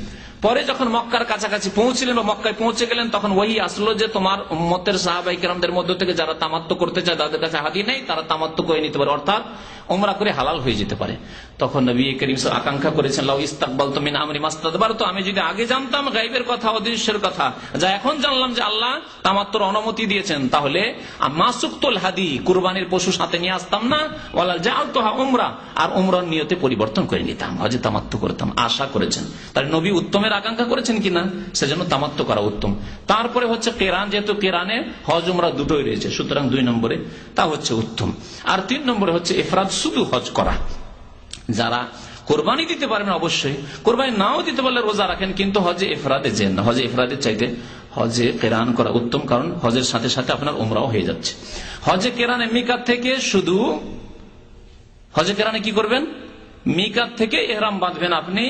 পরে যখন মক্কার কাছাকাছি পৌঁছলেন বা মক্কায় পৌঁছে গেলেন, তখন ওহী আসলো যে তোমার উম্মতের সাহাবায়ে কেরামদের মধ্য থেকে যারা তামাত্তু করতে চায়, তাদের কাছে হাদি নেই, তারা তামাত্তু করে নিতে পারে, অর্থাৎ উমরা করে হালাল হয়ে যেতে পারে। তখন নবী করিম আকাঙ্ক্ষা করেছেন, লাউ ইস্তাকবালতু মিন আমরি মাস্তাদবারতু, আমি যদি আগে জানতাম গায়বের কথা, অদৃশ্যের কথা, যা এখন জানলাম যে আল্লাহ তামাত্তুর অনুমতি দিয়েছেন, তাহলে মাসুকতুল হাদি, কুরবানির পশু সাথে নিয়ে আসতাম না, ওয়ালা জাআলতুহা উমরা, আর উমরার নিয়তে পরিবর্তন করে নিতাম, হজে তামাত্তু করতাম। আশা করেছেন, তাহলে নবী উত্তমের আকাঙ্ক্ষা করেছেন কিনা, সেজন্য তামাত্তু করা উত্তম। তারপরে হচ্ছে কেরান, যেহেতু কেরানে হজ উমরা দুটোই রয়েছে, সুতরাং 2 নম্বরে তা হচ্ছে উত্তম। আর 3 নম্বরে হচ্ছে ইফরাদ, শুধু হজ করা। যারা কোরবানি দিতে পারবেন, অবশ্যই কোরবানি নাও দিতে পারলে রোজা রাখেন, কিন্তু হজে ইফরাদে যেন না, হজে ইফরাদের চাইতে হজে কেরান করা উত্তম, কারণ হজের সাথে সাথে আপনার উমরাও হয়ে যাচ্ছে। হজে কেরানে মিকাত থেকে শুধু, হজে কেরানে কি করবেন, মিকাত থেকে ইহরাম বাঁধবেন আপনি,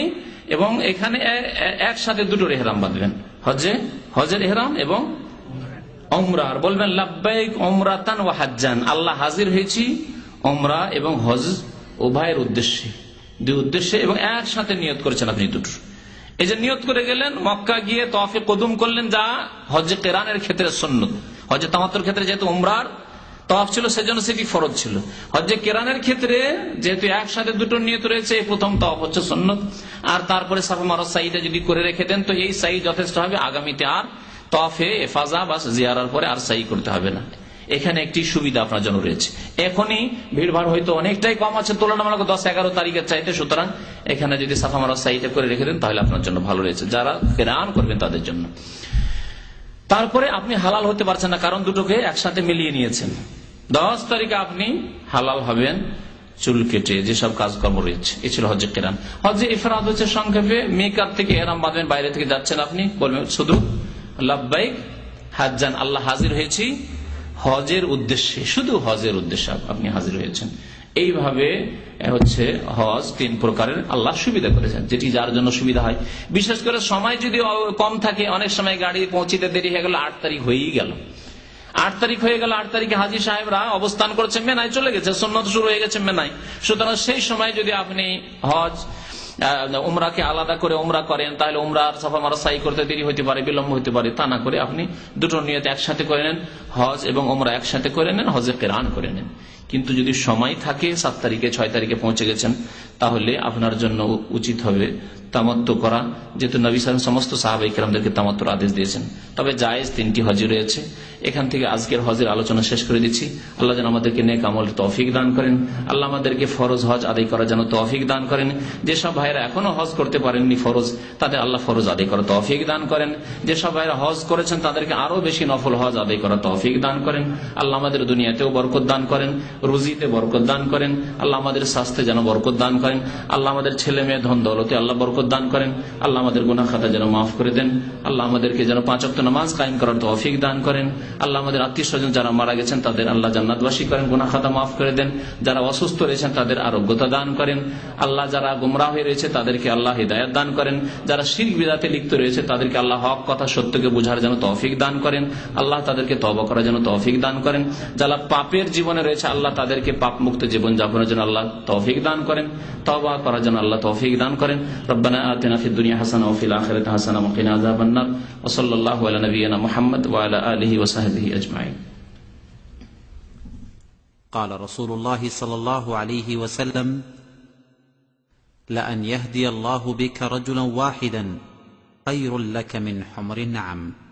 এবং এখানে একসাথে দুটোর ইহরাম বাঁধবেন, হজের ইহরাম এবং উমরার। বলবেন লাব্বাইক উমরাতান ওয়া হাজ্জান, আল্লাহ হাজির হয়েছি উমরা এবং হজ উভয়ের উদ্দেশ্যে, 2 উদ্দেশ্যে, এবং একসাথে নিয়ত করেছেন আপনি দুটো। এই যে নিয়ত করে গেলেন, মক্কা গিয়ে তাওয়াফে কুদুম করলেন, যা হজে কেরানের ক্ষেত্রে সুন্নত। হজে তামাত্তুর ক্ষেত্রে যেহেতু উমরার তাওয়াফ ছিল, সেজন্য সেটি ফরজ ছিল। হজে কেরানের ক্ষেত্রে যেহেতু একসাথে দুটো নিয়ত রয়েছে, এই প্রথম তাওয়াফ হচ্ছে সুন্নত, আর তারপরে সাফা মারওয়া সাইটা যদি করে রেখে দেন তো এই সাই যথেষ্ট হবে। আগামীতে আর তাওয়াফে ইফাজা বা জিয়ারার পরে আর সাই করতে হবে না। এখানে একটি সুবিধা আপনার জন্য রয়েছে। এখনই ভিড়ভাড় হয়তো অনেকটাই কম আছে তুলনামূলক 10-11 তারিখের চাইতে, সুতরাং এখানে যদি সাফা মারওয়া সাইটা করে রেখে দেন তাহলে আপনার জন্য ভালো রয়েছে, যারা কেরান করবেন তাদের জন্য। তারপরে আপনি হালাল হতে পারছেন না, কারণ দুটোকে একসাথে মিলিয়ে নিয়েছেন। 10 তারিখে আপনি হালাল হবেন চুল কেটে, যেসব কাজকর্ম রয়েছে। এ ছিল হজে কেরান। হজে ইফরাদ হচ্ছে সংক্ষেপে মিকাত থেকে ইহরাম বাঁধবেন, বাইরে থেকে যাচ্ছেন আপনি, বলবেন শুধু লাব্বাইক হাজ্জান, আল্লাহ হাজির হয়েছি হজের উদ্দেশ্যে, শুধু হজের উদ্দেশ্যে আপনি হাজির হয়েছেন। এইভাবে হচ্ছে হজ 3 প্রকারের আল্লাহ সুবিধা করেছেন, যেটি যার জন্য সুবিধা হয়। বিশেষ করে সময় যদি কম থাকে, অনেক সময় গাড়ি পৌঁছিতে দেরি হয়ে গেল, 8 তারিখ হয়েই গেল, 8 তারিখ হয়ে গেল, 8 তারিখে হাজী সাহেবরা অবস্থান করছে মেনায়, চলে গেছে, সুন্নত শুরু হয়ে গেছে মেনায়। সুতরাং সেই সময় যদি আপনি হজ উমরাকে আলাদা করে উমরা করেন, তাহলে উমরার সাফা মারওয়া সাই করতে দেরি হতে পারে, বিলম্ব হতে পারে। তা না করে আপনি দুটো নিয়ত একসাথে করে নেন, হজ এবং উমরা একসাথে করে নেন, হজে কেরান করে নেন। কিন্তু যদি সময় থাকে, 7 তারিখে 6 তারিখে পৌঁছে গেছেন, তাহলে আপনার জন্য উচিত হবে তামাত্তু করা, যেহেতু নবী সাল্লাল্লাহু আলাইহি ওয়াসাল্লাম সমস্ত সাহাবায়ে কেরামদেরকে তামাত্তুর আদেশ দিয়েছেন। তবে জায়েজ 3টি হজ রয়েছে। এখান থেকে আজকের হজের আলোচনা শেষ করে দিচ্ছি। আল্লাহ যেন আমাদেরকে নেক আমল তৌফিক দান করেন, আল্লাহ আমাদেরকে ফরজ হজ আদায় করার জন্য তৌফিক দান করেন। যেসব ভাইরা এখনো হজ করতে পারেননি ফরজ, তাদের আল্লাহ ফরজ আদায় করার তৌফিক দান করেন। যেসব ভাইরা হজ করেছেন তাদেরকে আরো বেশি নফল হজ আদায় করার তৌফিক দান করেন। আল্লাহ আমাদের দুনিয়াতেও বরকত দান করেন, রুজিতে বরকত দান করেন। আল্লাহ আমাদের স্বাস্থ্যে যেন বরকত দান করেন। আল্লাহ আমাদের ছেলে মেয়ে ধন দৌলতে আল্লাহ বরকত দান করেন। আল্লাহ আমাদের গুনাহ খাতা যেন মাফ করে দেন। আল্লাহ আমাদেরকে যেন 5 ওয়াক্ত নামাজ কায়েম করার তৌফিক দান করেন। আল্লাহ আমাদের আত্মীয় স্বজন যারা মারা গেছেন তাদের আল্লাহ জান্নাতবাসী করেন, গুনাহ খাতা মাফ করে দেন। যারা অসুস্থ রয়েছেন তাদের আরোগ্যতা দান করেন। আল্লাহ যারা গুমরাহ হয়ে রয়েছে তাদেরকে আল্লাহ হিদায়াত দান করেন। যারা শিরক বিদআতে লিপ্ত রয়েছে তাদেরকে আল্লাহ হক কথা সত্যকে বোঝার জন্য তৌফিক দান করেন। আল্লাহ তাদেরকে তওবা করার জন্য তৌফিক দান করেন। যারা পাপের জীবনে রয়েছে আল্লাহ তাদেরকে পাপ মুক্ত জীবন যাপনের জন্য আল্লাহ তৌফিক দান করেন, তওবা করার জন্য আল্লাহ তৌফিক দান করেন। রব্বানা আতিনা ফিদ দুনিয়া হাসানাহ ওয়া ফিল আখিরাতি হাসানাহ ওয়া কিনা আযাবান নার। ওয়া সাল্লাল্লাহু আলা নাবিয়িনা মুহাম্মদ ওয়া আলা আলিহি ওয়া সাহবিহি আজমাইন। قال رسول الله صلى الله عليه وسلم: لأن يهدي الله بك رجلا واحدا خير لك من حمر النعم.